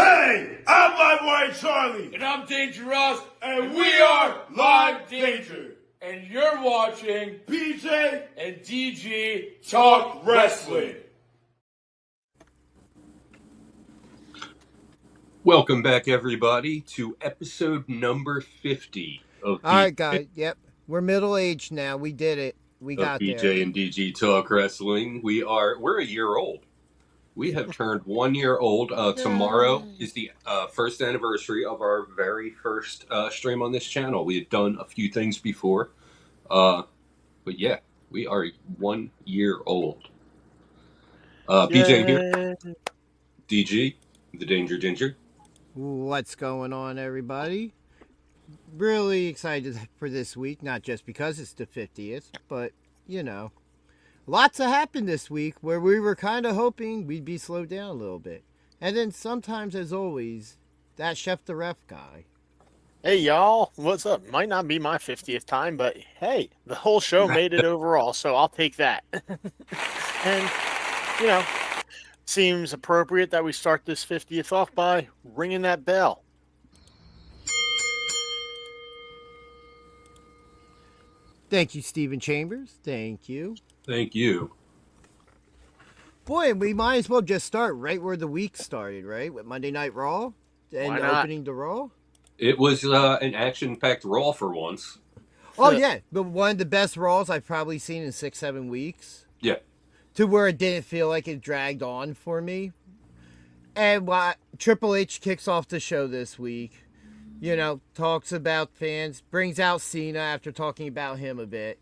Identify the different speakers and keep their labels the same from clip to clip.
Speaker 1: Hey, I'm Livewire Charlie.
Speaker 2: And I'm Danger Ross.
Speaker 1: And we are Live Danger.
Speaker 2: And you're watching
Speaker 1: PJ
Speaker 2: and DG Talk Wrestling.
Speaker 3: Welcome back, everybody, to episode number 50 of
Speaker 4: All right, guys. Yep. We're middle-aged now. We did it. We got
Speaker 3: BJ
Speaker 4: there.
Speaker 3: and DG Talk Wrestling. We're a year old. We have turned 1 year old. Tomorrow is the first anniversary of our very first stream on this channel. We had done a few things before. But yeah, we are 1 year old. BJ here. DG, the Danger Ginger.
Speaker 4: What's going on, everybody? Really excited for this week, not just because it's the 50th, but, you know, lots have happened this week where we were kind of hoping we'd be slowed down a little bit. And then sometimes, as always, that Chef the Ref guy.
Speaker 5: Hey, y'all. What's up? Might not be my 50th time, but hey, the whole show made it overall, so I'll take that. And, you know, seems appropriate that we start this 50th off by ringing that bell.
Speaker 4: Thank you, Stephen Chambers. Thank you.
Speaker 3: Thank you.
Speaker 4: Boy, we might as well just start right where the week started, right? With Monday Night Raw and
Speaker 5: Why not?
Speaker 4: opening the Raw.
Speaker 3: It was an action-packed Raw for once.
Speaker 4: Oh, yeah. But one of the best Raws I've probably seen in 6-7 weeks.
Speaker 3: Yeah.
Speaker 4: To where it didn't feel like it dragged on for me. And Triple H kicks off the show this week. You know, talks about fans, brings out Cena after talking about him a bit.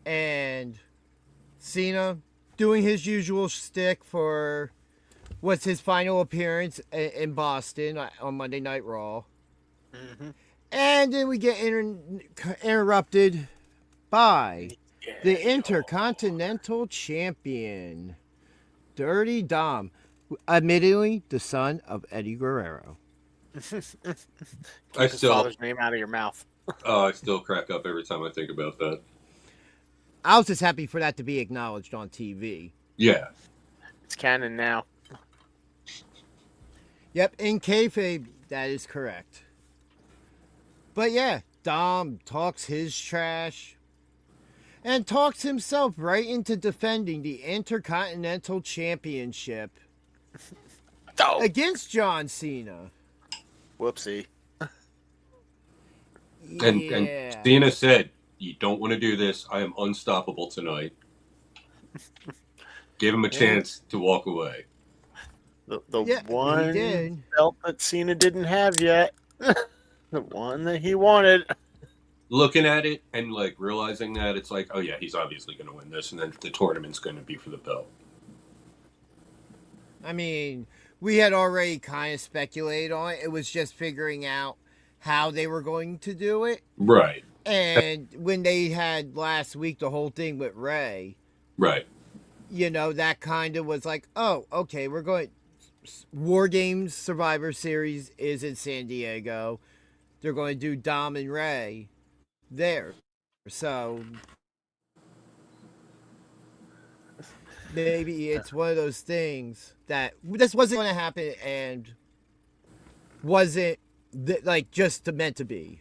Speaker 4: And Cena doing his usual shtick for what's his final appearance in Boston on Monday Night Raw.
Speaker 5: Mm-hmm.
Speaker 4: And then we get interrupted by the Intercontinental Champion, Dirty Dom, admittedly the son of Eddie Guerrero.
Speaker 5: Keep his father's name out of your mouth.
Speaker 3: I still crack up every time I think about that.
Speaker 4: I was just happy for that to be acknowledged on TV.
Speaker 3: Yeah.
Speaker 5: It's canon now.
Speaker 4: Yep, in kayfabe, that is correct. But yeah, Dom talks his trash and talks himself right into defending the Intercontinental Championship against John Cena.
Speaker 5: Whoopsie.
Speaker 3: And Cena said, "You don't want to do this. I am unstoppable tonight." Give him a chance to walk away.
Speaker 5: The one belt that Cena didn't have yet. The one that he wanted.
Speaker 3: Looking at it and like realizing that it's like, oh yeah, he's obviously going to win this, and then the tournament's going to be for the belt.
Speaker 4: I mean, we had already kind of speculated on it. It was just figuring out how they were going to do it.
Speaker 3: Right.
Speaker 4: And when they had last week the whole thing with Ray.
Speaker 3: Right.
Speaker 4: You know, that kind of was like, oh, okay, we're going. Wargames Survivor Series is in San Diego. They're going to do Dom and Ray there. So maybe it's one of those things that this wasn't going to happen and wasn't like just meant to be.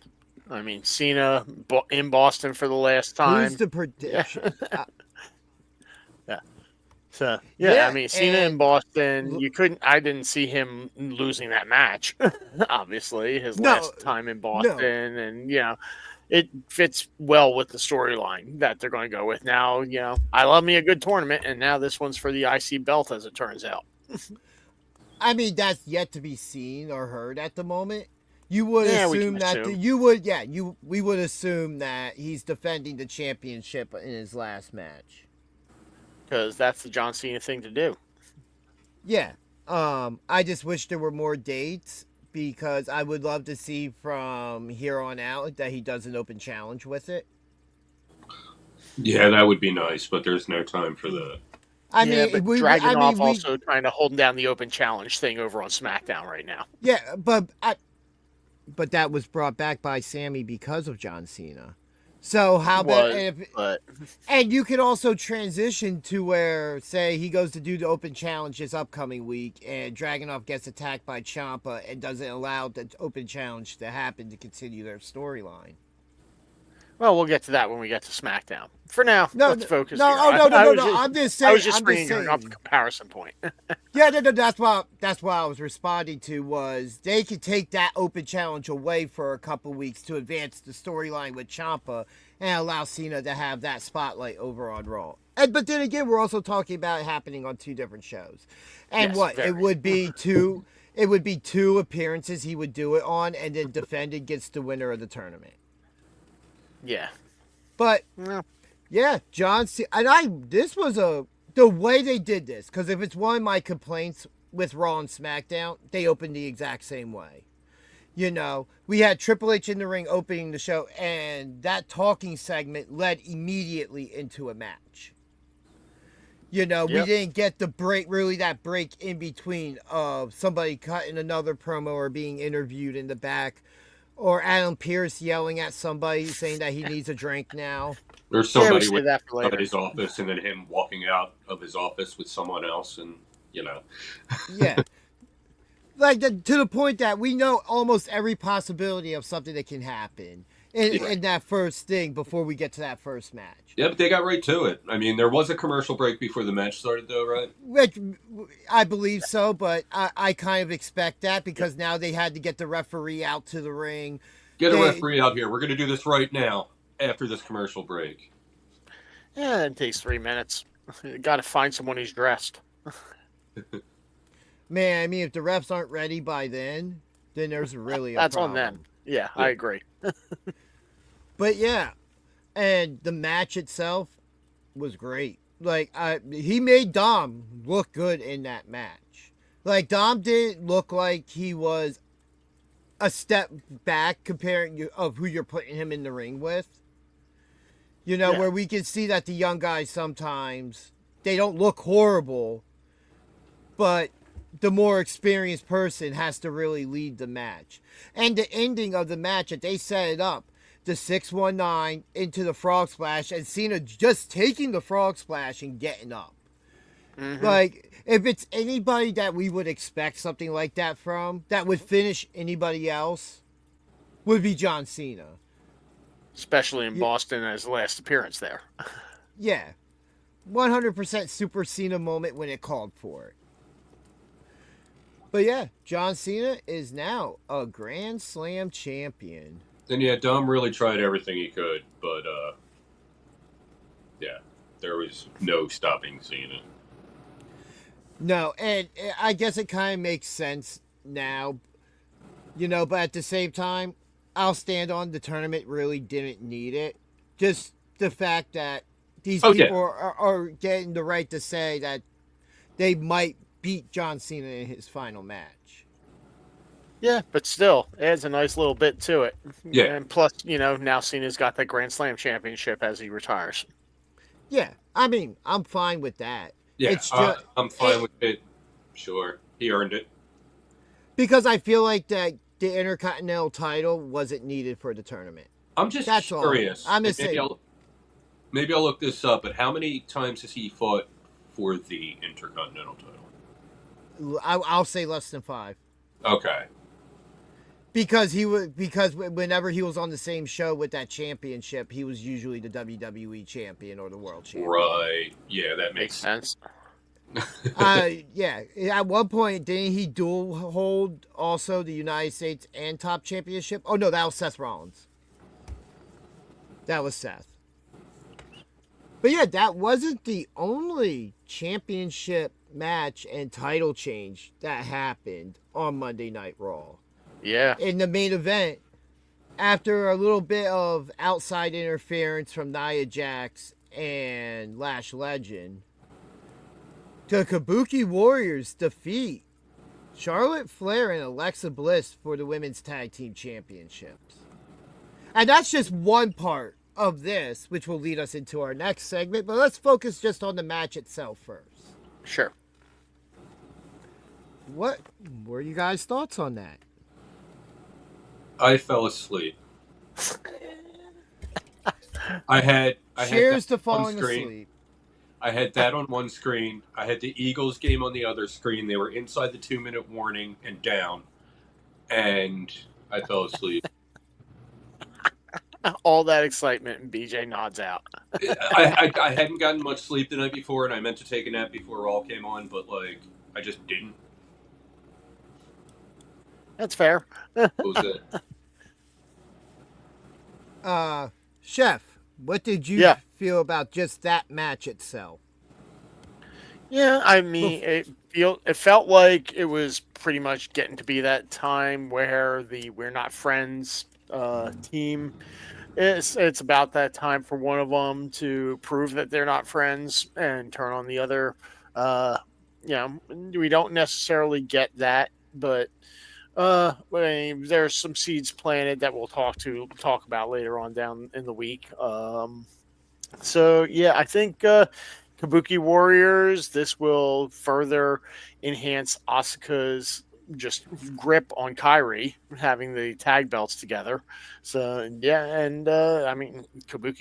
Speaker 5: I mean, Cena in Boston for the last time.
Speaker 4: Who's the prediction?
Speaker 5: Yeah. So yeah, I mean, Cena in Boston. I didn't see him losing that match. Obviously, his last time in Boston, and you know, it fits well with the storyline that they're going to go with. Now, you know, I love me a good tournament, and now this one's for the IC belt, as it turns out.
Speaker 4: I mean, that's yet to be seen or heard at the moment. You would assume that we would assume that he's defending the championship in his last match.
Speaker 5: Because that's the John Cena thing to do.
Speaker 4: Yeah. I just wish there were more dates because I would love to see from here on out that he does an open challenge with it.
Speaker 3: Yeah, that would be nice, but there's no time for that.
Speaker 5: Dragunov also trying to hold down the open challenge thing over on SmackDown right now.
Speaker 4: Yeah, but that was brought back by Sammy because of John Cena. So how about
Speaker 5: but
Speaker 4: and you could also transition to where, say, he goes to do the open challenge this upcoming week, and Dragunov gets attacked by Ciampa and doesn't allow the open challenge to happen to continue their storyline.
Speaker 5: well, we'll get to that when we get to SmackDown. For now, let's focus.
Speaker 4: No,
Speaker 5: here.
Speaker 4: no. I'm just saying.
Speaker 5: I was just bringing up a comparison point.
Speaker 4: Yeah, no. That's what I was responding to, was they could take that open challenge away for a couple weeks to advance the storyline with Ciampa and allow Cena to have that spotlight over on Raw. But then again, we're also talking about it happening on 2 different shows. And
Speaker 5: yes,
Speaker 4: it would be 2 it would be 2 appearances he would do it on, and then defend against the winner of the tournament.
Speaker 5: Yeah.
Speaker 4: But yeah, John Cena, and this was the way they did this, because if it's one of my complaints with Raw and SmackDown, they opened the exact same way. You know, we had Triple H in the ring opening the show, and that talking segment led immediately into a match. You know, we didn't get the break, really that break in between of somebody cutting another promo or being interviewed in the back, or Adam Pearce yelling at somebody saying that he needs a drink now.
Speaker 3: Or somebody at his office, and then him walking out of his office with someone else, and, you know.
Speaker 4: Yeah. Like, to the point that we know almost every possibility of something that can happen in that first thing before we get to that first match.
Speaker 3: Yeah, but they got right to it. I mean, there was a commercial break before the match started, though, right?
Speaker 4: Which I believe so, but I kind of expect that, because now they had to get the referee out to the ring.
Speaker 3: Get a referee out here. We're going to do this right now after this commercial break.
Speaker 5: Yeah, it takes 3 minutes. Got to find someone who's dressed.
Speaker 4: Man, I mean, if the refs aren't ready by then there's really a
Speaker 5: That's
Speaker 4: problem.
Speaker 5: on them. Yeah, I agree.
Speaker 4: But yeah, and the match itself was great. Like, he made Dom look good in that match. Like, Dom didn't look like he was a step back comparing of who you're putting him in the ring with. You know, where we can see that the young guys sometimes, they don't look horrible, but the more experienced person has to really lead the match. And the ending of the match, that they set it up, the 619 into the frog splash, and Cena just taking the frog splash and getting up. Mm-hmm. Like, if it's anybody that we would expect something like that from, that would finish anybody else, would be John Cena.
Speaker 5: Especially in Boston as the last appearance there.
Speaker 4: Yeah. 100% Super Cena moment when it called for it. But yeah, John Cena is now a Grand Slam champion.
Speaker 3: And yeah, Dom really tried everything he could, but yeah, there was no stopping Cena.
Speaker 4: No, and I guess it kind of makes sense now, you know, but at the same time, I'll stand on the tournament really didn't need it. Just the fact that these people are getting the right to say that they might beat John Cena in his final match.
Speaker 5: Yeah, but still, it adds a nice little bit to it.
Speaker 3: Yeah.
Speaker 5: And plus, you know, now Cena's got that Grand Slam championship as he retires.
Speaker 4: Yeah, I mean, I'm fine with that.
Speaker 3: Yeah, I'm fine with it. Sure, he earned it.
Speaker 4: Because I feel like that the Intercontinental title wasn't needed for the tournament.
Speaker 3: I'm just curious.
Speaker 4: I'm just saying.
Speaker 3: Maybe I'll look this up, but how many times has he fought for the Intercontinental title?
Speaker 4: I'll say less than 5.
Speaker 3: Okay.
Speaker 4: Because whenever he was on the same show with that championship, he was usually the WWE champion or the world champion.
Speaker 3: Right. Yeah, that makes
Speaker 5: sense.
Speaker 4: Yeah. At one point, didn't he dual hold also the United States and top championship? Oh, no, that was Seth Rollins. That was Seth. But yeah, that wasn't the only championship match and title change that happened on Monday Night Raw.
Speaker 5: Yeah.
Speaker 4: In the main event, after a little bit of outside interference from Nia Jax and Lash Legend, the Kabuki Warriors defeat Charlotte Flair and Alexa Bliss for the Women's Tag Team Championships. And that's just one part of this, which will lead us into our next segment, but let's focus just on the match itself first.
Speaker 5: Sure.
Speaker 4: What were you guys' thoughts on that?
Speaker 3: I fell asleep. I had
Speaker 4: Cheers
Speaker 3: that
Speaker 4: to
Speaker 3: on
Speaker 4: falling
Speaker 3: screen.
Speaker 4: asleep.
Speaker 3: I had that on one screen. I had the Eagles game on the other screen. They were inside the 2-minute warning and down, and I fell asleep.
Speaker 5: All that excitement, and BJ nods out.
Speaker 3: I hadn't gotten much sleep the night before, and I meant to take a nap before Raw came on, but I just didn't.
Speaker 5: That's fair.
Speaker 3: What was it?
Speaker 4: Chef, what did you feel about just that match itself?
Speaker 5: Yeah, I mean, it felt like it was pretty much getting to be that time where the We're Not Friends team. It's about that time for one of them to prove that they're not friends and turn on the other. We don't necessarily get that, but there's some seeds planted that we'll talk about later on down in the week. I think Kabuki Warriors, this will further enhance Asuka's just grip on Kairi, having the tag belts together. So Kabuki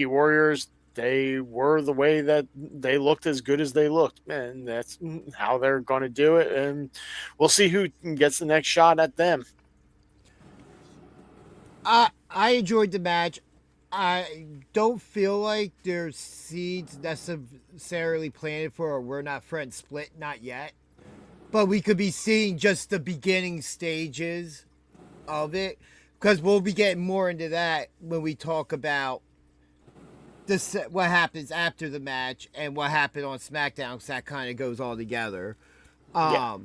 Speaker 5: Warriors, they were the way that they looked as good as they looked, and that's how they're going to do it. And we'll see who gets the next shot at them.
Speaker 4: I enjoyed the match. I don't feel like there's seeds necessarily planted for a We're Not Friends split, not yet. But we could be seeing just the beginning stages of it, because we'll be getting more into that when we talk about what happens after the match and what happened on SmackDown, because that kind of goes all together. I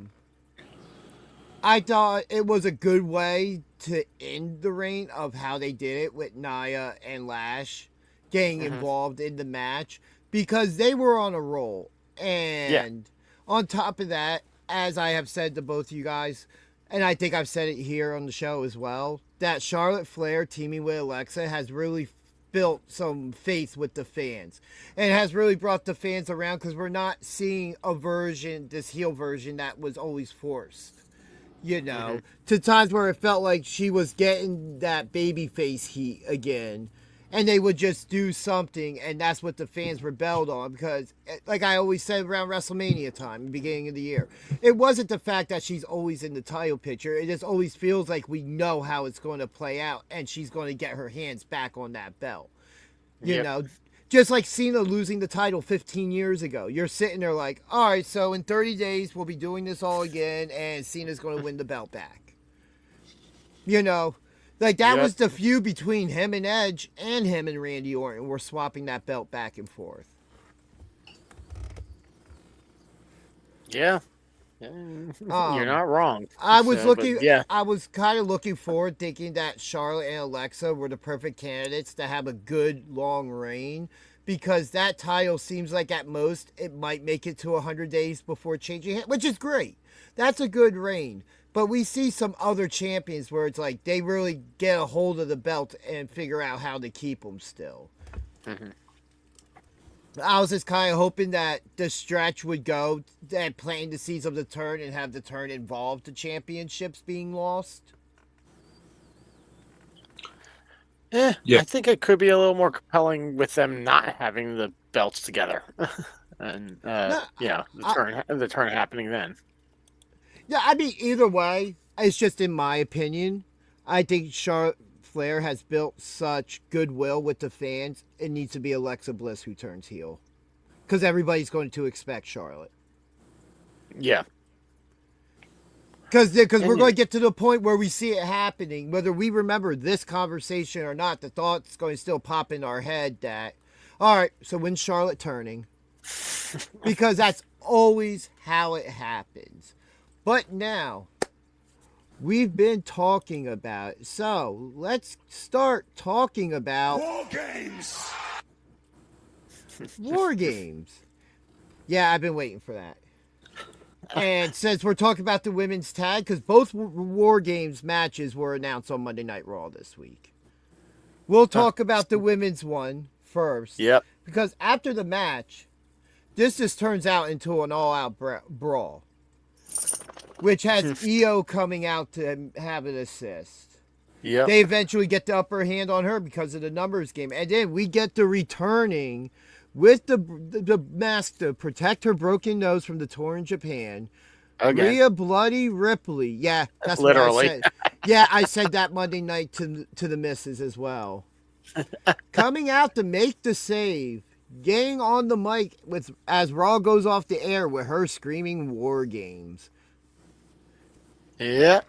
Speaker 4: thought it was a good way to end the reign of how they did it with Nia and Lash getting involved in the match, because they were on a roll. And on top of that, as I have said to both you guys, and I think I've said it here on the show as well, that Charlotte Flair teaming with Alexa has really built some faith with the fans and has really brought the fans around, because we're not seeing this heel version that was always forced. To times where it felt like she was getting that babyface heat again, and they would just do something, and that's what the fans rebelled on, because, like I always said around WrestleMania time, the beginning of the year, it wasn't the fact that she's always in the title picture. It just always feels like we know how it's going to play out, and she's going to get her hands back on that belt. You know, just like Cena losing the title 15 years ago. You're sitting there like, all right, so in 30 days, we'll be doing this all again, and Cena's going to win the belt back. Like, that was the feud between him and Edge, and him and Randy Orton. We're swapping that belt back and forth.
Speaker 5: Yeah. You're not wrong.
Speaker 4: I was kind of looking forward, thinking that Charlotte and Alexa were the perfect candidates to have a good long reign, because that title seems like at most it might make it to 100 days before changing hands, which is great. That's a good reign. But we see some other champions where it's like they really get a hold of the belt and figure out how to keep them still. I was just kind of hoping that the stretch would go and planting the seeds of the turn and have the turn involve the championships being lost.
Speaker 5: I think it could be a little more compelling with them not having the belts together. And the turn happening then.
Speaker 4: Yeah, I mean, either way, it's just in my opinion. I think Charlotte Flair has built such goodwill with the fans. It needs to be Alexa Bliss who turns heel, because everybody's going to expect Charlotte.
Speaker 5: Yeah.
Speaker 4: Because we're going to get to the point where we see it happening, whether we remember this conversation or not. The thought's going to still pop in our head that, all right, so when's Charlotte turning? Because that's always how it happens. But now, we've been talking about it, so let's start talking about
Speaker 1: Wargames.
Speaker 4: Wargames. Yeah, I've been waiting for that. And since we're talking about the women's tag, because both Wargames matches were announced on Monday Night Raw this week. We'll talk about the women's one first.
Speaker 5: Yep.
Speaker 4: Because after the match, this just turns out into an all-out brawl, which has EO coming out to have an assist.
Speaker 5: Yeah.
Speaker 4: They eventually get the upper hand on her because of the numbers game. And then we get the returning with the mask to protect her broken nose from the tour in Japan.
Speaker 5: Again.
Speaker 4: Rhea Bloody Ripley. Yeah, that's
Speaker 5: Literally.
Speaker 4: what I said. Yeah, I said that Monday night to the missus as well. Coming out to make the save, getting on the mic as Raw goes off the air with her screaming War Games.
Speaker 5: Yeah.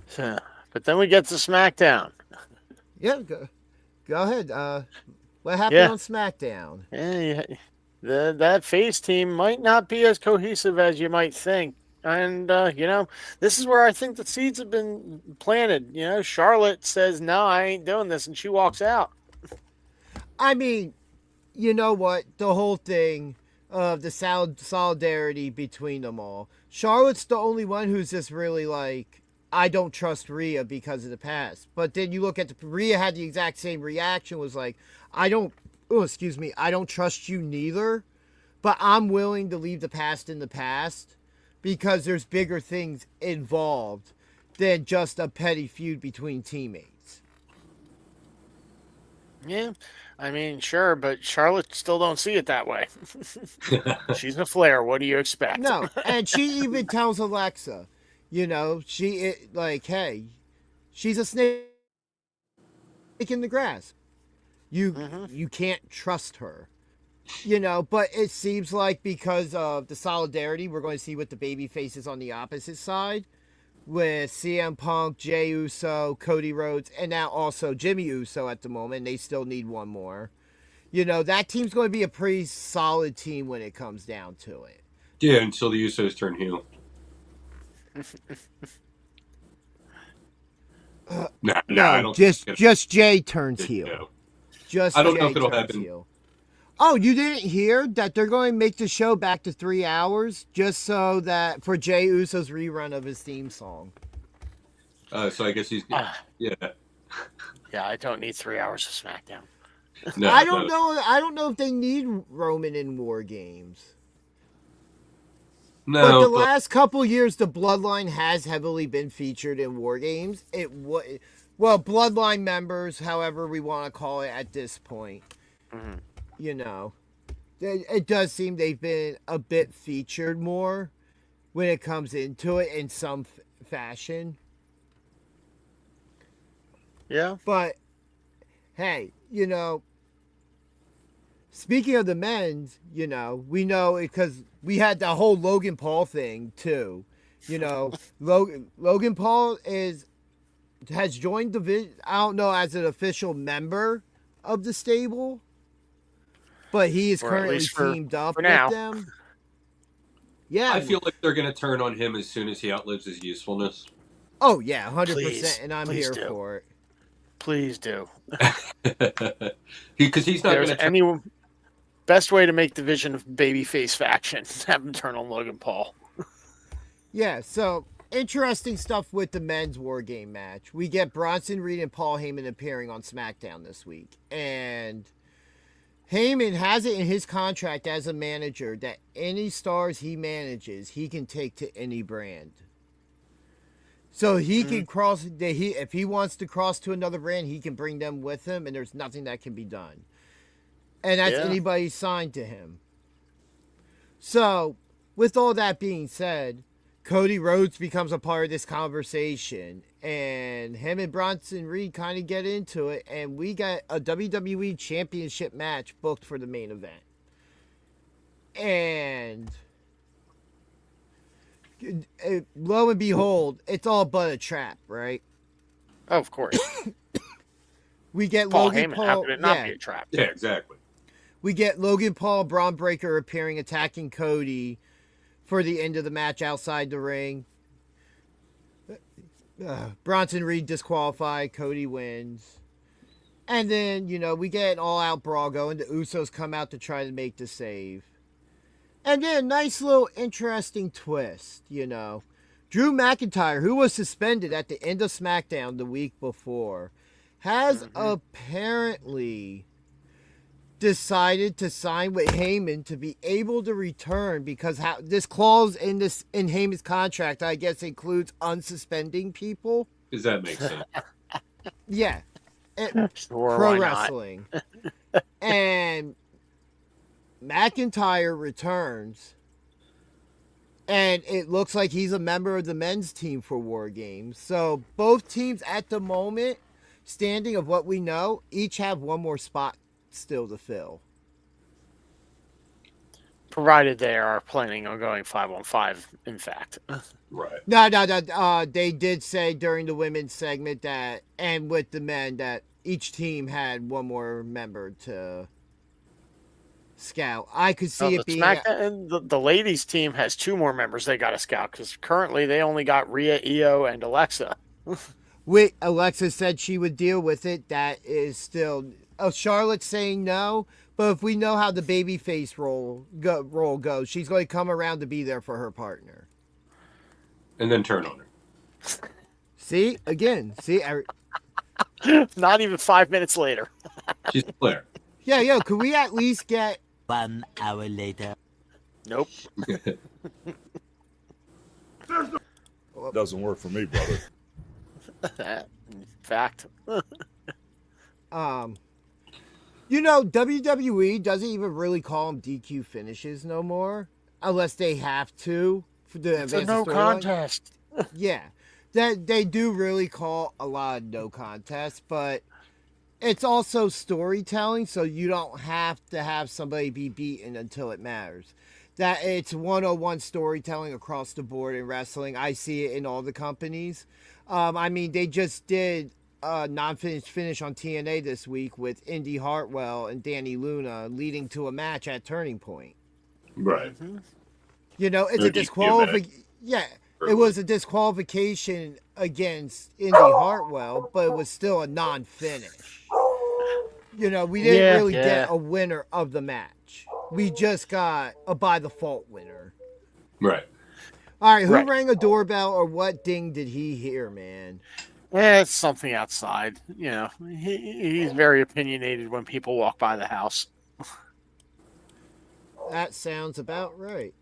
Speaker 5: So, but then we get to SmackDown.
Speaker 4: Yeah, go ahead. What happened on SmackDown?
Speaker 5: Yeah, that face team might not be as cohesive as you might think. And, this is where I think the seeds have been planted. Charlotte says, no, I ain't doing this, and she walks out.
Speaker 4: I mean, you know what? The whole thing of the solidarity between them all. Charlotte's the only one who's just really like, I don't trust Rhea because of the past. But then you look at Rhea had the exact same reaction, was like, I don't trust you neither, but I'm willing to leave the past in the past because there's bigger things involved than just a petty feud between teammates.
Speaker 5: Yeah, I mean, sure, but Charlotte still don't see it that way. She's a Flair. What do you expect?
Speaker 4: No, and she even tells Alexa, hey, she's a snake in the grass. You can't trust her. But it seems like because of the solidarity, we're going to see what the baby faces on the opposite side with CM Punk, Jey Uso, Cody Rhodes, and now also Jimmy Uso at the moment. They still need one more. That team's going to be a pretty solid team when it comes down to it.
Speaker 3: Yeah, until the Usos turn heel. No, I don't.
Speaker 4: Just Jay turns heel.
Speaker 3: No.
Speaker 4: Just
Speaker 3: I don't
Speaker 4: Jay
Speaker 3: know if it'll
Speaker 4: turns
Speaker 3: happen.
Speaker 4: heel. Oh, you didn't hear that they're going to make the show back to 3 hours just so that for Jey Uso's rerun of his theme song.
Speaker 3: So I guess he's yeah.
Speaker 5: Yeah, I don't need 3 hours of SmackDown.
Speaker 3: No,
Speaker 4: I don't know. I don't know if they need Roman in War Games.
Speaker 3: No,
Speaker 4: but the last couple years, the Bloodline has heavily been featured in War Games. Bloodline members, however we want to call it at this point.
Speaker 5: Mm-hmm.
Speaker 4: It does seem they've been a bit featured more when it comes into it in some fashion.
Speaker 5: Yeah.
Speaker 4: But, hey, speaking of the men's, we know because we had the whole Logan Paul thing, too. Logan Paul has joined the, I don't know, as an official member of the stable, but he is currently teamed up with them. Yeah.
Speaker 3: I feel like they're going to turn on him as soon as he outlives his usefulness.
Speaker 4: Oh, yeah, 100%, and I'm here for it.
Speaker 5: Please do.
Speaker 3: Because he's not going
Speaker 5: to... Best way to make the Vision of babyface faction, have him turn on Logan Paul.
Speaker 4: Yeah, so... interesting stuff with the men's War Game match. We get Bronson Reed and Paul Heyman appearing on SmackDown this week. And Heyman has it in his contract as a manager that any stars he manages, he can take to any brand. So he can cross, if he wants to cross to another brand, he can bring them with him, and there's nothing that can be done. And that's anybody signed to him. So, with all that being said, Cody Rhodes becomes a part of this conversation, and him and Bronson Reed kind of get into it, and we got a WWE Championship match booked for the main event. And lo and behold, it's all but a trap, right?
Speaker 5: Oh, of course.
Speaker 4: We get
Speaker 5: Paul
Speaker 4: Logan
Speaker 5: Heyman,
Speaker 4: Paul.
Speaker 5: how could it not be a trap?
Speaker 3: Yeah, exactly.
Speaker 4: We get Logan Paul, Braun Breaker appearing, attacking Cody for the end of the match outside the ring. Bronson Reed disqualified. Cody wins. And then, we get an all-out brawl going. The Usos come out to try to make the save. And then, nice little interesting twist, Drew McIntyre, who was suspended at the end of SmackDown the week before, has apparently decided to sign with Heyman to be able to return because this clause in Heyman's contract, I guess, includes unsuspending people.
Speaker 3: Does that make sense?
Speaker 4: Yeah.
Speaker 5: Sure,
Speaker 4: Pro
Speaker 5: why not?
Speaker 4: wrestling. And McIntyre returns. And it looks like he's a member of the men's team for Wargames. So both teams at the moment, standing of what we know, each have one more spot still to fill.
Speaker 5: Provided they are planning on going 5-on-5, in fact.
Speaker 3: Right.
Speaker 4: No. They did say during the women's segment that, and with the men, that each team had one more member to scout. I could see it being
Speaker 5: the ladies' team has 2 more members they got to scout because currently they only got Rhea, Io, and Alexa.
Speaker 4: Alexa said she would deal with it. That is still Charlotte's saying no, but if we know how the babyface role goes, she's going to come around to be there for her partner.
Speaker 3: And then turn on her.
Speaker 4: See?
Speaker 5: Not even 5 minutes later.
Speaker 3: She's a player.
Speaker 4: Yeah, could we at least get
Speaker 6: 1 hour later?
Speaker 5: Nope.
Speaker 1: Doesn't work for me, brother.
Speaker 5: In fact.
Speaker 4: WWE doesn't even really call them DQ finishes no more, unless they have to. For the
Speaker 5: It's a no contest.
Speaker 4: Yeah, they do really call a lot of no contests, but it's also storytelling, so you don't have to have somebody be beaten until it matters. That it's 101 storytelling across the board in wrestling. I see it in all the companies. They just did a non-finished finish on TNA this week with Indy Hartwell and Danny Luna leading to a match at Turning Point.
Speaker 3: Right.
Speaker 5: Mm-hmm.
Speaker 4: It's a disqualification. Yeah, it was a disqualification against Indy Hartwell, but it was still a non-finish. We didn't really get a winner of the match. We just got a by-default winner.
Speaker 3: Right.
Speaker 4: All right, who rang a doorbell or what ding did he hear, man?
Speaker 5: It's something outside. He's very opinionated when people walk by the house.
Speaker 4: That sounds about right.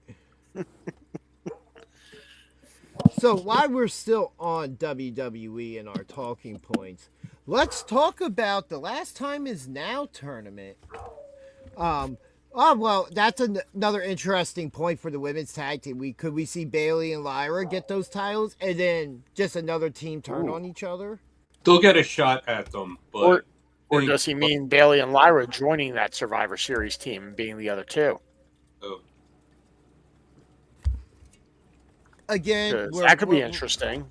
Speaker 4: So while we're still on WWE and our talking points, let's talk about the Last Time Is Now tournament. That's another interesting point for the women's tag team. Could we see Bayley and Lyra get those titles and then just another team turn on each other?
Speaker 3: They'll get a shot at them, but
Speaker 5: or does he mean Bayley and Lyra joining that Survivor Series team and being the other two?
Speaker 3: Oh.
Speaker 4: Again,
Speaker 5: that could be interesting.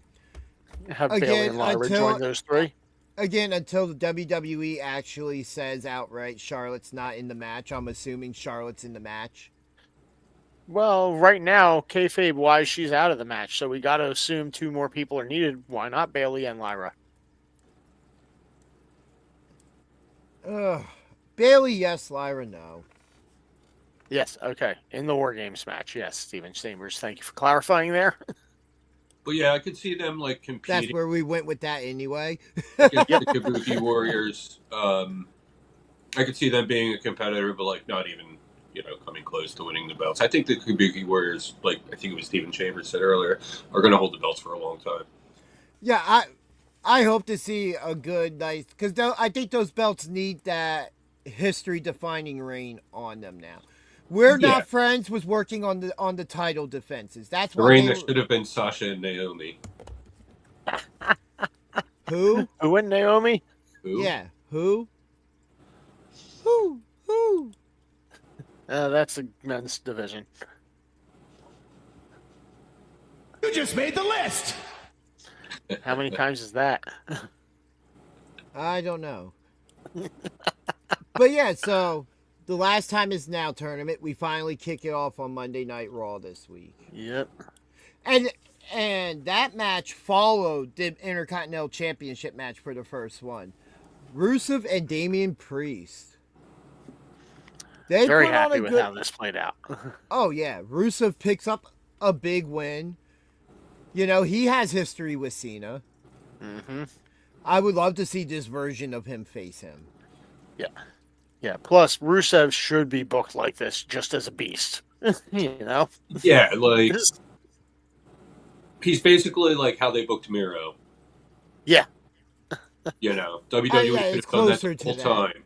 Speaker 5: Have Bayley and Lyra join those 3.
Speaker 4: Again, until the WWE actually says outright Charlotte's not in the match, I'm assuming Charlotte's in the match.
Speaker 5: Well, right now, kayfabe-wise, she's out of the match, so we got to assume 2 more people are needed. Why not Bayley and Lyra?
Speaker 4: Bayley, yes. Lyra, no.
Speaker 5: Yes, okay. In the Wargames match, yes, Steven Chambers. Thank you for clarifying there.
Speaker 3: But yeah, I could see them competing.
Speaker 4: That's where we went with that anyway.
Speaker 3: Against the Kabuki Warriors. I could see them being a competitor, but not even coming close to winning the belts. I think the Kabuki Warriors, I think it was Steven Chambers said earlier, are going to hold the belts for a long time.
Speaker 4: Yeah, I hope to see a good, nice, because I think those belts need that history-defining reign on them now. We're Not Friends was working on the title defenses. That's
Speaker 3: the reign that should have been Sasha and Naomi.
Speaker 4: Who?
Speaker 5: Who and Naomi?
Speaker 3: Who?
Speaker 4: Yeah, who?
Speaker 5: That's the men's division.
Speaker 1: You just made the list.
Speaker 5: How many times is that?
Speaker 4: I don't know. But yeah, so the Last Time Is Now tournament, we finally kick it off on Monday Night Raw this week.
Speaker 5: Yep.
Speaker 4: And that match followed the Intercontinental Championship match for the first one. Rusev and Damian Priest.
Speaker 5: Very happy with how this played out.
Speaker 4: Oh, yeah. Rusev picks up a big win. He has history with Cena.
Speaker 5: Mm-hmm.
Speaker 4: I would love to see this version of him face him.
Speaker 5: Yeah. Yeah. Plus, Rusev should be booked like this just as a beast.
Speaker 3: Yeah, he's basically like how they booked Miro.
Speaker 5: Yeah.
Speaker 3: You know, WWE
Speaker 4: yeah,
Speaker 3: could
Speaker 4: it's
Speaker 3: have done that
Speaker 4: closer
Speaker 3: the whole
Speaker 4: to that.
Speaker 3: time,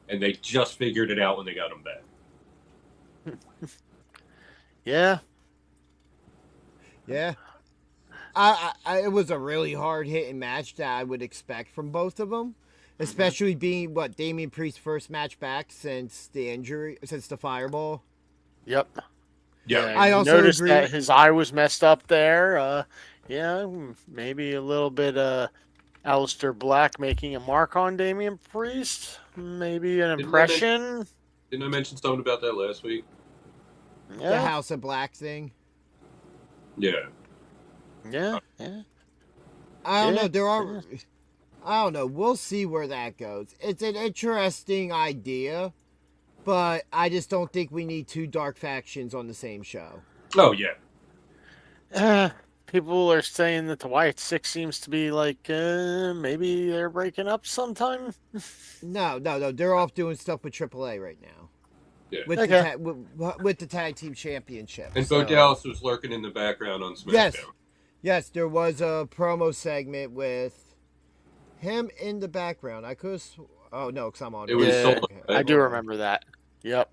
Speaker 3: and they just figured it out when they got him back.
Speaker 5: Yeah.
Speaker 4: Yeah. It was a really hard hitting match that I would expect from both of them, especially being Damian Priest's first match back since the fireball.
Speaker 5: Yep.
Speaker 3: Yeah.
Speaker 4: I also
Speaker 5: noticed
Speaker 4: agree.
Speaker 5: that his eye was messed up there. Yeah, maybe a little bit Aleister Black making a mark on Damian Priest. Maybe an impression.
Speaker 3: Didn't I mention something about that last week?
Speaker 5: Yeah.
Speaker 4: The House of Black thing.
Speaker 3: Yeah.
Speaker 5: Yeah. Yeah.
Speaker 4: I don't
Speaker 5: Yeah,
Speaker 4: know. I don't know. We'll see where that goes. It's an interesting idea, but I just don't think we need two dark factions on the same show.
Speaker 3: Oh, yeah.
Speaker 5: People are saying that the Wyatt Six seems to be like maybe they're breaking up sometime.
Speaker 4: No. They're off doing stuff with AAA right now.
Speaker 3: Yeah.
Speaker 4: With,
Speaker 5: Okay.
Speaker 4: with the tag team championship.
Speaker 3: And Bo Dallas was lurking in the background on SmackDown.
Speaker 4: Yes, there was a promo segment with him in the background. I could. Oh no, because I'm on.
Speaker 3: It was Solo.
Speaker 5: I do remember that. Yep.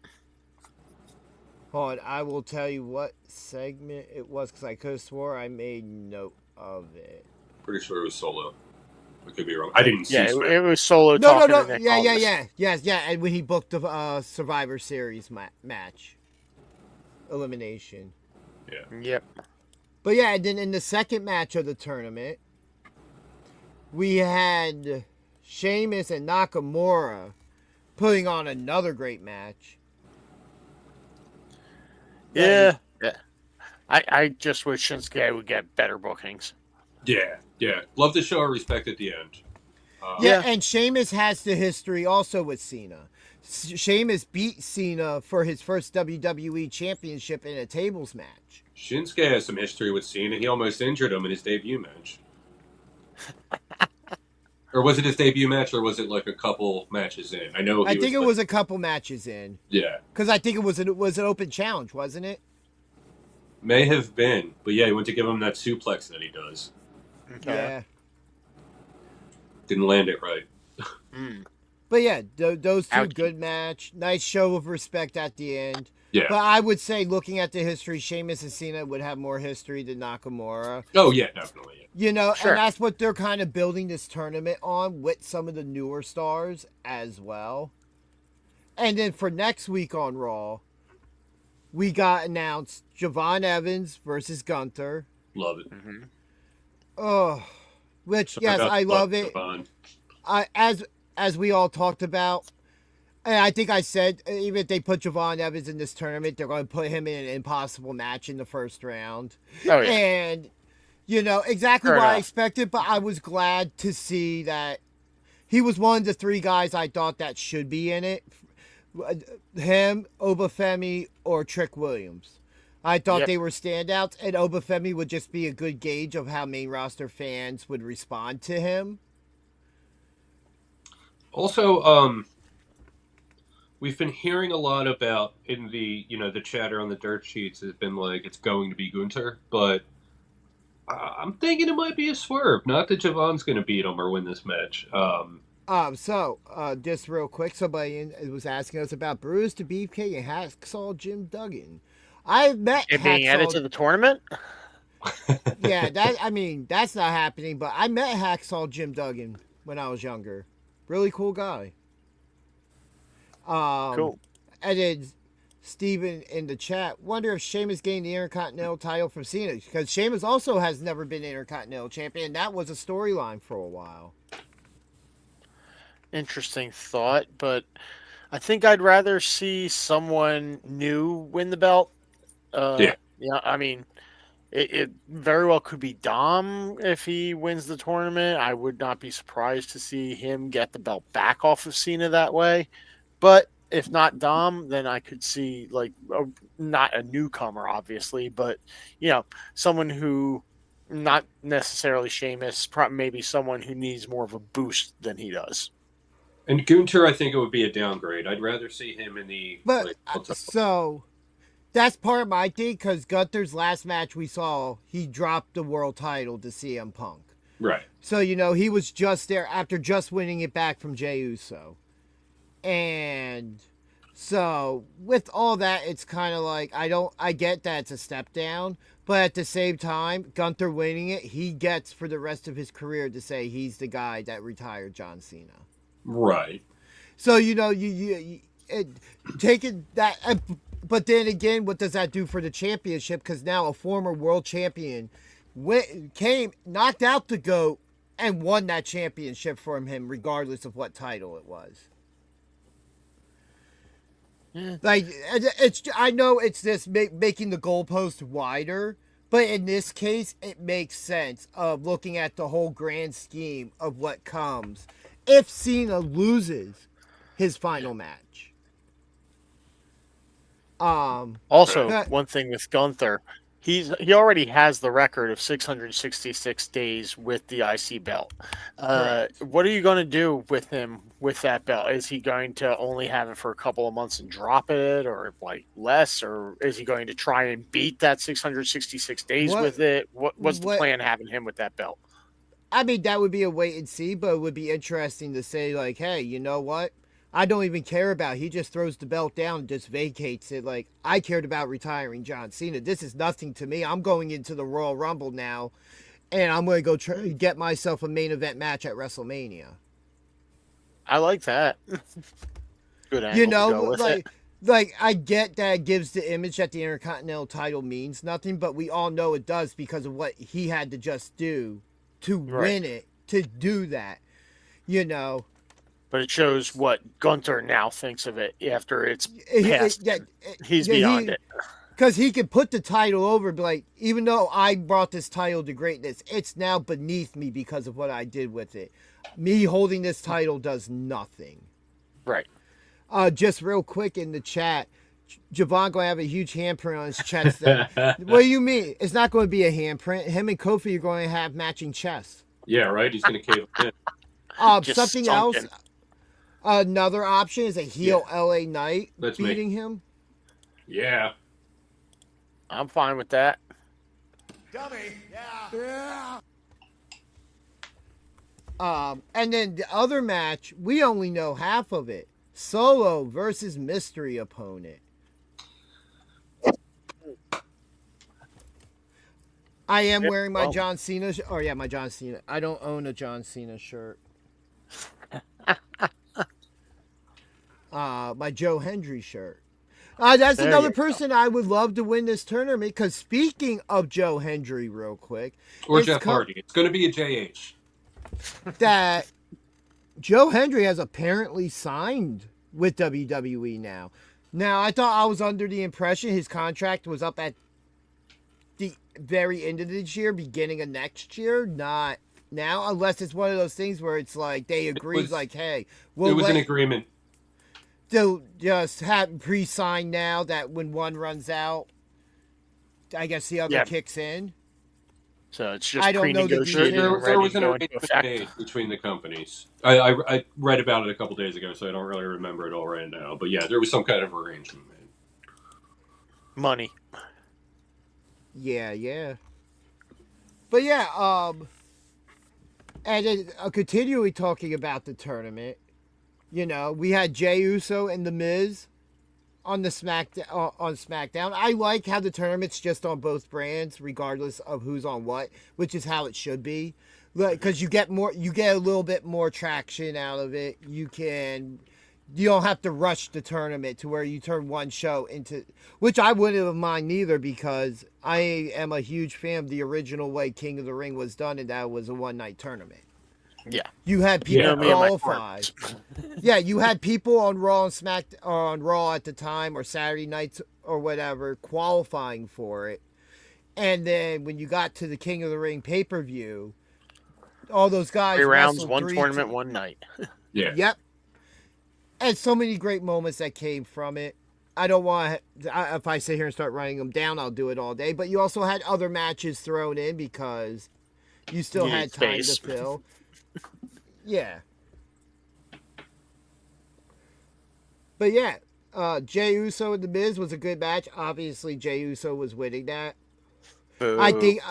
Speaker 4: Hold on, I will tell you what segment it was because I could have swore I made note of it.
Speaker 3: Pretty sure it was Solo. I could be wrong. I didn't see.
Speaker 5: Yeah,
Speaker 3: SmackDown.
Speaker 5: it was Solo.
Speaker 4: No.
Speaker 5: talking to Nick Aldis.
Speaker 4: Yeah. And when he booked the Survivor Series match, elimination.
Speaker 3: Yeah.
Speaker 5: Yep.
Speaker 4: But yeah, and then in the second match of the tournament, we had Sheamus and Nakamura putting on another great match.
Speaker 5: Yeah. I just wish Shinsuke would get better bookings.
Speaker 3: Yeah. Love to show our respect at the end.
Speaker 4: Yeah, and Sheamus has the history also with Cena. Sheamus beat Cena for his first WWE Championship in a tables match.
Speaker 3: Shinsuke has some history with Cena. He almost injured him in his debut match. Or was it his debut match, or was it like a couple matches in? I think
Speaker 4: it was a couple matches in.
Speaker 3: Yeah.
Speaker 4: Because I think it was an open challenge, wasn't it?
Speaker 3: May have been. But yeah, he went to give him that suplex that he does.
Speaker 5: Okay.
Speaker 4: Yeah.
Speaker 3: Didn't land it right.
Speaker 4: But yeah, those two, good match. Nice show of respect at the end.
Speaker 3: Yeah.
Speaker 4: But I would say, looking at the history, Sheamus and Cena would have more history than Nakamura.
Speaker 3: Oh, yeah, definitely.
Speaker 4: You know,
Speaker 5: Sure.
Speaker 4: and that's what they're kind of building this tournament on with some of the newer stars as well. And then for next week on Raw, we got announced Javon Evans versus Gunther.
Speaker 3: Love it.
Speaker 4: Oh, which, yes, I love it. As we all talked about, and I think I said, even if they put Javon Evans in this tournament, they're going to put him in an impossible match in the first round.
Speaker 5: Oh, yeah.
Speaker 4: And, you know, exactly
Speaker 5: Fair
Speaker 4: what I
Speaker 5: enough.
Speaker 4: expected, but I was glad to see that he was one of the three guys I thought that should be in it. Him, Oba Femi, or Trick Williams. I thought they were standouts, and Oba Femi would just be a good gauge of how main roster fans would respond to him.
Speaker 3: Also, we've been hearing a lot about in the the chatter on the dirt sheets has been like it's going to be Gunther, but I'm thinking it might be a swerve. Not that Javon's going to beat him or win this match.
Speaker 4: So just real quick, somebody was asking us about Bruce to Beefcake and Hacksaw Jim Duggan. I've met
Speaker 5: It being added to the tournament?
Speaker 4: Yeah, that's not happening, but I met Hacksaw Jim Duggan when I was younger. Really cool guy.
Speaker 5: Cool.
Speaker 4: And then Steven in the chat, wonder if Sheamus gained the Intercontinental title from Cena, because Sheamus also has never been Intercontinental Champion. That was a storyline for a while.
Speaker 5: Interesting thought, but I think I'd rather see someone new win the belt. Yeah, I mean, it very well could be Dom if he wins the tournament. I would not be surprised to see him get the belt back off of Cena that way. But if not Dom, then I could see not a newcomer, obviously, but someone who not necessarily Sheamus, maybe someone who needs more of a boost than he does.
Speaker 3: And Gunther, I think it would be a downgrade. I'd rather see him in the.
Speaker 4: But so that's part of my thing, because Gunther's last match we saw, he dropped the world title to CM Punk.
Speaker 3: Right.
Speaker 4: So, he was just there after just winning it back from Jey Uso. And so with all that, it's kind of like, I get that it's a step down, but at the same time, Gunther winning it, he gets for the rest of his career to say he's the guy that retired John Cena.
Speaker 3: Right.
Speaker 4: So, taking that, but then again, what does that do for the championship? Because now a former world champion knocked out the GOAT and won that championship from him, regardless of what title it was. Yeah. Like, I know it's this making the goalpost wider, but in this case, it makes sense of looking at the whole grand scheme of what comes if Cena loses his final match.
Speaker 5: Also, one thing with Gunther, he already has the record of 666 days with the IC belt. What are you going to do with him with that belt? Is he going to only have it for a couple of months and drop it, or like less, or is he going to try and beat that 666 days with it? What's the plan having him with that belt?
Speaker 4: I mean, that would be a wait and see, but it would be interesting to say, like, hey, you know what? I don't even care about it. He just throws the belt down and just vacates it. Like, I cared about retiring John Cena. This is nothing to me. I'm going into the Royal Rumble now, and I'm going to go try to get myself a main event match at WrestleMania.
Speaker 5: I like that. Good angle to go with it.
Speaker 4: Like, I get that it gives the image that the Intercontinental title means nothing, but we all know it does because of what he had to just do to win it, to do that,
Speaker 5: But it shows what Gunther now thinks of it after it's passed. He's beyond it.
Speaker 4: Because he could put the title over, but like, even though I brought this title to greatness, it's now beneath me because of what I did with it. Me holding this title does nothing.
Speaker 5: Right.
Speaker 4: Just real quick in the chat, Javon going to have a huge handprint on his chest. What do you mean? It's not going to be a handprint. Him and Kofi are going to have matching chests.
Speaker 3: Yeah, right? He's going to cave in.
Speaker 4: Something else. Another option is a heel LA Knight beating him.
Speaker 3: Yeah.
Speaker 5: I'm fine with that.
Speaker 1: Dummy. Yeah.
Speaker 4: And then the other match, we only know half of it. Solo versus mystery opponent. I am wearing my John Cena. My John Cena. I don't own a John Cena shirt. My Joe Hendry shirt. That's another person I would love to win this tournament. Because speaking of Joe Hendry, real quick,
Speaker 3: or Jeff Hardy, it's going to be a JH.
Speaker 4: That Joe Hendry has apparently signed with WWE now. Now, I thought I was under the impression his contract was up at the very end of this year, beginning of next year. Not now, unless it's one of those things where it's like they agreed, hey,
Speaker 3: it was an agreement.
Speaker 4: They'll just have pre-signed now that when one runs out, I guess the other kicks in.
Speaker 5: So it's just pre-negotiated.
Speaker 3: There was an arrangement made between the companies. I read about it a couple days ago, so I don't really remember it all right now. But yeah, there was some kind of arrangement made.
Speaker 5: Money.
Speaker 4: Yeah. But yeah, and then continually talking about the tournament, we had Jey Uso and The Miz on the SmackDown. I like how the tournament's just on both brands, regardless of who's on what, which is how it should be. Because you get a little bit more traction out of it. You don't have to rush the tournament to where you turn one show into, which I wouldn't have mind either, because I am a huge fan of the original way King of the Ring was done, and that was a one-night tournament.
Speaker 5: Yeah,
Speaker 4: you had people qualify. Yeah, you had people on Raw and on Raw at the time, or Saturday nights or whatever, qualifying for it. And then when you got to the King of the Ring pay-per-view, all those guys
Speaker 5: 3 rounds, one tournament, one night.
Speaker 3: Yeah.
Speaker 4: Yep. And so many great moments that came from it. I don't want to, if I sit here and start writing them down, I'll do it all day. But you also had other matches thrown in because you still had time to fill. Yeah. But yeah, Jey Uso and The Miz was a good match. Obviously, Jey Uso was winning that. I think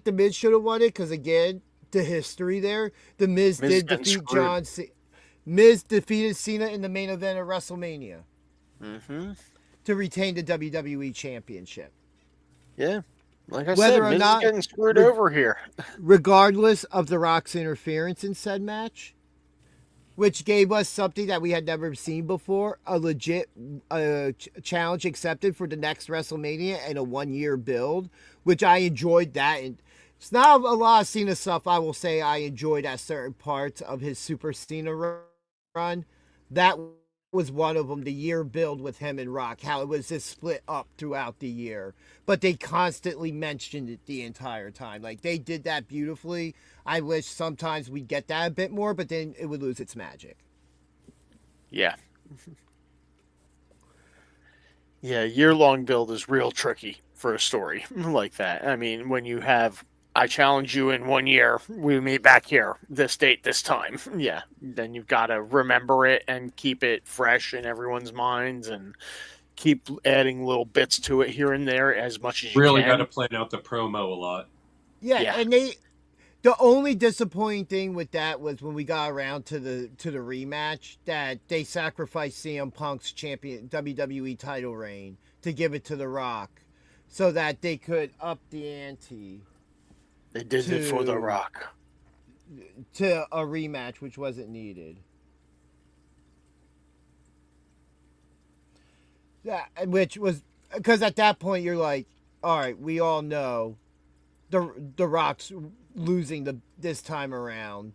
Speaker 4: The Miz should have won it because, again, the history there. The Miz did
Speaker 5: getting
Speaker 4: defeat
Speaker 5: screwed.
Speaker 4: John Cena. Miz defeated Cena in the main event of WrestleMania to retain the WWE Championship.
Speaker 5: Yeah. Like I
Speaker 4: Whether
Speaker 5: said,
Speaker 4: or
Speaker 5: Miz
Speaker 4: not-
Speaker 5: is getting screwed over here.
Speaker 4: Regardless of The Rock's interference in said match, which gave us something that we had never seen before, a legit challenge accepted for the next WrestleMania and a 1-year build, which I enjoyed that. And it's not a lot of Cena stuff I will say I enjoyed at certain parts of his Super Cena run. That was one of them, the year build with him and Rock, how it was just split up throughout the year. But they constantly mentioned it the entire time. Like, they did that beautifully. I wish sometimes we'd get that a bit more, but then it would lose its magic.
Speaker 5: Yeah. Yeah, year-long build is real tricky for a story like that. I mean, when you have, I challenge you in 1 year, we meet back here, this date, this time. Yeah, then you've got to remember it and keep it fresh in everyone's minds and keep adding little bits to it here and there as much as you
Speaker 3: Really
Speaker 5: can.
Speaker 3: got to plan out the promo a lot.
Speaker 4: Yeah, and the only disappointing thing with that was when we got around to the rematch that they sacrificed CM Punk's champion WWE title reign to give it to The Rock so that they could up the ante.
Speaker 5: They did it for The Rock.
Speaker 4: To a rematch, which wasn't needed. Yeah, which was because at that point you're like, all right, we all know the Rock's losing this time around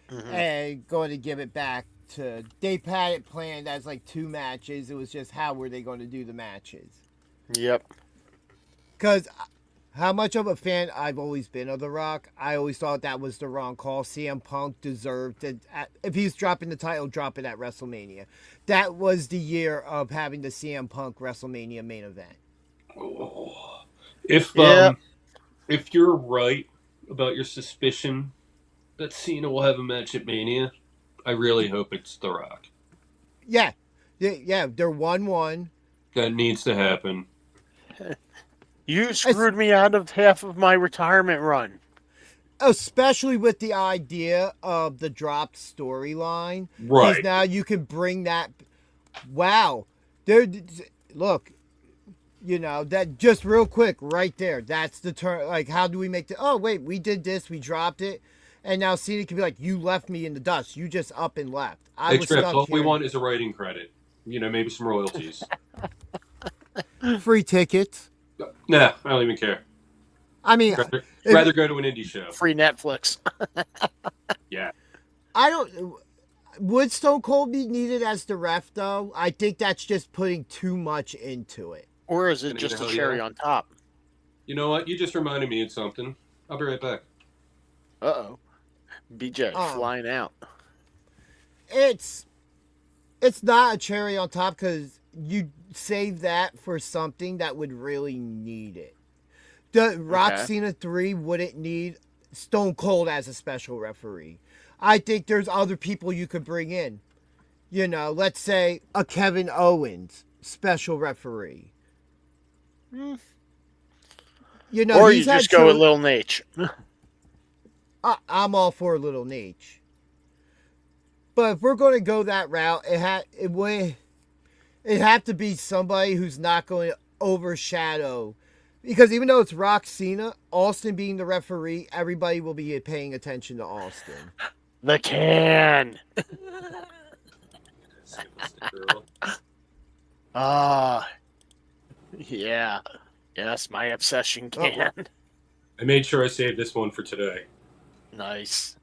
Speaker 4: and going to give it back to. They had it planned as like 2 matches. It was just how were they going to do the matches?
Speaker 5: Yep.
Speaker 4: Because how much of a fan I've always been of The Rock, I always thought that was the wrong call. CM Punk deserved it. If he's dropping the title, drop it at WrestleMania. That was the year of having the CM Punk WrestleMania main event.
Speaker 3: Oh. If you're right about your suspicion that Cena will have a match at Mania, I really hope it's The Rock.
Speaker 4: Yeah, they're 1-1.
Speaker 3: That needs to happen.
Speaker 5: You screwed me out of half of my retirement run.
Speaker 4: Especially with the idea of the dropped storyline.
Speaker 3: Right.
Speaker 4: Because now you can bring that. Wow. Look, that just real quick right there. That's the turn. Like, how do we make the. Oh, wait, we did this. We dropped it. And now Cena can be like, you left me in the dust. You just up and left.
Speaker 3: All we want is a writing credit. Maybe some royalties.
Speaker 4: Free tickets.
Speaker 3: Nah, I don't even care.
Speaker 4: I mean,
Speaker 3: rather go to an indie show.
Speaker 5: Free Netflix.
Speaker 3: Yeah.
Speaker 4: Would Stone Cold be needed as the ref, though? I think that's just putting too much into it.
Speaker 5: Or is it just a cherry on top?
Speaker 3: You know what? You just reminded me of something. I'll be right back.
Speaker 5: Uh-oh. BJ flying out.
Speaker 4: It's not a cherry on top because you save that for something that would really need it. The Rock Cena 3 wouldn't need Stone Cold as a special referee. I think there's other people you could bring in. Let's say a Kevin Owens special referee.
Speaker 5: Or you just go with Lil Nate.
Speaker 4: I'm all for Little Nate. But if we're going to go that route, it have to be somebody who's not going to overshadow. Because even though it's Rock Cena, Austin being the referee, everybody will be paying attention to Austin.
Speaker 5: The Can. Yeah. Yes, my obsession Can.
Speaker 3: I made sure I saved this one for today.
Speaker 5: Nice.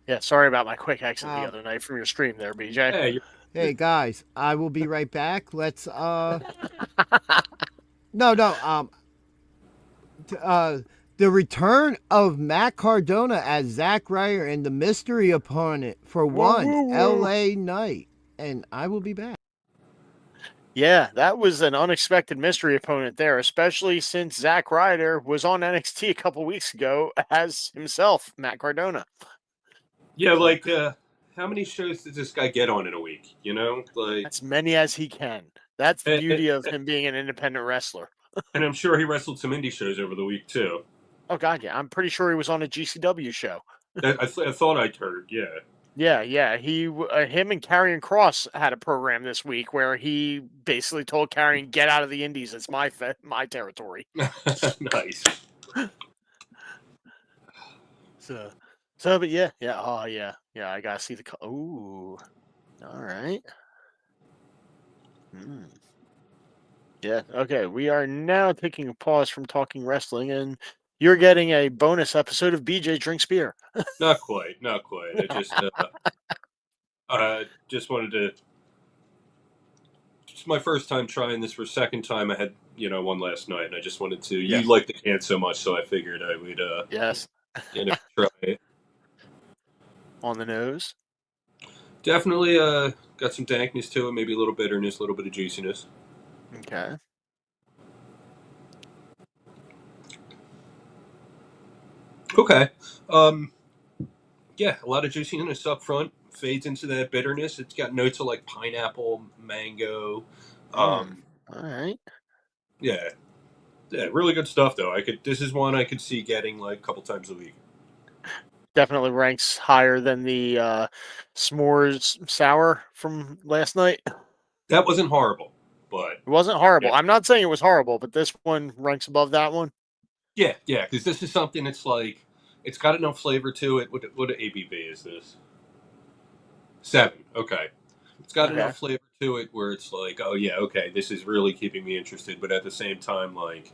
Speaker 5: Yeah, sorry about my quick exit the other night from your stream there, BJ.
Speaker 4: Hey guys, I will be right back. Let's the return of Matt Cardona as Zack Ryder and the mystery opponent for LA Knight, and I will be back.
Speaker 5: Yeah, that was an unexpected mystery opponent there, especially since Zack Ryder was on NXT a couple weeks ago as himself, Matt Cardona.
Speaker 3: Yeah, how many shows does this guy get on in a week?
Speaker 5: As many as he can. That's the beauty of him being an independent wrestler.
Speaker 3: And I'm sure he wrestled some indie shows over the week too.
Speaker 5: Oh God, yeah. I'm pretty sure he was on a GCW show.
Speaker 3: I thought I'd heard. Yeah.
Speaker 5: Yeah. Him and Karrion Kross had a program this week where he basically told Karrion, "Get out of the Indies. It's my territory."
Speaker 3: Nice.
Speaker 5: But yeah. Oh yeah. I gotta see the. Ooh. All right. Yeah. Okay. We are now taking a pause from talking wrestling, and you're getting a bonus episode of BJ Drinks Beer.
Speaker 3: Not quite. I just wanted to. It's my first time trying this. For second time, I had one last night, and I just wanted to.
Speaker 5: Yes.
Speaker 3: You like the can so much, so I figured I would.
Speaker 5: Yes.
Speaker 3: Try it.
Speaker 5: On the nose.
Speaker 3: Definitely got some dankness to it, maybe a little bitterness, a little bit of juiciness.
Speaker 5: Okay.
Speaker 3: Okay. Yeah, a lot of juiciness up front. Fades into that bitterness. It's got notes of like pineapple, mango.
Speaker 5: All right.
Speaker 3: Yeah, really good stuff though. This is one I could see getting like a couple times a week.
Speaker 5: Definitely ranks higher than the s'mores sour from last night.
Speaker 3: That wasn't horrible, but
Speaker 5: it wasn't horrible.
Speaker 3: Yeah.
Speaker 5: I'm not saying it was horrible, but this one ranks above that one.
Speaker 3: Yeah, because this is something that's like it's got enough flavor to it. What ABV is this? 7. Okay. It's got enough flavor to it where it's like, oh yeah, okay, this is really keeping me interested. But at the same time, like,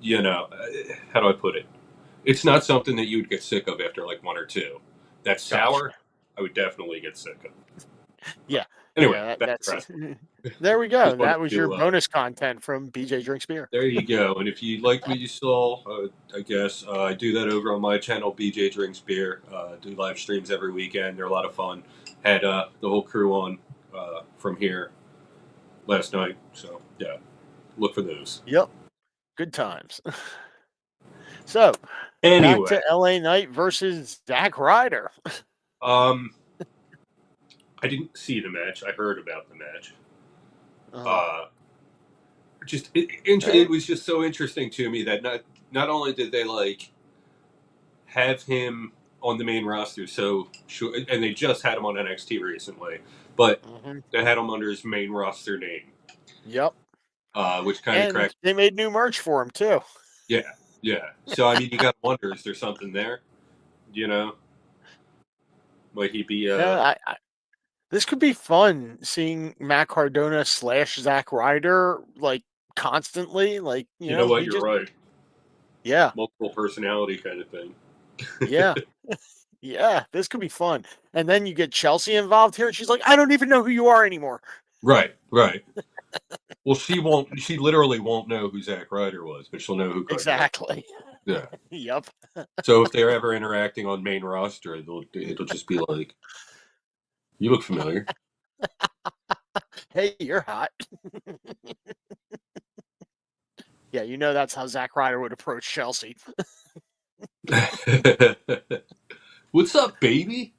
Speaker 3: how do I put it? It's not something that you would get sick of after like 1 or 2. That sour, I would definitely get sick of.
Speaker 5: Yeah.
Speaker 3: Anyway,
Speaker 5: there we go. That was your bonus content from BJ Drinks Beer.
Speaker 3: There you go. And if you liked what you saw, I guess I do that over on my channel, BJ Drinks Beer. Do live streams every weekend. They're a lot of fun. Had the whole crew on from here last night. So, yeah, look for those.
Speaker 5: Yep. Good times. So,
Speaker 3: anyway,
Speaker 5: back to LA Knight versus Zack Ryder.
Speaker 3: I didn't see the match. I heard about the match. It was just so interesting to me that not only did they like have him on the main roster, and they just had him on NXT recently, but they had him under his main roster name.
Speaker 5: Yep.
Speaker 3: Which kind of cracked.
Speaker 5: They made new merch for him too.
Speaker 3: Yeah. So I mean, you got to wonder: is there something there? Might he be?
Speaker 5: This could be fun seeing Matt Cardona / Zack Ryder like constantly. Like
Speaker 3: you know what? You're right.
Speaker 5: Yeah.
Speaker 3: Multiple personality kind of thing.
Speaker 5: Yeah. Yeah. This could be fun. And then you get Chelsea involved here, and she's like, "I don't even know who you are anymore."
Speaker 3: Right. Well, she literally won't know who Zack Ryder was, but she'll know who Cardona.
Speaker 5: Exactly.
Speaker 3: Yeah.
Speaker 5: Yep.
Speaker 3: So if they're ever interacting on main roster, it'll just be like, you look familiar.
Speaker 5: Hey, you're hot. Yeah, that's how Zack Ryder would approach Chelsea.
Speaker 3: What's up, baby?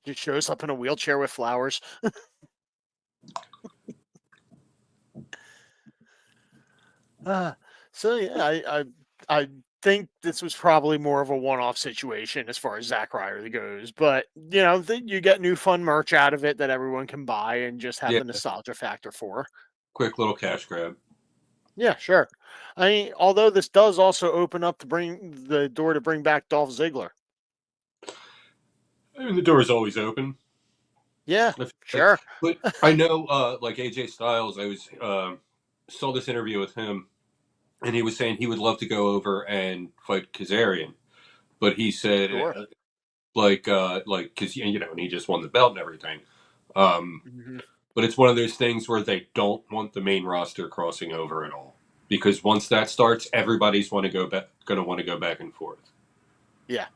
Speaker 5: Just shows up in a wheelchair with flowers. So yeah, I think this was probably more of a one-off situation as far as Zack Ryder goes, but you get new fun merch out of it that everyone can buy and just have the nostalgia factor for.
Speaker 3: Quick little cash grab.
Speaker 5: Yeah, sure. I mean, although this does also open up to bring the door to bring back Dolph Ziggler.
Speaker 3: I mean, the door is always open.
Speaker 5: Yeah, sure.
Speaker 3: But I know, like AJ Styles, I was saw this interview with him, and he was saying he would love to go over and fight Kazarian, but he said, because and he just won the belt and everything. But it's one of those things where they don't want the main roster crossing over at all, because once that starts, everybody's going to want to go back and forth.
Speaker 5: Yeah.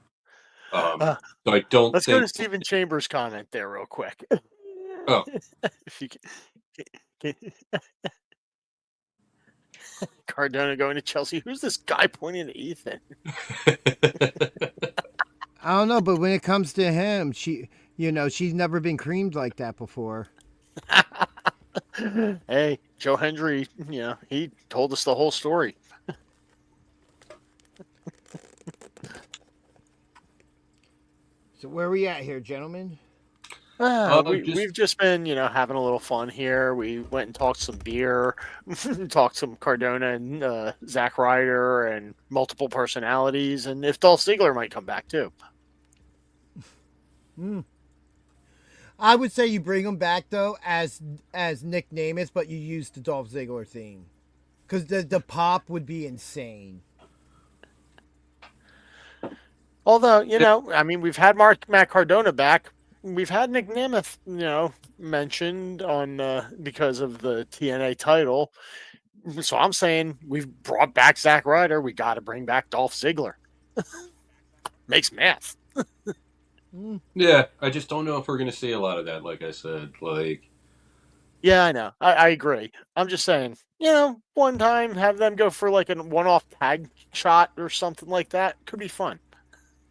Speaker 3: So I don't.
Speaker 5: Let's go to Steven Chambers' comment there real quick.
Speaker 3: Oh.
Speaker 5: If you can. Cardona going to Chelsea. Who's this guy pointing at Ethan?
Speaker 4: I don't know, but when it comes to him, she's never been creamed like that before.
Speaker 5: Hey, Joe Hendry, he told us the whole story.
Speaker 4: So where are we at here, gentlemen?
Speaker 5: We've just been, having a little fun here. We went and talked some beer, talked some Cardona and Zack Ryder and multiple personalities, and if Dolph Ziggler might come back too.
Speaker 4: I would say you bring him back though as Nick Nemeth, but you use the Dolph Ziggler theme because the pop would be insane.
Speaker 5: Although, we've had Matt Cardona back. We've had Nick Nemeth, mentioned on because of the TNA title. So I'm saying we've brought back Zack Ryder. We got to bring back Dolph Ziggler. Makes math.
Speaker 3: Yeah, I just don't know if we're going to see a lot of that, like I said.
Speaker 5: Yeah, I know. I agree. I'm just saying, one time have them go for like a one-off tag shot or something like that. Could be fun.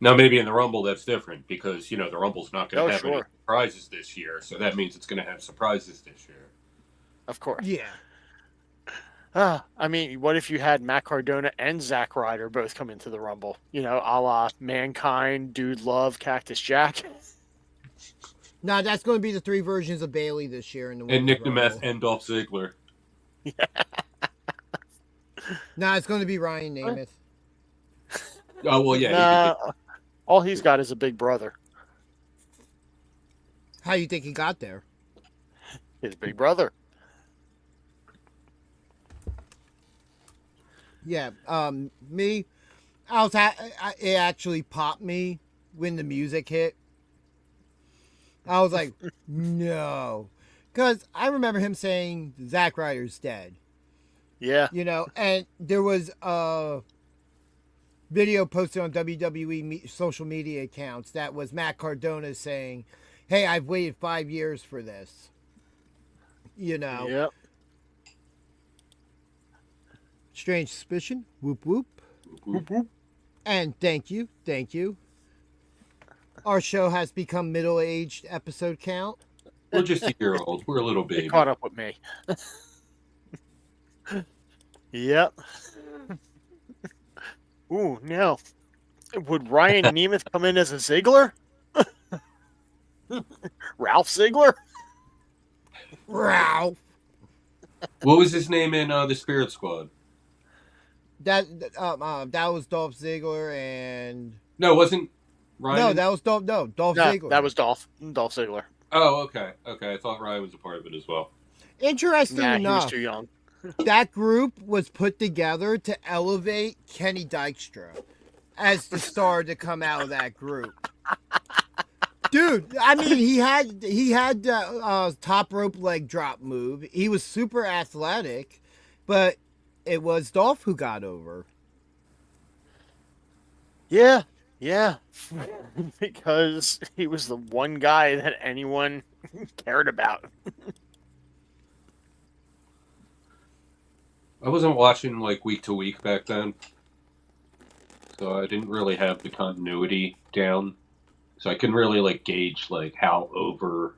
Speaker 3: Now, maybe in the Rumble, that's different because, the Rumble's not going to have any
Speaker 5: sure.
Speaker 3: surprises this year. So that means it's going to have surprises this year.
Speaker 5: Of course.
Speaker 4: Yeah.
Speaker 5: What if you had Matt Cardona and Zack Ryder both come into the Rumble? A la Mankind, Dude Love, Cactus Jack.
Speaker 4: No, that's going to be the 3 versions of Bailey this year in the
Speaker 3: And Nick
Speaker 4: Rumble.
Speaker 3: Nemeth and Dolph Ziggler.
Speaker 5: Yeah.
Speaker 4: No, it's going to be Ryan Nemeth.
Speaker 3: Oh, well, yeah.
Speaker 5: All he's got is a big brother.
Speaker 4: How you think he got there?
Speaker 5: His big brother.
Speaker 4: Yeah, me, it actually popped me when the music hit. I was like, no. Because I remember him saying Zack Ryder's dead.
Speaker 5: Yeah.
Speaker 4: And there was a video posted on WWE social media accounts that was Matt Cardona saying, hey, I've waited 5 years for this.
Speaker 5: Yep.
Speaker 4: Strange suspicion. Whoop, whoop.
Speaker 5: Whoop, whoop.
Speaker 4: And thank you. Our show has become middle-aged episode count.
Speaker 3: We're just a year old. We're a little baby.
Speaker 5: It caught up with me. Yep. Ooh, no. Would Ryan Nemeth come in as a Ziggler? Ralph Ziggler?
Speaker 4: Ralph.
Speaker 3: What was his name in the Spirit Squad?
Speaker 4: That was Dolph Ziggler and...
Speaker 3: No, it wasn't Ryan?
Speaker 4: No, that was Dolph Ziggler.
Speaker 5: That was Dolph Ziggler.
Speaker 3: Oh, okay. I thought Ryan was a part of it as well.
Speaker 4: Interesting enough,
Speaker 5: he was too young.
Speaker 4: That group was put together to elevate Kenny Dykstra as the star to come out of that group. Dude, he had top rope leg drop move. He was super athletic, but it was Dolph who got over.
Speaker 5: Yeah. Because he was the one guy that anyone cared about.
Speaker 3: I wasn't watching week to week back then, so I didn't really have the continuity down. So I couldn't really gauge how over,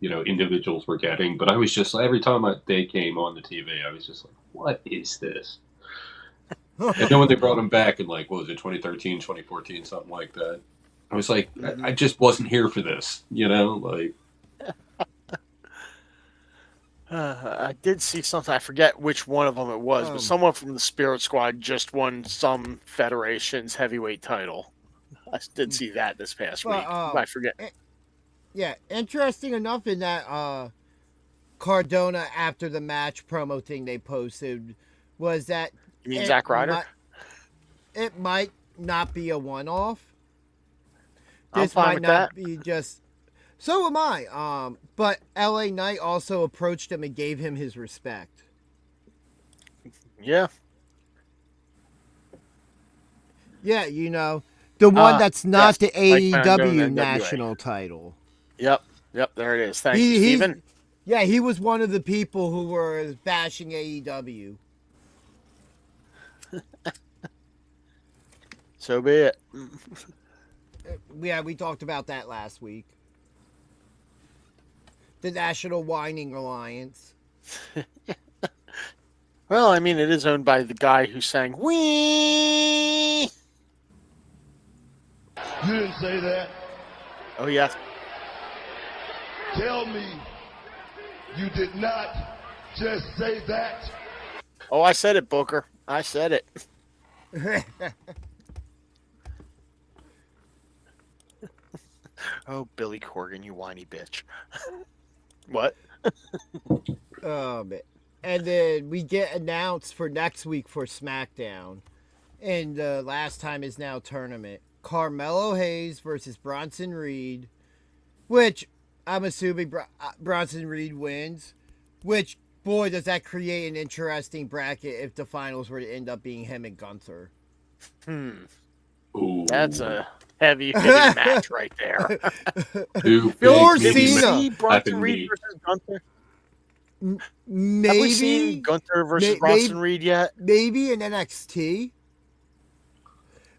Speaker 3: individuals were getting. But I was just every time they came on the TV, I was just like, "What is this?" And then when they brought him back in what was it, 2013, 2014, something like that, I was like, I just wasn't here for this,
Speaker 5: I did see something. I forget which one of them it was, but someone from the Spirit Squad just won some federation's heavyweight title. I did see that this past week. I forget.
Speaker 4: Yeah, interesting enough in that Cardona after the match promo thing they posted was that...
Speaker 5: You mean Zack Ryder?
Speaker 4: It might not be a one-off.
Speaker 5: I'm
Speaker 4: This
Speaker 5: fine
Speaker 4: might
Speaker 5: with
Speaker 4: not
Speaker 5: that.
Speaker 4: be just... So am I. But LA Knight also approached him and gave him his respect.
Speaker 5: Yeah.
Speaker 4: Yeah, the one that's not the AEW national title.
Speaker 5: Yep, there it is. Thank you, Steven.
Speaker 4: Yeah, he was one of the people who were bashing AEW.
Speaker 5: So be it.
Speaker 4: Yeah, we talked about that last week. The National Whining Alliance.
Speaker 5: Well, it is owned by the guy who sang "Wee."
Speaker 1: You didn't say that.
Speaker 5: Oh, yes.
Speaker 7: Tell me you did not just say that.
Speaker 5: Oh, I said it, Booker. I said it. Oh, Billy Corgan, you whiny bitch. What?
Speaker 4: Man. And then we get announced for next week for SmackDown. And the last time is now tournament. Carmelo Hayes versus Bronson Reed. Which I'm assuming Bronson Reed wins. Which, boy, does that create an interesting bracket if the finals were to end up being him and Gunther.
Speaker 3: Ooh.
Speaker 5: That's a heavy-hitting match right there.
Speaker 4: Or Cena.
Speaker 5: Bronson Reed versus Gunther?
Speaker 4: Maybe.
Speaker 5: Have we seen Gunther versus Bronson Reed yet?
Speaker 4: Maybe in NXT.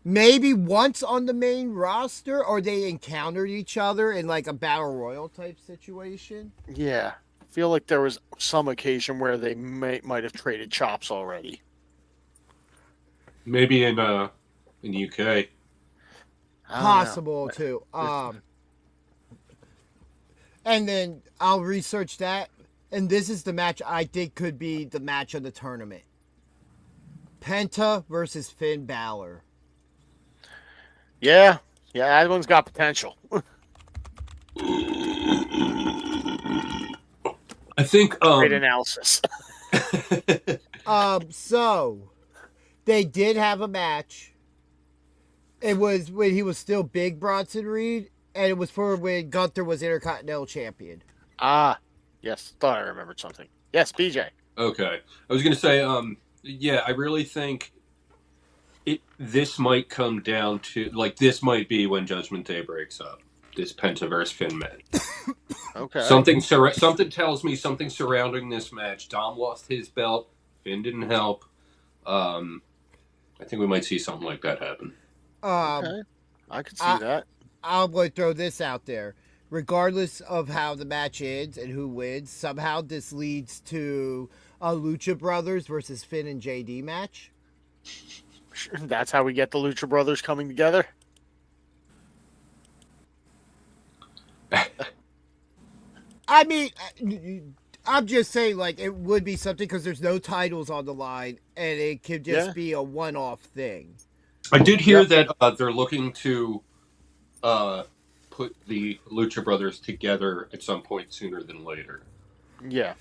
Speaker 4: Maybe once on the main roster, or they encountered each other in like a battle royal type situation.
Speaker 5: Yeah. I feel like there was some occasion where they might have traded chops already.
Speaker 3: Maybe in UK.
Speaker 4: Possible too. And then I'll research that. And this is the match I think could be the match of the tournament. Penta versus Finn Balor.
Speaker 5: Yeah, that one's got potential.
Speaker 3: I think
Speaker 5: Great analysis.
Speaker 4: So they did have a match. It was when he was still big Bronson Reed, and it was for when Gunther was Intercontinental Champion.
Speaker 5: Yes, thought I remembered something. Yes, BJ.
Speaker 3: Okay. I was going to say, yeah, I really think this might come down to, like, this might be when Judgment Day breaks up. This Pentaverse Finn match.
Speaker 5: Okay.
Speaker 3: Something tells me something surrounding this match. Dom lost his belt. Finn didn't help. I think we might see something like that happen.
Speaker 5: Okay. I could see that.
Speaker 4: I'm going to throw this out there. Regardless of how the match ends and who wins, somehow this leads to a Lucha Brothers versus Finn and JD match.
Speaker 5: That's how we get the Lucha Brothers coming together?
Speaker 4: I mean, I'm just saying, like, it would be something because there's no titles on the line, and it could just be a one-off thing.
Speaker 3: I did hear that they're looking to put the Lucha Brothers together at some point sooner than later.
Speaker 5: Yeah.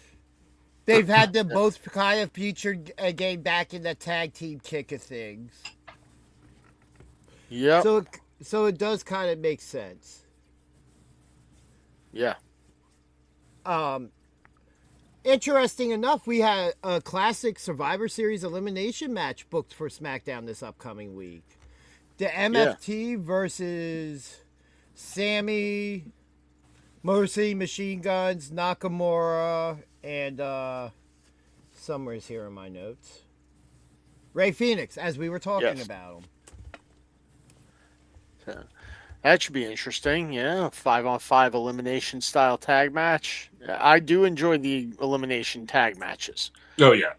Speaker 4: They've had them both kind of featured again back in the tag team kick of things.
Speaker 5: Yeah.
Speaker 4: So it does kind of make sense.
Speaker 5: Yeah.
Speaker 4: Interesting enough, we had a classic Survivor Series elimination match booked for SmackDown this upcoming week. The MFT versus Sammy, Motor City Machine Guns, Nakamura, and somewhere's here in my notes. Ray Phoenix, as we were talking about him.
Speaker 5: That should be interesting. Yeah, 5-on-5 elimination style tag match. I do enjoy the elimination tag matches.
Speaker 3: Oh yeah.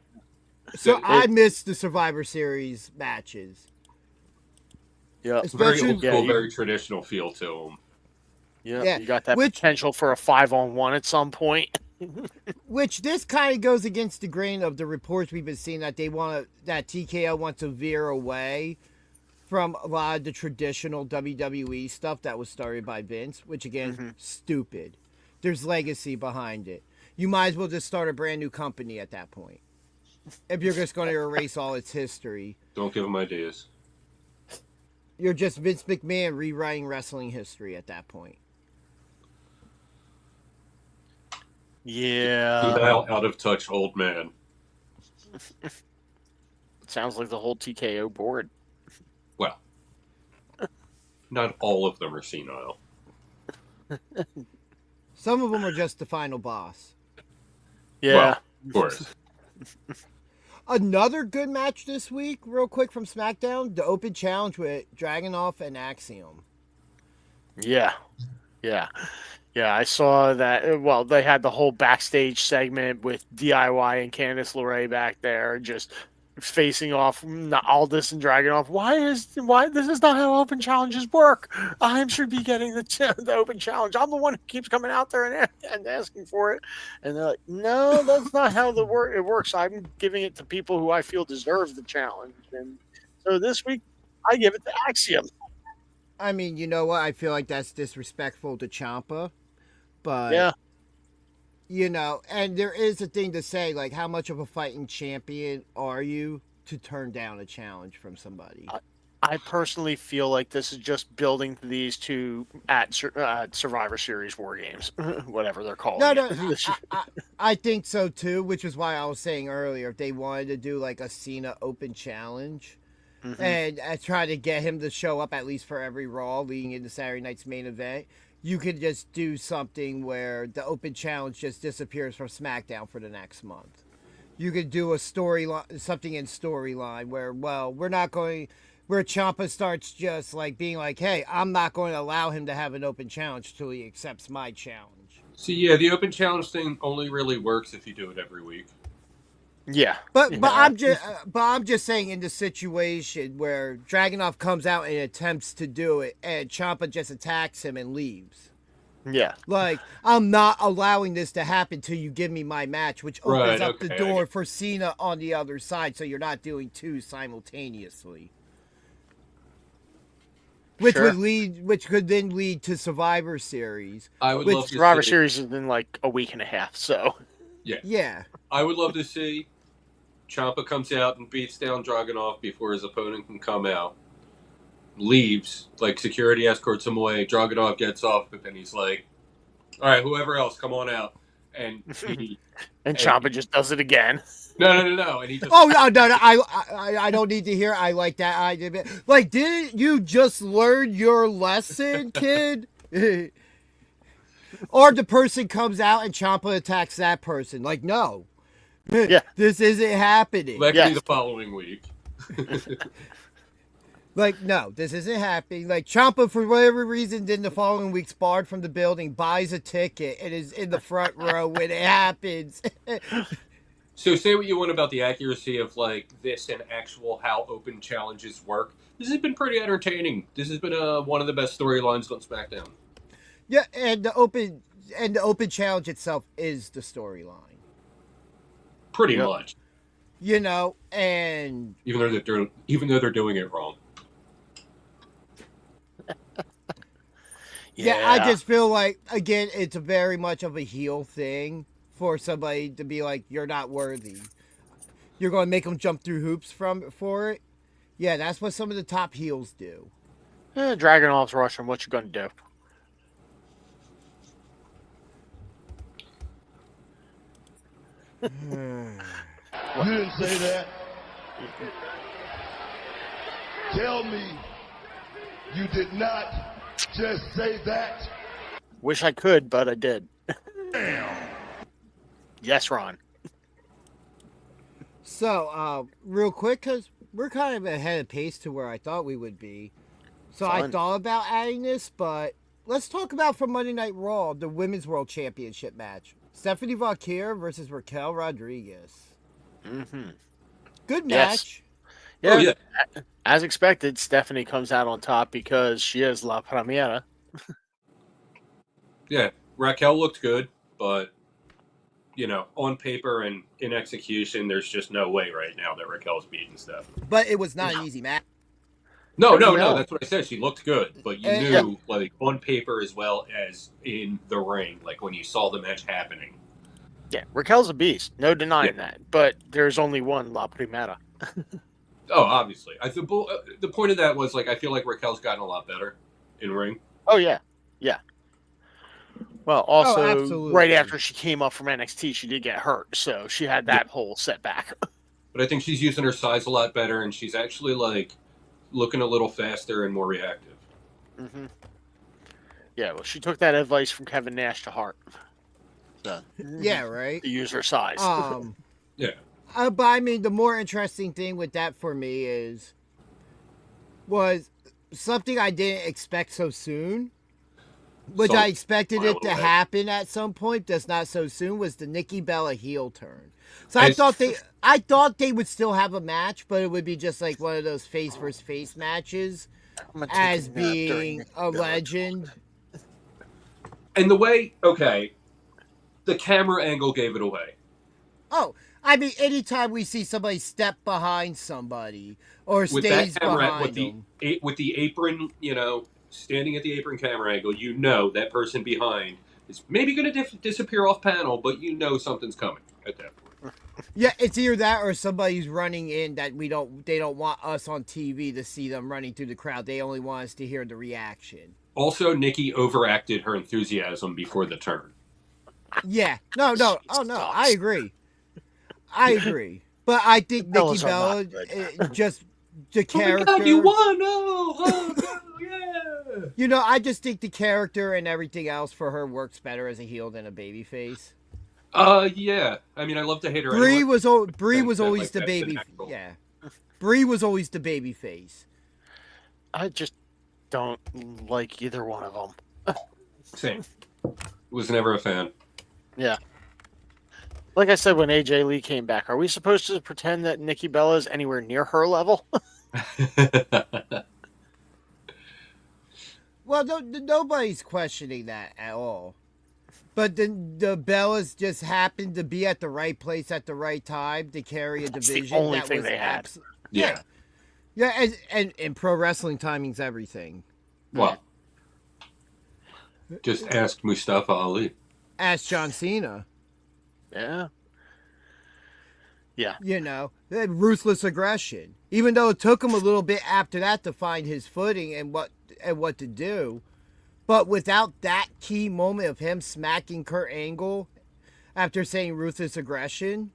Speaker 4: So I missed the Survivor Series matches.
Speaker 5: Yeah,
Speaker 3: very old school, very traditional feel to them.
Speaker 5: Yeah, you got that potential for a 5-on-1 at some point.
Speaker 4: Which this kind of goes against the grain of the reports we've been seeing that that TKO wants to veer away from a lot of the traditional WWE stuff that was started by Vince, which again, stupid. There's legacy behind it. You might as well just start a brand new company at that point. If you're just going to erase all its history.
Speaker 3: Don't give them ideas.
Speaker 4: You're just Vince McMahon rewriting wrestling history at that point.
Speaker 5: Yeah.
Speaker 3: Out of touch old man.
Speaker 5: Sounds like the whole TKO board.
Speaker 3: Well, not all of them are senile.
Speaker 4: Some of them are just the final boss.
Speaker 5: Yeah.
Speaker 3: Well, of course.
Speaker 4: Another good match this week, real quick from SmackDown, the Open Challenge with Dragunov and Axiom.
Speaker 5: Yeah. I saw that. Well, they had the whole backstage segment with DIY and Candice LeRae back there, just facing off Aldis and Dragunov. Why this is not how open challenges work? I should be getting the open challenge. I'm the one who keeps coming out there and asking for it. And they're like, no, that's not how it works. I'm giving it to people who I feel deserve the challenge. And so this week, I give it to Axiom.
Speaker 4: I mean, you know what? I feel like that's disrespectful to Ciampa, but
Speaker 5: yeah.
Speaker 4: You know, and there is a thing to say, like, how much of a fighting champion are you to turn down a challenge from somebody?
Speaker 5: I personally feel like this is just building to these two at Survivor Series Wargames, whatever they're called.
Speaker 4: No, I think so too, which is why I was saying earlier, if they wanted to do like a Cena open challenge and try to get him to show up at least for every Raw leading into Saturday night's main event, you could just do something where the open challenge just disappears from SmackDown for the next month. You could do a storyline, something in storyline where, well, where Ciampa starts just like being like, hey, I'm not going to allow him to have an open challenge till he accepts my challenge.
Speaker 3: See, yeah, the open challenge thing only really works if you do it every week.
Speaker 5: Yeah,
Speaker 4: but I'm just saying in the situation where Dragunov comes out and attempts to do it, and Ciampa just attacks him and leaves.
Speaker 5: Yeah,
Speaker 4: like I'm not allowing this to happen till you give me my match, which opens up the door for Cena on the other side, so you're not doing two simultaneously. Which could then lead to Survivor Series.
Speaker 3: I would love to
Speaker 5: Survivor Series is in like a week and a half, so
Speaker 3: yeah. I would love to see Ciampa comes out and beats down Dragunov before his opponent can come out. Leaves, like security escorts him away. Dragunov gets off, but then he's like, "All right, whoever else, come on out." And
Speaker 5: Ciampa just does it again.
Speaker 3: No. And he just
Speaker 4: no. I don't need to hear. I like that idea. Like, didn't you just learn your lesson, kid? Or the person comes out and Ciampa attacks that person. Like, no.
Speaker 5: Yeah.
Speaker 4: This isn't happening.
Speaker 3: That could be the following week.
Speaker 4: Like, no, this isn't happening. Like, Ciampa, for whatever reason, then the following week's barred from the building, buys a ticket, and is in the front row when it happens.
Speaker 3: So say what you want about the accuracy of, like, this and actual how open challenges work. This has been pretty entertaining. This has been one of the best storylines on SmackDown.
Speaker 4: Yeah, and the open challenge itself is the storyline.
Speaker 3: Pretty much.
Speaker 4: You know, and
Speaker 3: even though they're doing it wrong.
Speaker 4: Yeah, I just feel like, again, it's very much of a heel thing for somebody to be like, you're not worthy. You're going to make them jump through hoops for it. Yeah, that's what some of the top heels do.
Speaker 5: Dragunov's Russian. What you going to do?
Speaker 7: You didn't say that. Tell me you did not just say that.
Speaker 5: Wish I could, but I did.
Speaker 7: Damn.
Speaker 5: Yes, Ron.
Speaker 4: So, real quick, because we're kind of ahead of pace to where I thought we would be. So I thought about adding this, but let's talk about from Monday Night Raw, the Women's World Championship match. Stephanie Valkyrie versus Raquel Rodriguez.
Speaker 5: Mm-hmm.
Speaker 4: Good match.
Speaker 5: Yes. Yeah. As expected, Stephanie comes out on top because she is La Primera.
Speaker 3: Yeah, Raquel looked good, but, you know, on paper and in execution, there's just no way right now that Raquel's beating Stephanie.
Speaker 4: But it was not an easy match.
Speaker 3: No, that's what I said. She looked good, but you knew, like, on paper as well as in the ring, like, when you saw the match happening.
Speaker 5: Yeah, Raquel's a beast. No denying that. But there's only one La Primera.
Speaker 3: Oh, obviously. The point of that was, like, I feel like Raquel's gotten a lot better in ring.
Speaker 5: Oh, yeah. Yeah. Well, also, right after she came up from NXT, she did get hurt. So she had that whole setback.
Speaker 3: But I think she's using her size a lot better, and she's actually, like, looking a little faster and more reactive.
Speaker 5: Mm-hmm. Yeah, well, she took that advice from Kevin Nash to heart. So,
Speaker 4: yeah, right?
Speaker 5: To use her size.
Speaker 3: Yeah.
Speaker 4: But, I mean, the more interesting thing with that for me was something I didn't expect so soon. which
Speaker 3: So-
Speaker 4: I expected
Speaker 3: mile
Speaker 4: it to
Speaker 3: away.
Speaker 4: happen at some point, just not so soon, was the Nikki Bella heel turn. So I
Speaker 3: As-
Speaker 4: thought they would still have a match, but it would be just like one of those face versus face matches
Speaker 5: I'm gonna take
Speaker 4: as
Speaker 5: a nap during
Speaker 4: being
Speaker 5: Nikki
Speaker 4: a
Speaker 5: Bella.
Speaker 4: legend.
Speaker 3: And the way, okay, the camera angle gave it away.
Speaker 4: Oh, I mean, anytime we see somebody step behind somebody or
Speaker 3: With
Speaker 4: stays
Speaker 3: that camera,
Speaker 4: behind them.
Speaker 3: with the apron, standing at the apron camera angle, that person behind is maybe going to disappear off panel, but something's coming at that point.
Speaker 4: Yeah, it's either that or somebody's running in that they don't want us on TV to see them running through the crowd. They only want us to hear the reaction.
Speaker 3: Also, Nikki overacted her enthusiasm before the turn.
Speaker 4: Yeah. No. Oh, no. I agree. But I think Nikki
Speaker 5: Bellas are
Speaker 4: Bella,
Speaker 5: not good.
Speaker 4: just the character.
Speaker 3: Oh my God, you won! Oh, yeah!
Speaker 4: I just think the character and everything else for her works better as a heel than a babyface.
Speaker 3: Yeah. I mean, I love to hate her.
Speaker 4: Brie
Speaker 3: anyway.
Speaker 4: was always
Speaker 3: Like,
Speaker 4: the
Speaker 3: that's
Speaker 4: baby.
Speaker 3: natural.
Speaker 4: Yeah. Brie was always the baby face.
Speaker 5: I just don't like either one of them.
Speaker 3: Same. Was never a fan.
Speaker 5: Yeah. Like I said when AJ Lee came back, are we supposed to pretend that Nikki Bella is anywhere near her level?
Speaker 4: Well, nobody's questioning that at all. But the Bellas just happened to be at the right place at the right time to carry a
Speaker 5: That's
Speaker 4: division.
Speaker 5: the only
Speaker 4: that
Speaker 5: thing
Speaker 4: was
Speaker 5: they had.
Speaker 3: Yeah.
Speaker 4: Yeah, and in pro wrestling, timing's everything.
Speaker 3: Well, just ask Mustafa Ali.
Speaker 4: Ask John Cena.
Speaker 5: Yeah. Yeah.
Speaker 4: They had ruthless aggression. Even though it took him a little bit after that to find his footing and what to do. But without that key moment of him smacking Kurt Angle after saying ruthless aggression.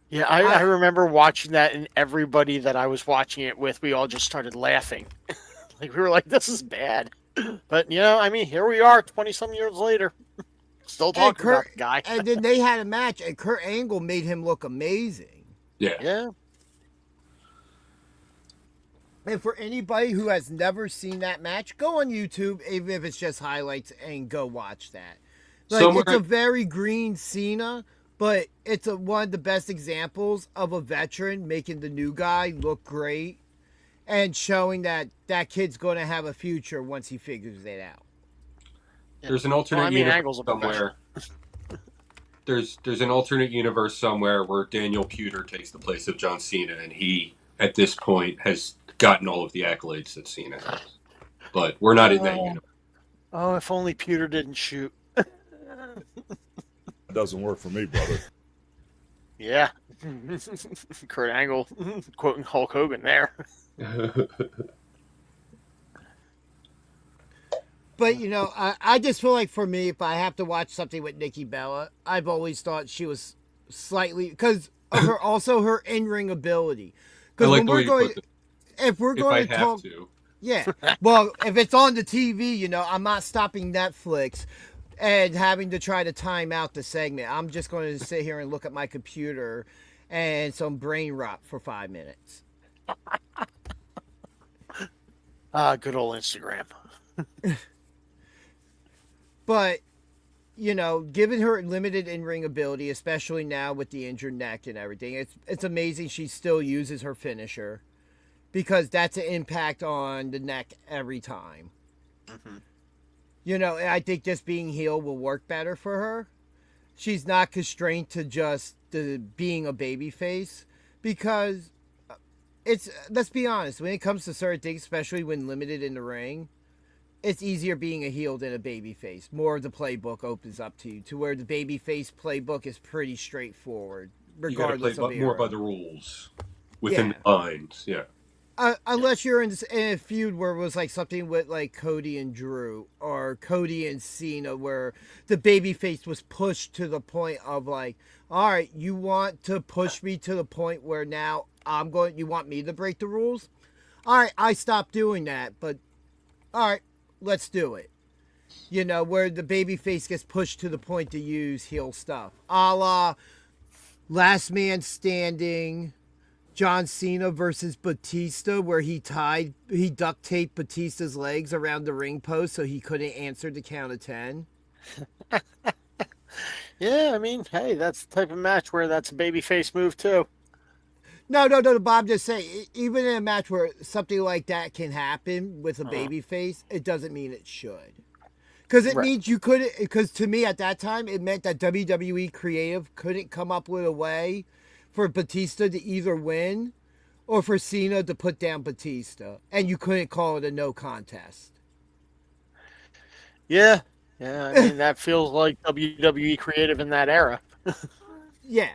Speaker 5: Yeah, I remember watching that, and everybody that I was watching it with, we all just started laughing. Like, we were like, this is bad. But, here we are 20-some years later. Still talking about the guy.
Speaker 4: And then they had a match, and Kurt Angle made him look amazing.
Speaker 3: Yeah.
Speaker 5: Yeah.
Speaker 4: And for anybody who has never seen that match, go on YouTube, even if it's just highlights, and go watch that. It's a very green Cena, but it's one of the best examples of a veteran making the new guy look great and showing that kid's going to have a future once he figures it out.
Speaker 3: There's an alternate universe
Speaker 5: Angle's a
Speaker 3: somewhere. There's an alternate universe somewhere where Daniel Puder takes the place of John Cena, and he, at this point, has gotten all of the accolades that Cena has. But we're not in that universe.
Speaker 5: Oh, if only Peter didn't shoot.
Speaker 8: It doesn't work for me, brother.
Speaker 5: Yeah. Kurt Angle quoting Hulk Hogan there.
Speaker 4: But, I just feel like for me, if I have to watch something with Nikki Bella, I've always thought she was slightly, because of her in-ring ability. Because
Speaker 3: I like
Speaker 4: when
Speaker 3: the
Speaker 4: we're
Speaker 3: way you
Speaker 4: going,
Speaker 3: put it.
Speaker 4: if we're
Speaker 3: If
Speaker 4: going
Speaker 3: I
Speaker 4: to
Speaker 3: have
Speaker 4: talk,
Speaker 3: to.
Speaker 4: yeah. Well, if it's on the TV, I'm not stopping Netflix and having to try to time out the segment. I'm just going to sit here and look at my computer and some brain rot for 5 minutes.
Speaker 5: Good old Instagram.
Speaker 4: But, given her limited in-ring ability, especially now with the injured neck and everything, it's amazing she still uses her finisher because that's an impact on the neck every time.
Speaker 5: Mm-hmm.
Speaker 4: I think just being heel will work better for her. She's not constrained to just being a babyface because let's be honest, when it comes to certain things, especially when limited in the ring, it's easier being a heel than a babyface. More of the playbook opens up to you, to where the babyface playbook is pretty straightforward, regardless
Speaker 3: you
Speaker 4: of the
Speaker 3: more
Speaker 4: era.
Speaker 3: by the rules within the lines. Yeah.
Speaker 4: Unless you're in a feud where it was like something with like Cody and Drew or Cody and Cena, where the babyface was pushed to the point of like, all right, you want to push me to the point where now you want me to break the rules? All right, I stopped doing that, but all right, let's do it. Where the babyface gets pushed to the point to use heel stuff. A la Last Man Standing, John Cena versus Batista, where he duct taped Batista's legs around the ring post so he couldn't answer the count of 10.
Speaker 5: Yeah, I mean, hey, that's the type of match where that's a babyface move too.
Speaker 4: No, Bob, just say, even in a match where something like that can happen with a babyface, it doesn't mean it should. Because it means you couldn't, because to me at that time, it meant that WWE Creative couldn't come up with a way for Batista to either win or for Cena to put down Batista. And you couldn't call it a no contest.
Speaker 5: Yeah, I mean, that feels like WWE Creative in that era.
Speaker 4: Yeah.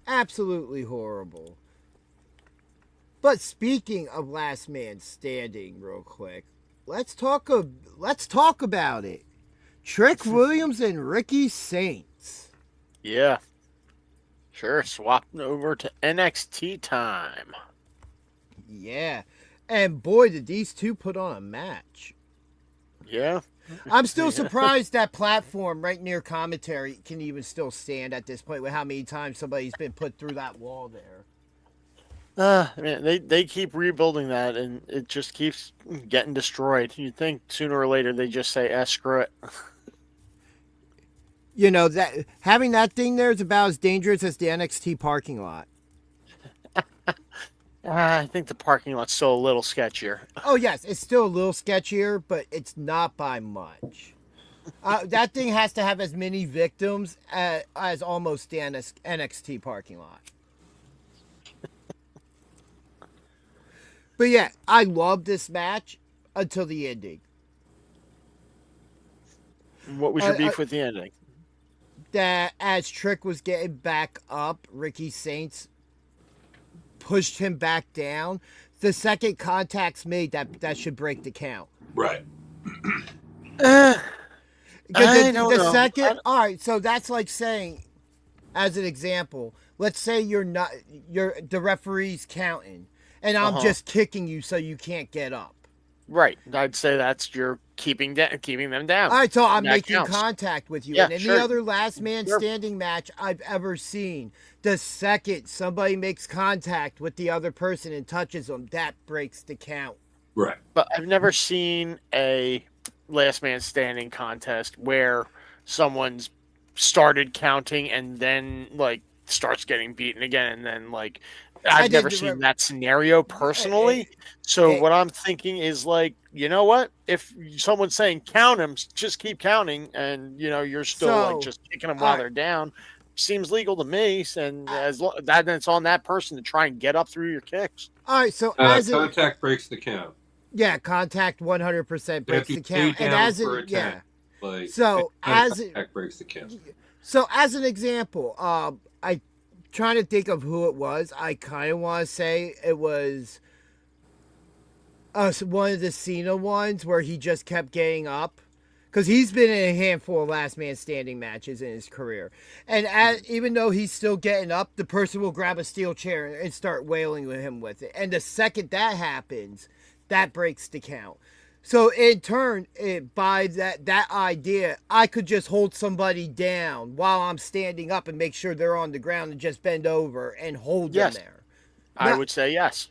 Speaker 4: Absolutely horrible. But speaking of Last Man Standing real quick, let's talk about it. Trick Williams and Ricky Saints.
Speaker 5: Yeah. Sure, swapping over to NXT time.
Speaker 4: Yeah. And boy, did these two put on a match.
Speaker 5: Yeah.
Speaker 4: I'm still surprised that platform right near commentary can even still stand at this point with how many times somebody's been put through that wall there.
Speaker 5: I mean, they keep rebuilding that, and it just keeps getting destroyed. You'd think sooner or later they just say, screw it.
Speaker 4: You know, that having that thing there is about as dangerous as the NXT parking lot.
Speaker 5: I think the parking lot's still a little sketchier.
Speaker 4: Oh, yes, it's still a little sketchier, but it's not by much. That thing has to have as many victims as almost the NXT parking lot. But yeah, I loved this match until the ending.
Speaker 5: What was your beef with the ending?
Speaker 4: That as Trick was getting back up, Ricky Saints pushed him back down. The second contact's made, that should break the count.
Speaker 3: Right.
Speaker 4: The second,
Speaker 5: I don't-
Speaker 4: all right. So that's like saying, as an example, let's say the referee's counting, and I'm just kicking you so you can't get up.
Speaker 5: Right. I'd say that's your keeping them down.
Speaker 4: All right, so I'm
Speaker 5: That
Speaker 4: making
Speaker 5: counts.
Speaker 4: contact with you.
Speaker 5: Yeah,
Speaker 4: and any
Speaker 5: sure.
Speaker 4: other last man standing match I've ever seen, the second somebody makes contact with the other person and touches them, that breaks the count.
Speaker 3: Right.
Speaker 5: But I've never seen a last man standing contest where someone's started counting and then like starts getting beaten again, and then like I've never seen that scenario personally. So what I'm thinking is like, you know what? If someone's saying count them, just keep counting, and you know you're still like just kicking them while they're down. Seems legal to me, and as that it's on that person to try and get up through your kicks.
Speaker 4: All right, so as
Speaker 3: contact breaks the count.
Speaker 4: Yeah, contact 100% breaks the count, and as it, yeah.
Speaker 3: Like,
Speaker 4: so as
Speaker 3: contact breaks the count.
Speaker 4: So as an example, I trying to think of who it was. I kind of want to say it was one of the Cena ones where he just kept getting up. Because he's been in a handful of last man standing matches in his career. And even though he's still getting up, the person will grab a steel chair and start wailing with him with it. And the second that happens, that breaks the count. So in turn, by that idea, I could just hold somebody down while I'm standing up and make sure they're on the ground and just bend over and hold them there.
Speaker 5: I would say yes.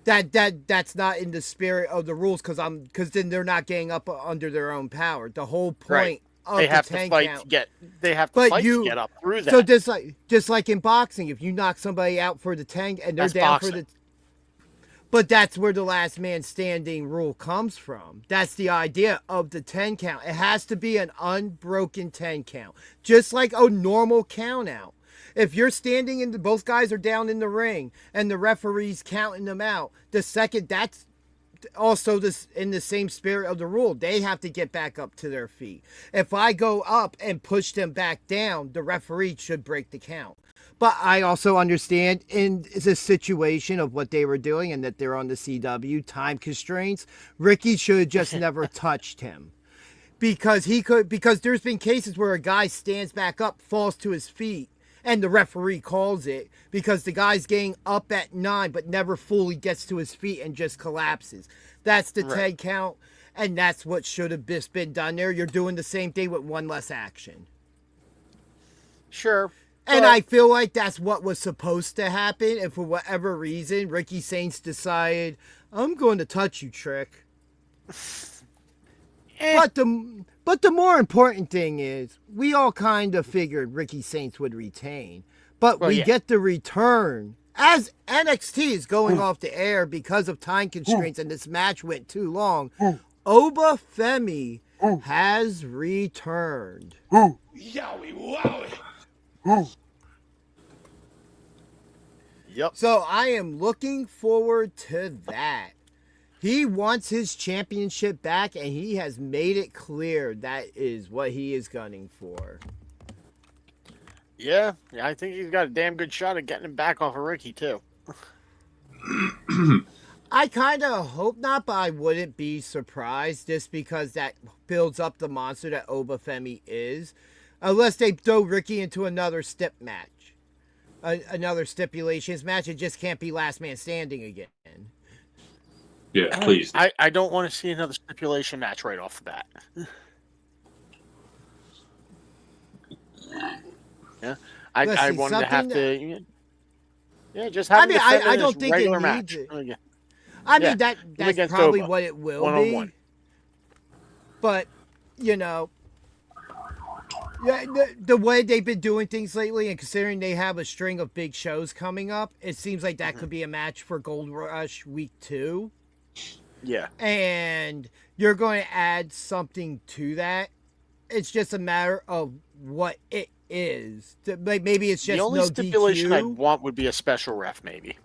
Speaker 4: That's not in the spirit of the rules because then they're not getting up under their own power. The whole point of
Speaker 5: they
Speaker 4: the
Speaker 5: have
Speaker 4: 10
Speaker 5: to fight
Speaker 4: count,
Speaker 5: to get to get up through that.
Speaker 4: So just like in boxing, if you knock somebody out for the 10 and they're down for the, but that's where the last man standing rule comes from. That's the idea of the 10 count. It has to be an unbroken 10 count, just like a normal count out. If you're standing and both guys are down in the ring and the referee's counting them out, the second that's also in the same spirit of the rule, they have to get back up to their feet. If I go up and push them back down, the referee should break the count. But I also understand in the situation of what they were doing and that they're on the CW time constraints, Ricky should have just never touched him. Because there's been cases where a guy stands back up, falls to his feet, and the referee calls it because the guy's getting up at 9 but never fully gets to his feet and just collapses. That's the 10 count, and that's what should have been done there. You're doing the same thing with one less action.
Speaker 5: Sure.
Speaker 4: And I feel like that's what was supposed to happen. And for whatever reason, Ricky Saints decided, I'm going to touch you, Trick. But the more important thing is, we all kind of figured Ricky Saints would retain. But we get the return. As NXT is going off the air because of time constraints and this match went too long, Oba Femi has returned.
Speaker 1: Yowie wowie.
Speaker 5: Yep.
Speaker 4: So I am looking forward to that. He wants his championship back, and he has made it clear that is what he is gunning for.
Speaker 5: Yeah, I think he's got a damn good shot at getting him back off of Ricky, too.
Speaker 4: I kind of hope not, but I wouldn't be surprised just because that builds up the monster that Oba Femi is. Unless they throw Ricky into another step match. Another stipulations match. It just can't be last man standing again.
Speaker 3: Yeah, please.
Speaker 5: I don't want to see another stipulation match right off the bat. Yeah, I wanted to have to. Yeah, just have.
Speaker 4: I don't think it
Speaker 5: needs
Speaker 4: it.
Speaker 5: Oh, yeah.
Speaker 4: I mean that's probably
Speaker 5: Oba.
Speaker 4: what it will
Speaker 5: One-on-one.
Speaker 4: be. But you know, yeah, the way they've been doing things lately, and considering they have a string of big shows coming up, it seems like that could be a match for Gold Rush Week 2.
Speaker 5: Yeah.
Speaker 4: And you're going to add something to that. It's just a matter of what it is. Like maybe it's just
Speaker 5: the only
Speaker 4: no
Speaker 5: stipulation
Speaker 4: DQ.
Speaker 5: I'd want would be a special ref, maybe.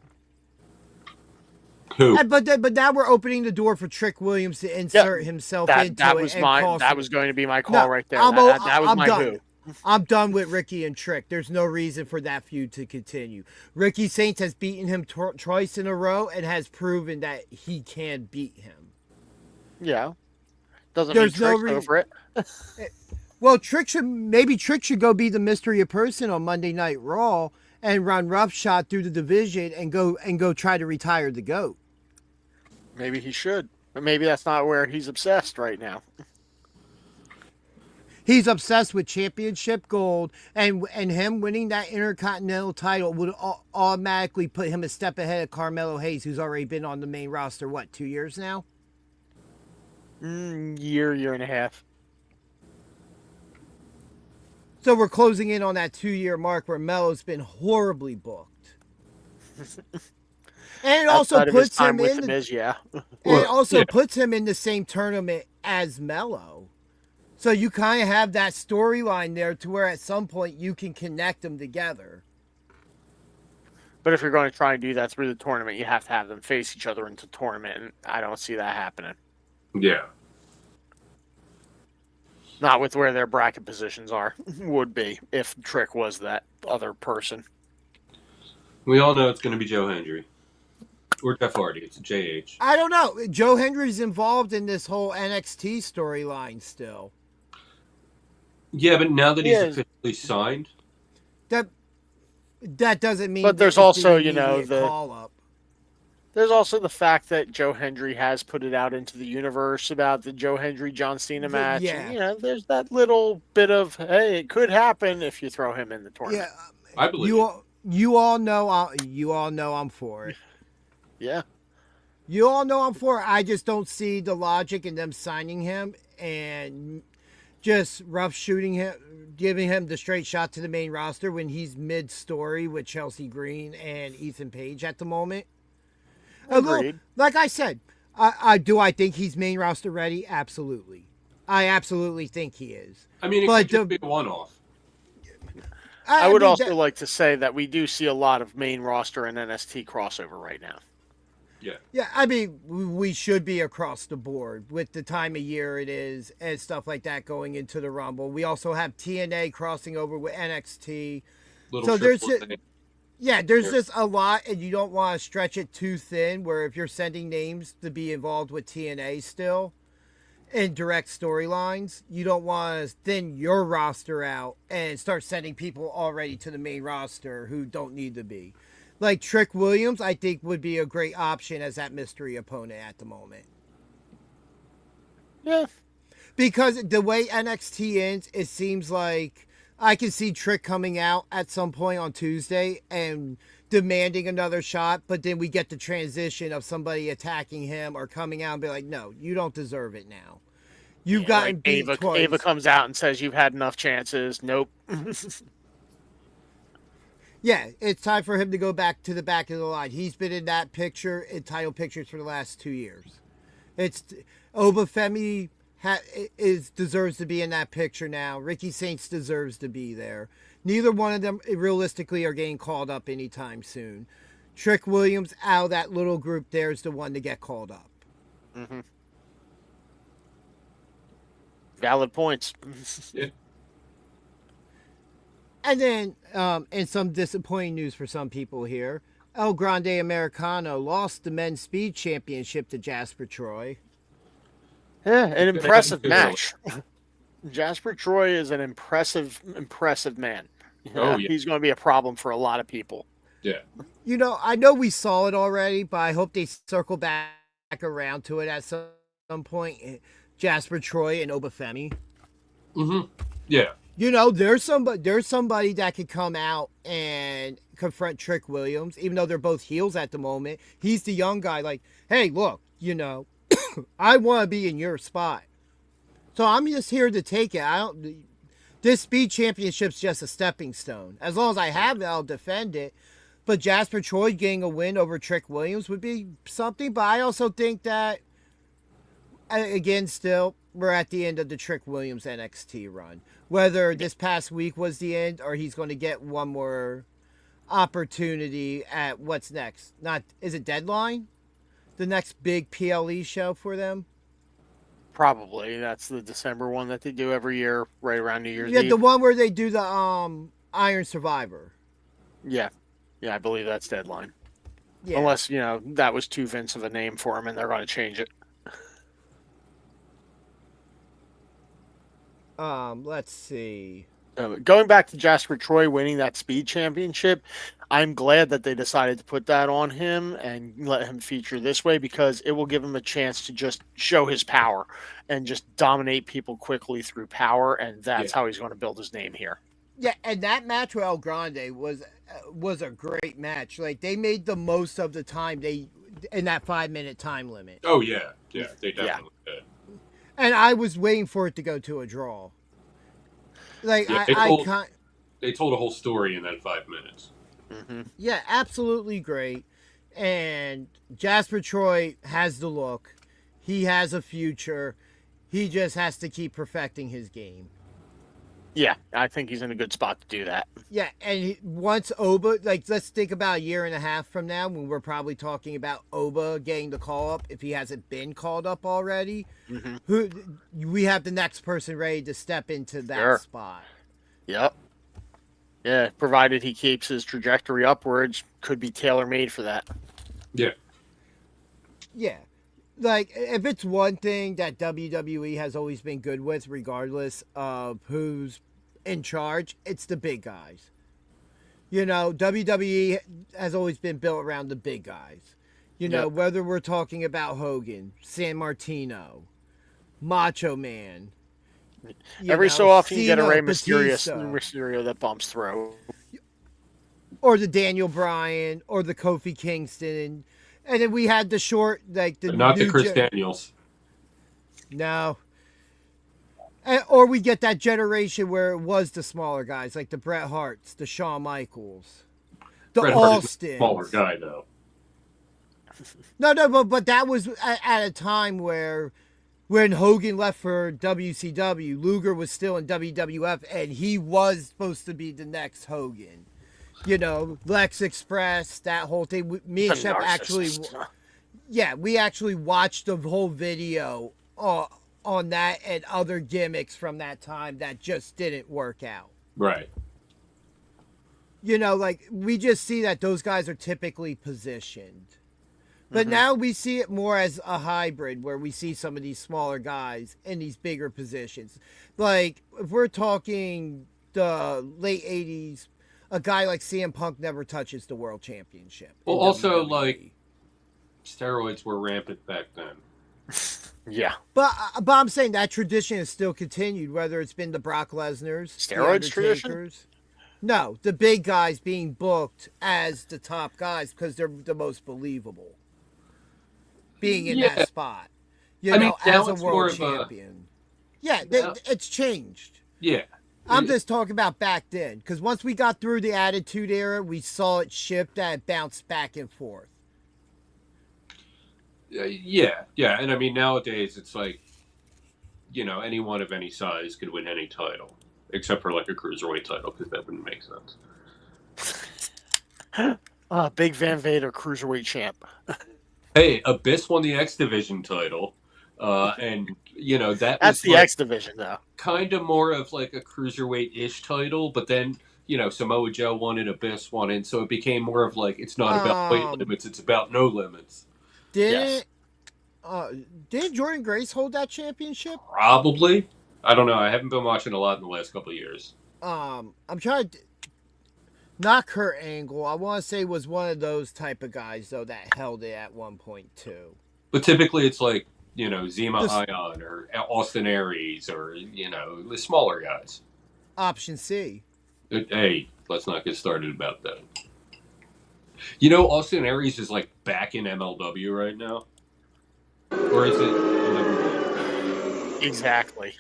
Speaker 3: Who?
Speaker 4: But now we're opening the door for Trick Williams to insert himself into
Speaker 5: that
Speaker 4: it.
Speaker 5: Was
Speaker 4: and
Speaker 5: my
Speaker 4: cost
Speaker 5: that
Speaker 4: him.
Speaker 5: was going to be my call right there.
Speaker 4: I'm
Speaker 5: That was my
Speaker 4: done.
Speaker 5: who.
Speaker 4: I'm done with Ricky and Trick. There's no reason for that feud to continue. Ricky Saints has beaten him twice in a row and has proven that he can beat him.
Speaker 5: Yeah. Doesn't
Speaker 4: There's
Speaker 5: mean
Speaker 4: no
Speaker 5: Trick over it.
Speaker 4: Well, Trick should go be the mystery person on Monday Night Raw and run roughshod through the division and go try to retire the GOAT.
Speaker 5: Maybe he should. But maybe that's not where he's obsessed right now.
Speaker 4: He's obsessed with championship gold, and him winning that Intercontinental title would automatically put him a step ahead of Carmelo Hayes, who's already been on the main roster, 2 years now?
Speaker 5: Year and a half.
Speaker 4: So we're closing in on that 2-year mark where Melo's been horribly booked. And it also puts him in puts him in the same tournament as Melo. So you kind of have that storyline there to where at some point you can connect them together.
Speaker 5: But if you're going to try and do that through the tournament, you have to have them face each other into the tournament, and I don't see that happening.
Speaker 3: Yeah.
Speaker 5: Not with where their bracket positions are. Would be if Trick was that other person.
Speaker 3: We all know it's going to be Joe Hendry. Or Jeff Hardy. It's JH.
Speaker 4: I don't know. Joe Hendry's involved in this whole NXT storyline still.
Speaker 3: Yeah, but now that he's officially signed,
Speaker 4: that doesn't mean.
Speaker 5: But there's also, the
Speaker 4: call up.
Speaker 5: There's also the fact that Joe Hendry has put it out into the universe about the Joe Hendry John Cena match.
Speaker 4: Yeah.
Speaker 5: And, there's that little bit of it could happen if you throw him in the tournament.
Speaker 4: Yeah,
Speaker 3: I believe
Speaker 4: you all know I'm for it.
Speaker 5: Yeah.
Speaker 4: You all know I'm for it. I just don't see the logic in them signing him and just rough shooting him, giving him the straight shot to the main roster when he's mid-story with Chelsea Green and Ethan Page at the moment.
Speaker 5: Agreed.
Speaker 4: Like I said, I think he's main roster ready? Absolutely. I absolutely think he is.
Speaker 3: I mean, it could just be a one-off.
Speaker 5: I would also like to say that we do see a lot of main roster and NXT crossover right now.
Speaker 3: Yeah.
Speaker 4: Yeah, I mean, we should be across the board with the time of year it is and stuff like that going into the Rumble. We also have TNA crossing over with NXT. So there's just a lot, and you don't want to stretch it too thin where if you're sending names to be involved with TNA still in direct storylines, you don't want to thin your roster out and start sending people already to the main roster who don't need to be. Like Trick Williams, I think would be a great option as that mystery opponent at the moment.
Speaker 5: Yeah.
Speaker 4: Because the way NXT ends, it seems like I can see Trick coming out at some point on Tuesday and demanding another shot, but then we get the transition of somebody attacking him or coming out and be like, no, you don't deserve it now. You've gotten beat twice.
Speaker 5: Ava comes out and says you've had enough chances. Nope.
Speaker 4: Yeah, it's time for him to go back to the back of the line. He's been in that picture, in title pictures for the last 2 years. It's Oba Femi deserves to be in that picture now. Ricky Saints deserves to be there. Neither one of them realistically are getting called up anytime soon. Trick Williams out of that little group there is the one to get called up.
Speaker 5: Mm-hmm. Valid points.
Speaker 3: Yeah.
Speaker 4: And then, and some disappointing news for some people here. El Grande Americano lost the men's speed championship to Jasper Troy.
Speaker 5: Yeah, an impressive match. Jasper Troy is an impressive man.
Speaker 3: Oh, yeah.
Speaker 5: He's going to be a problem for a lot of people.
Speaker 3: Yeah.
Speaker 4: You know, I know we saw it already, but I hope they circle back around to it at some point. Jasper Troy and Oba Femi.
Speaker 3: Mm-hmm. Yeah.
Speaker 4: You know, there's somebody that could come out and confront Trick Williams, even though they're both heels at the moment. He's the young guy, like, hey, look, you know, I want to be in your spot. So I'm just here to take it. This speed championship's just a stepping stone. As long as I have it, I'll defend it. But Jasper Troy getting a win over Trick Williams would be something. But I also think that, again, still, we're at the end of the Trick Williams NXT run. Whether this past week was the end or he's going to get one more opportunity at what's next. Is it Deadline? The next big PLE show for them?
Speaker 5: Probably. That's the December one that they do every year, right around New Year's Eve.
Speaker 4: Yeah, the one where they do the Iron Survivor.
Speaker 5: Yeah. Yeah, I believe that's Deadline.
Speaker 4: Yeah.
Speaker 5: Unless, you know, that was too Vince of a name for him and they're going to change it.
Speaker 4: Let's see.
Speaker 5: Going back to Jasper Troy winning that speed championship, I'm glad that they decided to put that on him and let him feature this way because it will give him a chance to just show his power and just dominate people quickly through power, and that's how he's going to build his name here.
Speaker 4: Yeah, and that match with El Grande was a great match. Like, they made the most of the time in that 5-minute time limit.
Speaker 3: Oh, yeah. Yeah, they definitely did.
Speaker 4: And I was waiting for it to go to a draw. Like,
Speaker 3: yeah, they told a whole story in that 5 minutes.
Speaker 5: Mm-hmm.
Speaker 4: Yeah, absolutely great. And Jasper Troy has the look. He has a future. He just has to keep perfecting his game.
Speaker 5: Yeah, I think he's in a good spot to do that.
Speaker 4: Yeah, and once Oba, like, let's think about a year and a half from now when we're probably talking about Oba getting the call up if he hasn't been called up already. Mm-hmm. We have the next person ready to step into that spot.
Speaker 5: Yep. Yeah, provided he keeps his trajectory upwards, could be tailor-made for that.
Speaker 3: Yeah.
Speaker 4: Yeah. Like, if it's one thing that WWE has always been good with, regardless of who's in charge, it's the big guys. You know, WWE has always been built around the big guys. You know, whether we're talking about Hogan, San Martino, Macho Man.
Speaker 5: Every so often you get a Rey Mysterio that bumps through.
Speaker 4: Or the Daniel Bryan, or the Kofi Kingston. And then we had the short, like the.
Speaker 3: But not the Chris Daniels.
Speaker 4: No. Or we get that generation where it was the smaller guys, like the Bret Harts, the Shawn Michaels, the Austin.
Speaker 3: Smaller guy though.
Speaker 4: No, but that was at a time where, when Hogan left for WCW, Luger was still in WWF, and he was supposed to be the next Hogan. You know, Lex Express, that whole thing. Me and Shep actually, we actually watched the whole video on that and other gimmicks from that time that just didn't work out.
Speaker 3: Right.
Speaker 4: You know, like, we just see that those guys are typically positioned. But now we see it more as a hybrid where we see some of these smaller guys in these bigger positions. Like, if we're talking the late 80s, a guy like CM Punk never touches the world championship.
Speaker 3: Well, also, like, steroids were rampant back then.
Speaker 5: Yeah.
Speaker 4: But I'm saying that tradition has still continued, whether it's been the Brock Lesnar's,
Speaker 5: Steroids tradition?
Speaker 4: No, the big guys being booked as the top guys because they're the most believable. Being in that spot. You know,
Speaker 3: now
Speaker 4: as a
Speaker 3: it's more
Speaker 4: world
Speaker 3: of
Speaker 4: champion. Yeah, it's changed.
Speaker 3: Yeah.
Speaker 4: I'm just talking about back then. Because once we got through the Attitude Era, we saw it shift and bounce back and forth.
Speaker 3: Yeah. And I mean, nowadays it's like, you know, anyone of any size could win any title, except for like a cruiserweight title, because that wouldn't make sense.
Speaker 5: Big Van Vader cruiserweight champ.
Speaker 3: Hey, Abyss won the X Division title, and you know that's
Speaker 5: was the X Division though.
Speaker 3: Kind of more of like a cruiserweight-ish title, but then you know Samoa Joe won it, Abyss won it, so it became more of like it's not about weight limits, it's about no limits.
Speaker 4: Did Jordan Grace hold that championship?
Speaker 3: Probably. I don't know. I haven't been watching a lot in the last couple of years.
Speaker 4: I'm trying to. Not Kurt Angle. I want to say was one of those type of guys though that held it at one point too.
Speaker 3: But typically, it's like you know Zema Ion or Austin Aries or you know the smaller guys.
Speaker 4: Option C.
Speaker 3: Hey, let's not get started about that. You know, Austin Aries is like back in MLW right now, or is it?
Speaker 5: Exactly.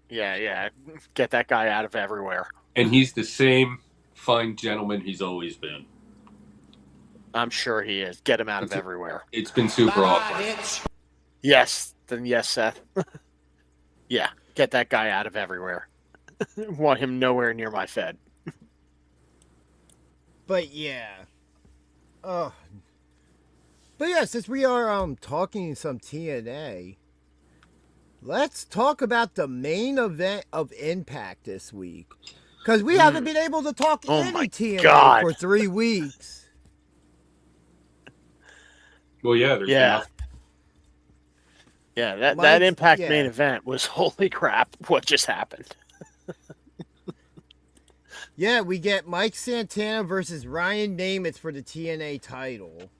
Speaker 5: Yeah. Get that guy out of everywhere.
Speaker 3: And he's the same fine gentleman he's always been.
Speaker 5: I'm sure he is. Get him out of everywhere.
Speaker 3: It's been super awkward.
Speaker 5: Yes. Then yes, Seth. Yeah. Get that guy out of everywhere. Want him nowhere near my Fed.
Speaker 4: But yeah. But yeah, since we are talking some TNA, let's talk about the main event of Impact this week. Because we haven't been able to talk any TNA for 3 weeks.
Speaker 3: Well, yeah, there's
Speaker 5: that Impact main event was holy crap. What just happened?
Speaker 4: Yeah, we get Mike Santana versus Ryan Nemeth for the TNA title.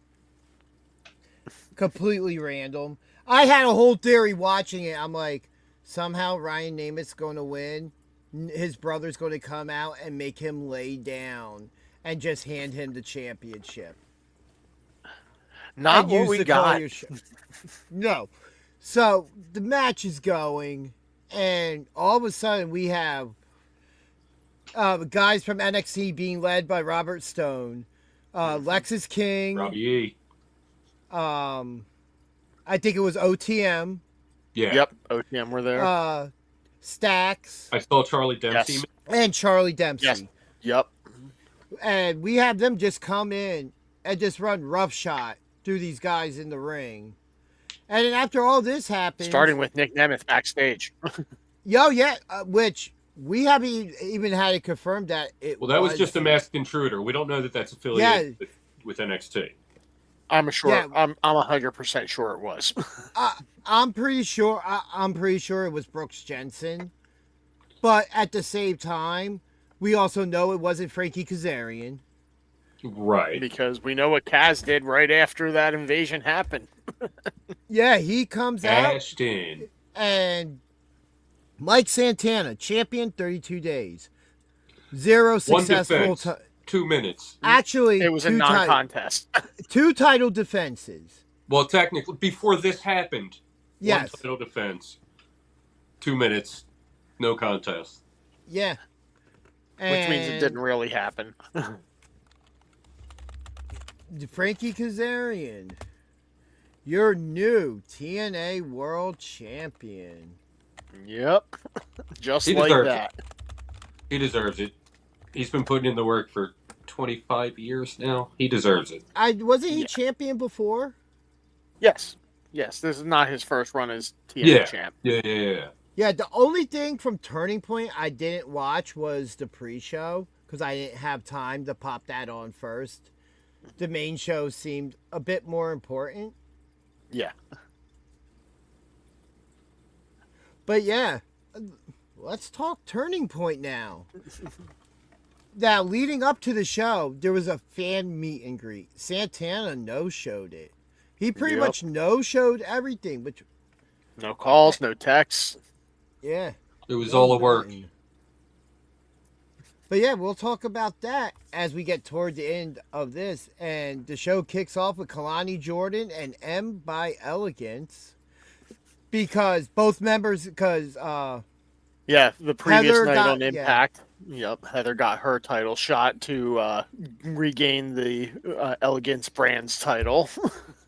Speaker 4: Completely random. I had a whole theory watching it. I'm like, somehow Ryan Nemeth's going to win. His brother's going to come out and make him lay down and just hand him the championship.
Speaker 5: Not what we got.
Speaker 4: No. So the match is going, and all of a sudden we have guys from NXT being led by Robert Stone, Lexis King,
Speaker 3: Robbie E.
Speaker 4: I think it was OTM.
Speaker 3: Yeah.
Speaker 5: Yep. OTM were there.
Speaker 4: Stacks.
Speaker 3: I saw Charlie Dempsey.
Speaker 4: Yes. And Charlie Dempsey.
Speaker 5: Yes. Yep.
Speaker 4: And we have them just come in and just run roughshod through these guys in the ring. And then after all this happens...
Speaker 5: Starting with Nick Nemeth backstage.
Speaker 4: Which we haven't even had it confirmed that it
Speaker 3: Well, that was just a masked intruder. We don't know that that's affiliated with NXT.
Speaker 5: I'm sure. Yeah. I'm 100% sure it was.
Speaker 4: I'm pretty sure. I'm pretty sure it was Brooks Jensen, but at the same time, we also know it wasn't Frankie Kazarian.
Speaker 3: Right.
Speaker 5: Because we know what Kaz did right after that invasion happened.
Speaker 4: Yeah, he comes out and Mike Santana, champion, 32 days, 0 successful.
Speaker 3: 2 minutes.
Speaker 4: Actually,
Speaker 5: it was a non-contest.
Speaker 4: 2 title defenses.
Speaker 3: Well, technically, before this happened,
Speaker 4: yes.
Speaker 3: 1 title defense, 2 minutes, no contest.
Speaker 4: Yeah.
Speaker 5: Which means it didn't really happen.
Speaker 4: Frankie Kazarian, your new TNA World Champion.
Speaker 5: Yep. Just like that.
Speaker 3: He deserves it. He's been putting in the work for 25 years now. He deserves it.
Speaker 4: Wasn't he champion before?
Speaker 5: Yes. This is not his first run as TNA champ.
Speaker 4: Yeah, the only thing from Turning Point I didn't watch was the pre-show because I didn't have time to pop that on first. The main show seemed a bit more important.
Speaker 5: Yeah.
Speaker 4: But yeah, let's talk Turning Point now. Now, leading up to the show, there was a fan meet and greet. Santana no-showed it. He pretty much no-showed everything, which
Speaker 5: No calls, no texts.
Speaker 4: Yeah.
Speaker 3: It was all a work.
Speaker 4: But yeah, we'll talk about that as we get toward the end of this. And the show kicks off with Kalani Jordan and M by Elegance. Because both members,
Speaker 5: the previous
Speaker 4: Heather
Speaker 5: night on Impact, Heather got her title shot to regain the Elegance Brands title,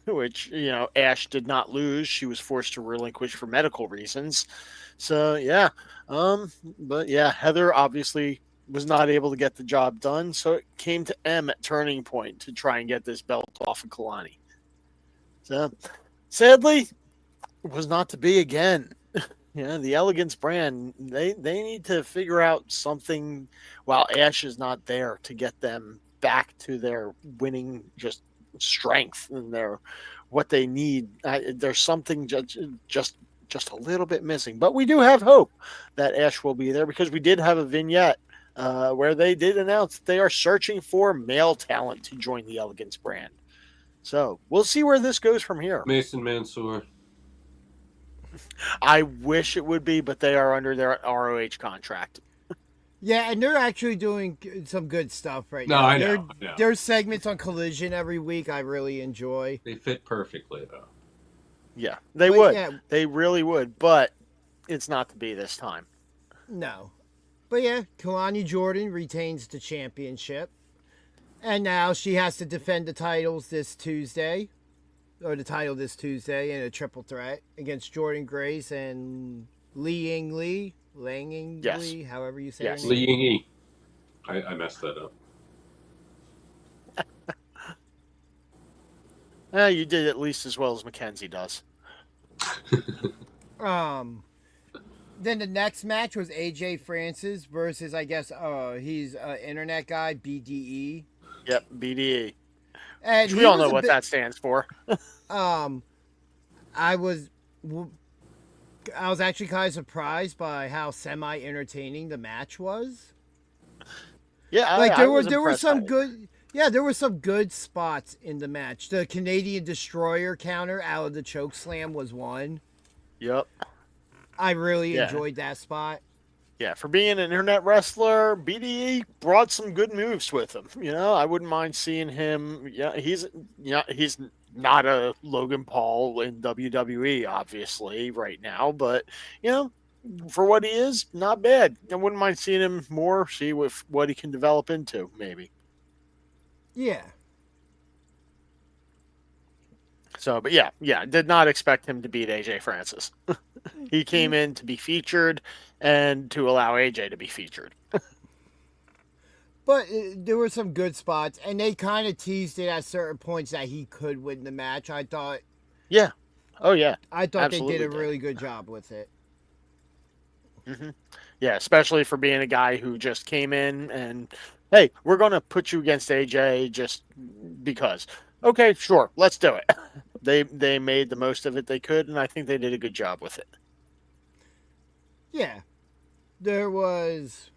Speaker 5: which, Ash did not lose. She was forced to relinquish for medical reasons. So, but Heather obviously was not able to get the job done, so it came to M at Turning Point to try and get this belt off of Kalani. So, sadly, it was not to be again. The Elegance brand, they need to figure out something while Ash is not there to get them back to their winning just strength and what they need. There's something just a little bit missing, but we do have hope that Ash will be there because we did have a vignette where they did announce that they are searching for male talent to join the Elegance brand. So we'll see where this goes from here.
Speaker 3: Mason Mansour.
Speaker 5: I wish it would be, but they are under their ROH contract.
Speaker 4: Yeah, and they're actually doing some good stuff right
Speaker 3: now. I know.
Speaker 4: There's segments on Collision every week I really enjoy.
Speaker 3: They fit perfectly, though.
Speaker 5: Yeah, they would. Yeah. They really would, but it's not to be this time.
Speaker 4: No. But yeah, Kalani Jordan retains the championship. And now she has to defend the titles this Tuesday. Or the title this Tuesday in a triple threat against Jordan Grace and Li Ying Li. Langing Li, however you say it.
Speaker 3: Li Ying Yi. I messed that
Speaker 5: up. You did at least as well as Mackenzie does.
Speaker 4: Then the next match was AJ Francis versus, I guess, he's an internet guy, BDE.
Speaker 5: Yep, BDE.
Speaker 4: And
Speaker 5: we all know what that stands for.
Speaker 4: I was actually kind of surprised by how semi-entertaining the match was.
Speaker 5: Yeah,
Speaker 4: like there were some good. Yeah, there were some good spots in the match. The Canadian Destroyer counter out of the choke slam was one.
Speaker 5: Yep.
Speaker 4: I really enjoyed that spot.
Speaker 5: Yeah, for being an internet wrestler, BDE brought some good moves with him. I wouldn't mind seeing him. Yeah, he's not a Logan Paul in WWE, obviously, right now, but for what he is, not bad. I wouldn't mind seeing him more, see what he can develop into, maybe.
Speaker 4: Yeah.
Speaker 5: So, but did not expect him to beat AJ Francis. He came in to be featured and to allow AJ to be featured.
Speaker 4: But there were some good spots, and they kind of teased it at certain points that he could win the match. I thought.
Speaker 5: Yeah. Oh, yeah.
Speaker 4: I thought Absolutely they did a really good job with it.
Speaker 5: Mm-hmm. Yeah, especially for being a guy who just came in and, hey, we're going to put you against AJ just because. Okay, sure, let's do it. They made the most of it they could, and I think they did a good job with it.
Speaker 4: Yeah. There was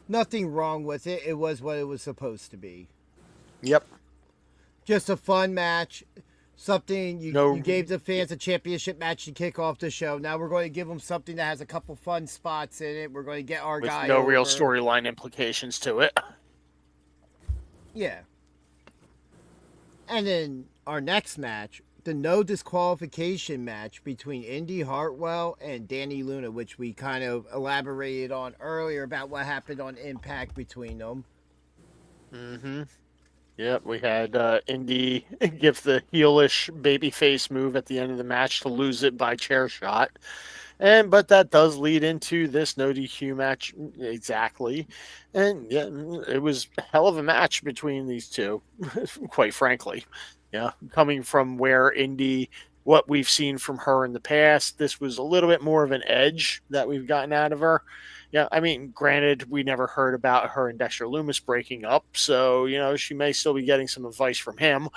Speaker 4: nothing wrong with it. It was what it was supposed to be.
Speaker 5: Yep.
Speaker 4: Just a fun match. Something you gave the fans a championship match to kick off the show. Now we're going to give them something that has a couple fun spots in it. We're going to get our guy
Speaker 5: with no real storyline implications to it.
Speaker 4: Yeah. And then our next match, the no disqualification match between Indy Hartwell and Danny Luna, which we kind of elaborated on earlier about what happened on Impact between them.
Speaker 5: Mm-hmm. Yep, we had Indy give the heelish babyface move at the end of the match to lose it by chair shot. But that does lead into this no DQ match exactly. And yeah, it was a hell of a match between these two, quite frankly. Yeah, coming from where Indy, what we've seen from her in the past, this was a little bit more of an edge that we've gotten out of her. Yeah, I mean, granted, we never heard about her and Dexter Lumis breaking up, so, she may still be getting some advice from him.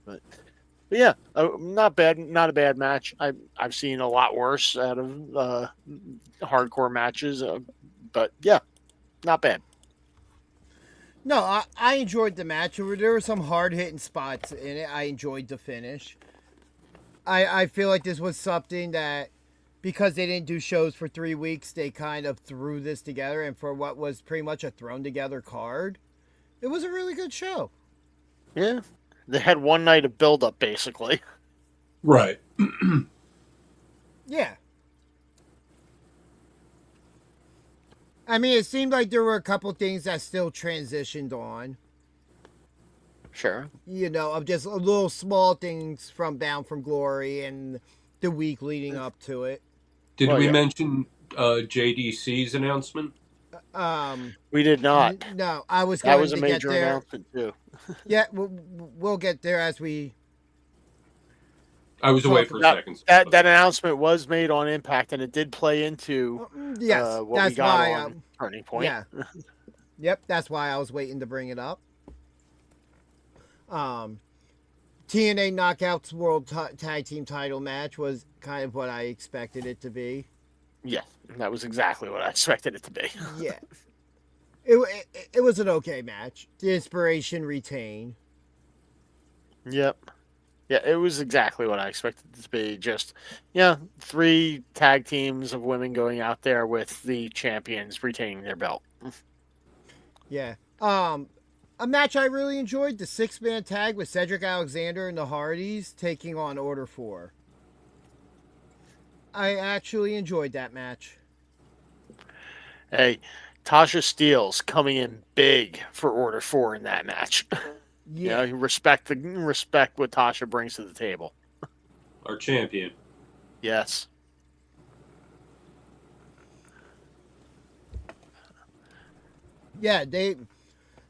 Speaker 5: But yeah, not bad, not a bad match. I've seen a lot worse out of hardcore matches, but yeah, not bad.
Speaker 4: No, I enjoyed the match. There were some hard-hitting spots in it. I enjoyed the finish. I feel like this was something that, because they didn't do shows for 3 weeks, they kind of threw this together, and for what was pretty much a thrown together card, it was a really good show.
Speaker 5: Yeah. They had one night of build up basically.
Speaker 3: Right.
Speaker 4: Yeah. I mean, it seemed like there were a couple things that still transitioned on.
Speaker 5: Sure.
Speaker 4: You know, of just little small things from Bound from Glory and the week leading up to it.
Speaker 3: Did we mention JDC's announcement?
Speaker 5: We did not.
Speaker 4: No, I was
Speaker 5: That
Speaker 4: going
Speaker 5: was a
Speaker 4: to
Speaker 5: major
Speaker 4: get there.
Speaker 5: announcement too.
Speaker 4: Yeah, we'll get there as we.
Speaker 3: I was away for a second.
Speaker 5: That announcement was made on Impact, and it did play into
Speaker 4: yes,
Speaker 5: what
Speaker 4: that's
Speaker 5: we got
Speaker 4: why.
Speaker 5: on Turning Point.
Speaker 4: Yeah. Yep, that's why I was waiting to bring it up. TNA Knockouts World Tag Team Title match was kind of what I expected it to be.
Speaker 5: Yeah, that was exactly what I expected it to be.
Speaker 4: Yeah. It was an okay match. The inspiration retained.
Speaker 5: Yep. Yeah, it was exactly what I expected it to be. Just, 3 tag teams of women going out there with the champions retaining their belt.
Speaker 4: Yeah. A match I really enjoyed, the 6-man tag with Cedric Alexander and the Hardys taking on Order 4. I actually enjoyed that match.
Speaker 5: Hey, Tasha Steelz coming in big for Order 4 in that match.
Speaker 4: Yeah.
Speaker 5: Respect what Tasha brings to the table.
Speaker 3: Our champion.
Speaker 5: Yes.
Speaker 4: Yeah,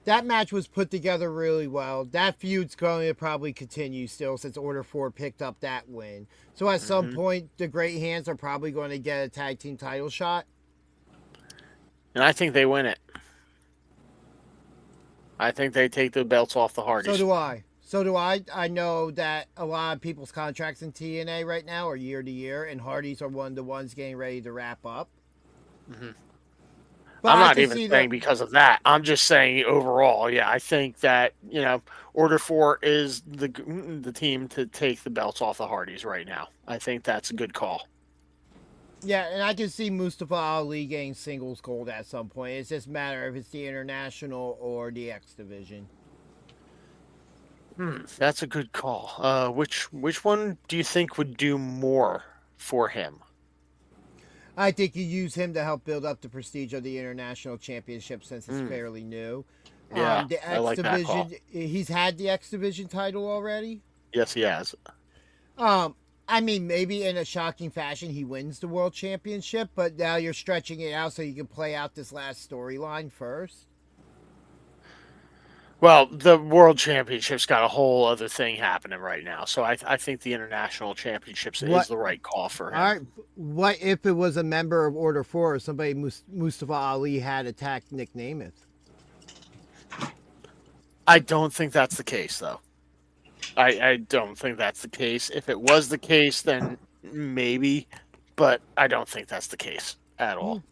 Speaker 4: that match was put together really well. That feud's going to probably continue still since Order 4 picked up that win. So at some point, the Great Hands are probably going to get a tag team title shot.
Speaker 5: And I think they win it. I think they take the belts off the Hardys.
Speaker 4: So do I. I know that a lot of people's contracts in TNA right now are year to year, and Hardys are one of the ones getting ready to wrap up.
Speaker 5: Mm-hmm.
Speaker 4: But
Speaker 5: I'm not even saying because of that. I'm just saying overall, I think that, Order 4 is the team to take the belts off the Hardys right now. I think that's a good call.
Speaker 4: Yeah, and I can see Mustafa Ali getting singles gold at some point. It's just a matter if it's the International or the X Division.
Speaker 5: That's a good call. Which one do you think would do more for him?
Speaker 4: I think you use him to help build up the prestige of the International Championship since it's fairly new.
Speaker 5: Yeah,
Speaker 4: the X
Speaker 5: I like
Speaker 4: Division,
Speaker 5: that call.
Speaker 4: He's had the X Division title already.
Speaker 5: Yes, he has.
Speaker 4: I mean, maybe in a shocking fashion he wins the World Championship, but now you're stretching it out so you can play out this last storyline first.
Speaker 5: Well, the World Championship's got a whole other thing happening right now, so I think the International Championships is the right call for him.
Speaker 4: All right, what if it was a member of Order 4 or somebody Mustafa Ali had attacked Nick Nemeth?
Speaker 5: I don't think that's the case, though. I don't think that's the case. If it was the case, then maybe, but I don't think that's the case at all.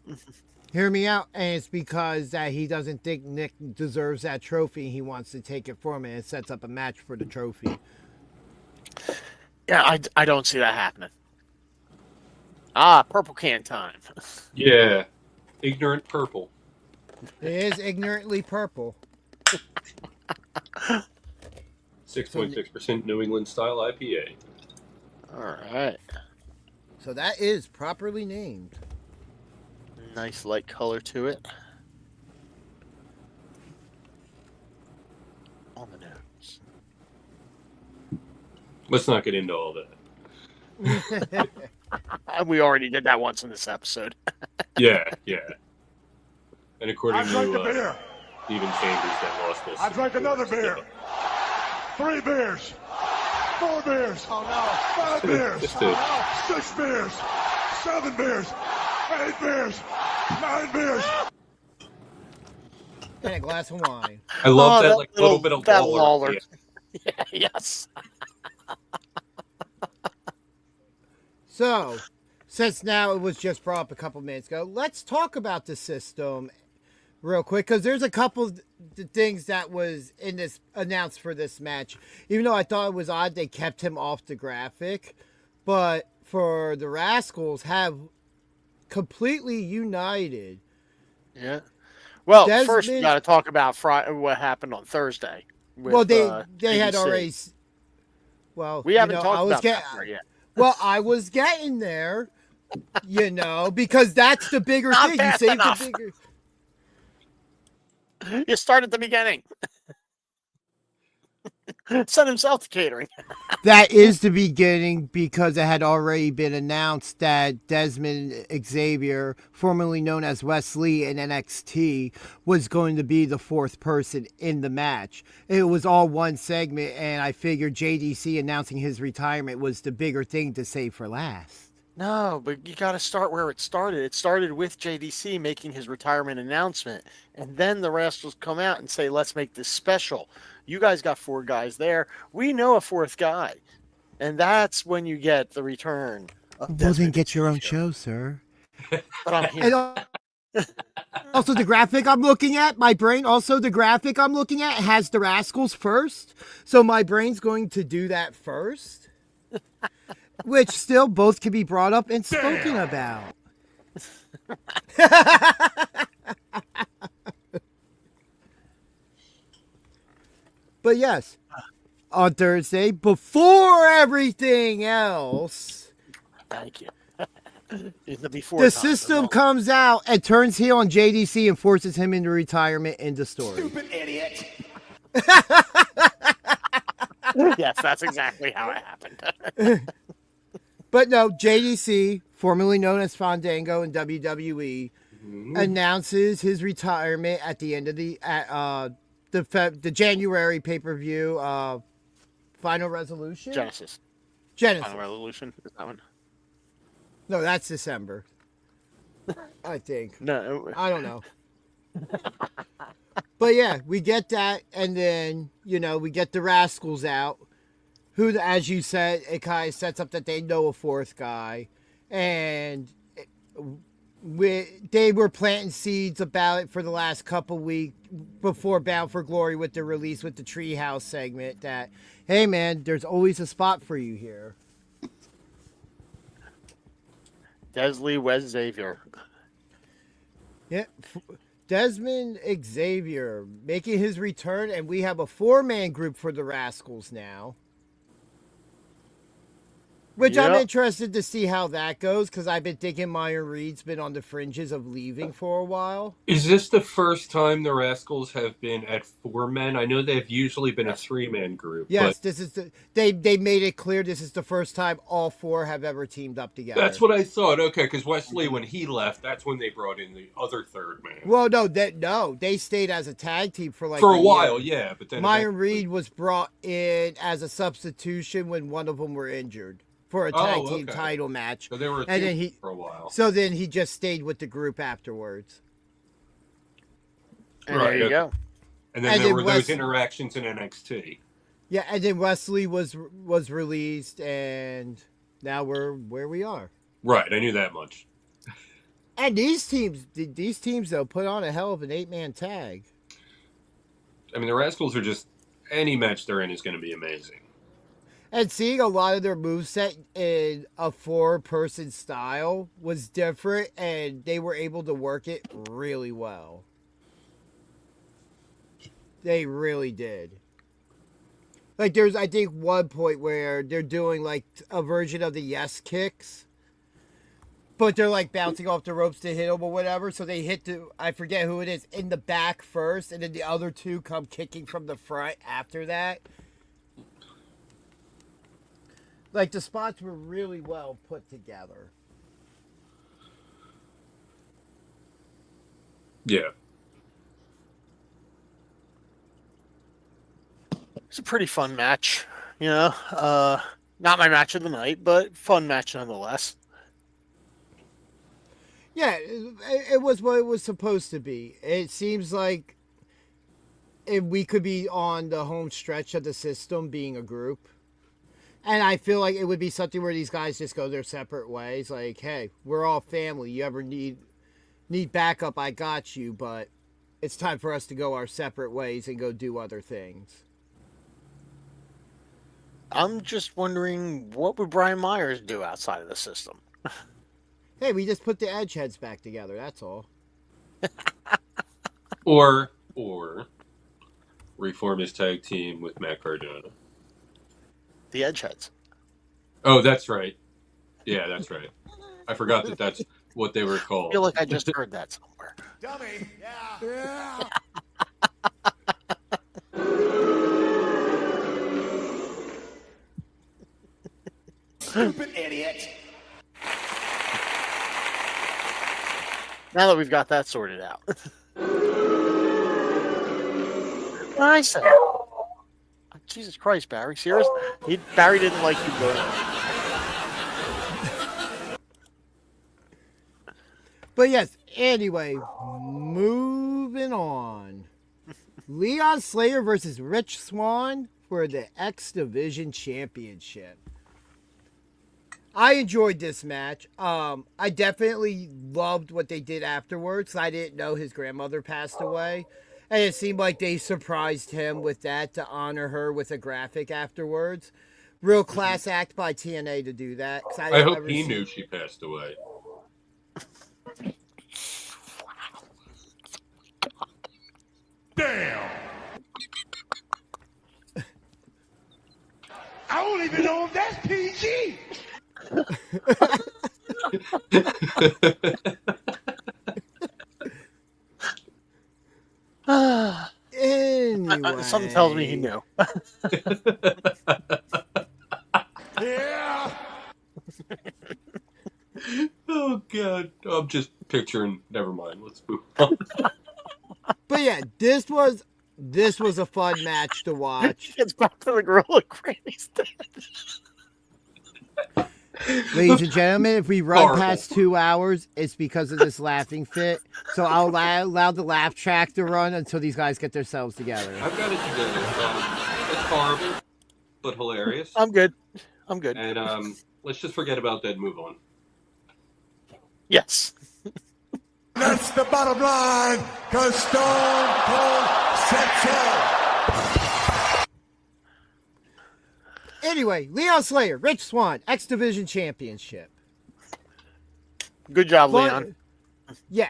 Speaker 4: Hear me out, and it's because that he doesn't think Nick deserves that trophy. He wants to take it from him and sets up a match for the trophy.
Speaker 5: Yeah, I don't see that happening. Purple can time.
Speaker 3: Yeah, ignorant purple.
Speaker 4: It is ignorantly purple.
Speaker 3: 6.6% New England style IPA.
Speaker 5: All right.
Speaker 4: So that is properly named.
Speaker 5: Nice light color to it. On the nose.
Speaker 3: Let's not get into all that.
Speaker 5: We already did that once in this episode.
Speaker 3: Yeah. And according
Speaker 7: I drank
Speaker 3: to
Speaker 7: a beer.
Speaker 3: Stephen Chambers, that lost us.
Speaker 7: I drank another beer. 3 beers. 4 beers. Oh no. 5 beers.
Speaker 3: Just to-
Speaker 7: 6 beers. 7 beers. 8 beers. 9 beers.
Speaker 4: And a glass of wine.
Speaker 3: I love that little bit of
Speaker 5: that
Speaker 3: Lawler.
Speaker 5: Lawler. Yeah, yes.
Speaker 4: So, since now it was just brought up a couple minutes ago, let's talk about the system real quick, because there's a couple of things that was in this announced for this match. Even though I thought it was odd they kept him off the graphic, but for the Rascals have completely united.
Speaker 5: Yeah. Well,
Speaker 4: Desmond,
Speaker 5: first we got to talk about what happened on Thursday. With,
Speaker 4: they had already. Well,
Speaker 5: we haven't talked
Speaker 4: I was
Speaker 5: about that part yet.
Speaker 4: Well, I was getting there, because that's the bigger
Speaker 5: Not
Speaker 4: thing. You
Speaker 5: fast
Speaker 4: saved
Speaker 5: enough.
Speaker 4: the bigger.
Speaker 5: You start at the beginning. Sent himself to catering.
Speaker 4: That is the beginning because it had already been announced that Desmond Xavier, formerly known as Wesley in NXT, was going to be the fourth person in the match. It was all one segment, and I figured JDC announcing his retirement was the bigger thing to save for last.
Speaker 5: No, but you got to start where it started. It started with JDC making his retirement announcement, and then the Rascals come out and say, let's make this special. You guys got 4 guys there. We know a 4th guy. And that's when you get the return of
Speaker 4: Well, then get your own show, sir.
Speaker 5: But I'm here.
Speaker 4: And also, the graphic I'm looking at, the graphic I'm looking at has the Rascals first. So my brain's going to do that first. Which still both can be brought up and spoken about. But yes, on Thursday, before everything else,
Speaker 5: thank you.
Speaker 4: The system comes out and turns heel on JDC and forces him into retirement. End of story.
Speaker 1: Stupid idiot.
Speaker 5: Yes, that's exactly how it happened.
Speaker 4: But no, JDC, formerly known as Fandango in WWE, announces his retirement at the end of the January pay-per-view Final Resolution?
Speaker 5: Genesis.
Speaker 4: Genesis.
Speaker 5: Final Resolution? Is that one?
Speaker 4: No, that's December. I think.
Speaker 5: No.
Speaker 4: I don't know. But yeah, we get that, and then, we get the Rascals out, who, as you said, it kind of sets up that they know a 4th guy, and they were planting seeds about it for the last couple weeks before Bound for Glory with the release with the Treehouse segment that, hey man, there's always a spot for you here.
Speaker 5: Desley Wes Xavier.
Speaker 4: Yeah, Desmond Xavier making his return, and we have a 4-man group for the Rascals now. Which I'm interested to see how that goes, because I've been thinking Myron Reed's been on the fringes of leaving for a while.
Speaker 3: Is this the first time the Rascals have been at 4 men? I know they've usually been a 3-man group.
Speaker 4: Yes, this is they made it clear this is the first time all 4 have ever teamed up together.
Speaker 3: That's what I thought. Okay, because Wesley, when he left, that's when they brought in the other 3rd man.
Speaker 4: Well, no, they stayed as a tag team for a
Speaker 3: while, yeah. But then
Speaker 4: Myron Reed was brought in as a substitution when one of them were injured for a tag team title match.
Speaker 3: So they were for a while.
Speaker 4: So then he just stayed with the group afterwards.
Speaker 5: And there you go.
Speaker 3: And then there were those interactions in NXT.
Speaker 4: Yeah, and then Wesley was released, and now we're where we are.
Speaker 3: Right, I knew that much.
Speaker 4: And these teams though put on a hell of an 8-man tag.
Speaker 3: I mean, the Rascals are just, any match they're in is going to be amazing.
Speaker 4: And seeing a lot of their moveset in a 4-person style was different, and they were able to work it really well. They really did. Like, there's, I think, one point where they're doing, like, a version of the yes kicks, but they're, like, bouncing off the ropes to hit them or whatever, so they hit I forget who it is, in the back first, and then the other 2 come kicking from the front after that. Like, the spots were really well put together.
Speaker 3: Yeah.
Speaker 5: It's a pretty fun match, not my match of the night, but fun match nonetheless.
Speaker 4: Yeah, it was what it was supposed to be. It seems like we could be on the home stretch of the system being a group. And I feel like it would be something where these guys just go their separate ways. Like, hey, we're all family. You ever need backup, I got you. But it's time for us to go our separate ways and go do other things.
Speaker 5: I'm just wondering, what would Brian Myers do outside of the system?
Speaker 4: Hey, we just put the edge heads back together. That's all.
Speaker 3: Or reform his tag team with Matt Cardona.
Speaker 5: The Edgeheads.
Speaker 3: Oh, that's right. Yeah, that's right. I forgot that that's what they were called.
Speaker 5: I feel like I just heard that somewhere.
Speaker 1: Dummy. Yeah. Stupid idiot.
Speaker 5: Now that we've got that sorted out. I said, Jesus Christ, Barry. Serious? Barry didn't like you, bro.
Speaker 4: But yes, anyway, moving on. Leon Slater versus Rich Swann for the X Division Championship. I enjoyed this match. I definitely loved what they did afterwards. I didn't know his grandmother passed away. And it seemed like they surprised him with that to honor her with a graphic afterwards. Real class act by TNA to do that.
Speaker 3: I hope he knew she passed away.
Speaker 7: Damn! I don't even know if that's PG!
Speaker 4: Anyway.
Speaker 5: Something tells me he knew.
Speaker 7: Yeah!
Speaker 3: Oh, God. I'm just picturing. Never mind. Let's move on.
Speaker 4: But yeah, this was a fun match to watch.
Speaker 5: It's back to the Gorilla Granny's dead.
Speaker 4: Ladies and gentlemen, if we run past 2 hours, it's because of this laughing fit. So I'll allow the laugh track to run until these guys get themselves together.
Speaker 3: I've got it together. It's horrible, but hilarious.
Speaker 5: I'm good.
Speaker 3: And let's just forget about that and move on.
Speaker 5: Yes.
Speaker 7: That's the bottom line, because Stone Cold said so.
Speaker 4: Anyway, Leon Slater, Rich Swann, X Division Championship.
Speaker 5: Good job, Leon.
Speaker 4: Yeah,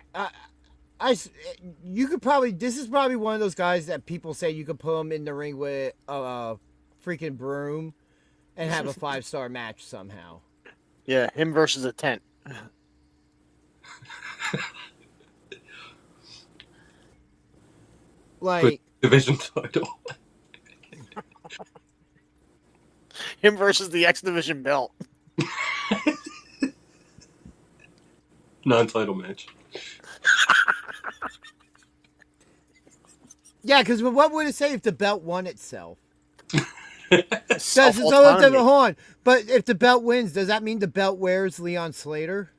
Speaker 4: you could probably. This is probably one of those guys that people say you could put him in the ring with a freaking broom and have a 5-star match somehow.
Speaker 5: Yeah, him versus a tent.
Speaker 4: Like
Speaker 3: division title.
Speaker 5: Him versus the X Division belt.
Speaker 3: Non-title match.
Speaker 4: Yeah, because what would it say if the belt won itself?
Speaker 5: Self-autonomy.
Speaker 4: But if the belt wins, does that mean the belt wears Leon Slater?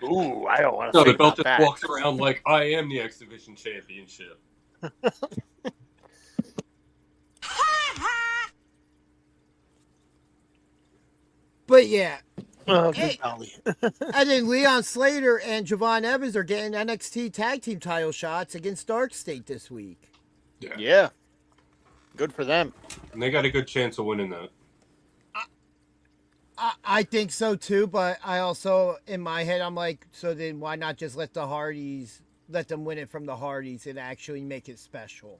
Speaker 5: Ooh, I don't want to
Speaker 3: No, the
Speaker 5: think
Speaker 3: belt
Speaker 5: about
Speaker 3: just
Speaker 5: that.
Speaker 3: walks around like, I am the X Division Championship.
Speaker 4: But yeah.
Speaker 5: Oh, good golly.
Speaker 4: And then Leon Slater and Javon Evans are getting NXT tag team title shots against Dark State this week.
Speaker 5: Yeah. Good for them.
Speaker 3: And they got a good chance of winning that.
Speaker 4: I think so too, but I also, in my head, I'm like, so then why not just let them win it from the Hardys and actually make it special?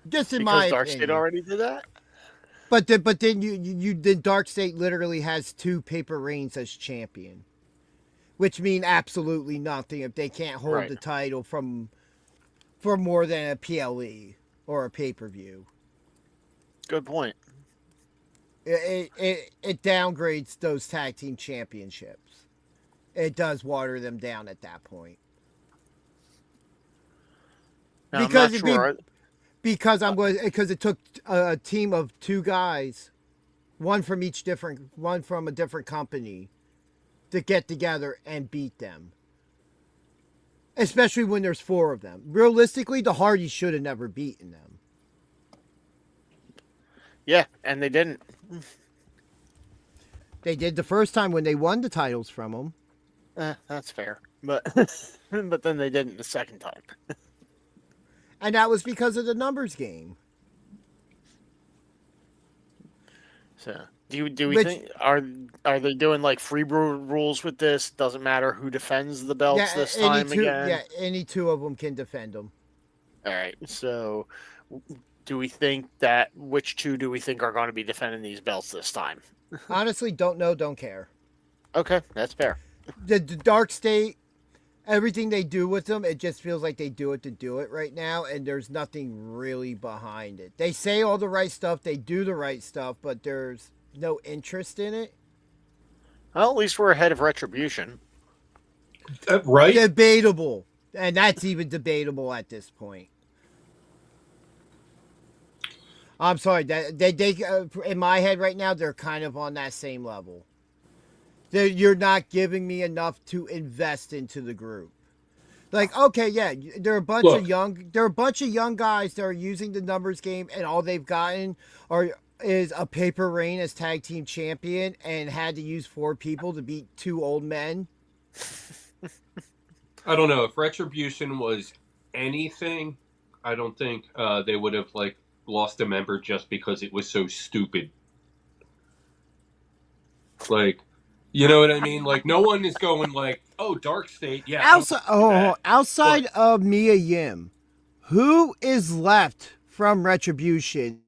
Speaker 4: Just in my
Speaker 5: Because Dark
Speaker 4: opinion.
Speaker 5: State already did that?
Speaker 4: But then Dark State literally has 2 paper reigns as champion, which mean absolutely nothing if they can't hold the title for more than a PLE or a pay-per-view.
Speaker 5: Good point.
Speaker 4: It downgrades those tag team championships. It does water them down at that point.
Speaker 5: Now,
Speaker 4: Because
Speaker 5: I'm not sure.
Speaker 4: because it took a team of 2 guys, one from a different company, to get together and beat them. Especially when there's 4 of them. Realistically, the Hardys should have never beaten them.
Speaker 5: Yeah, and they didn't.
Speaker 4: They did the first time when they won the titles from them.
Speaker 5: That's fair. But but then they didn't the second time.
Speaker 4: And that was because of the numbers game.
Speaker 5: So, do we think are they doing like free rules with this? Doesn't matter who defends the belts this time again.
Speaker 4: Yeah, any two of them can defend them.
Speaker 5: All right. So, do we think that which two do we think are going to be defending these belts this time?
Speaker 4: Honestly, don't know, don't care.
Speaker 5: Okay, that's fair.
Speaker 4: The Dark State, everything they do with them, it just feels like they do it to do it right now, and there's nothing really behind it. They say all the right stuff, they do the right stuff, but there's no interest in it.
Speaker 5: Well, at least we're ahead of Retribution.
Speaker 3: Right?
Speaker 4: Debatable. And that's even debatable at this point. I'm sorry. They in my head right now, they're kind of on that same level. You're not giving me enough to invest into the group. Like, okay, yeah, there are a bunch of young guys that are using the numbers game, and all they've gotten is a paper reign as tag team champion, and had to use 4 people to beat 2 old men.
Speaker 3: I don't know if Retribution was anything. I don't think they would have lost a member just because it was so stupid. Like, you know what I mean? Like, no one is going like, "Oh, Dark State, yeah."
Speaker 4: Outside of Mia Yim, who is left from Retribution?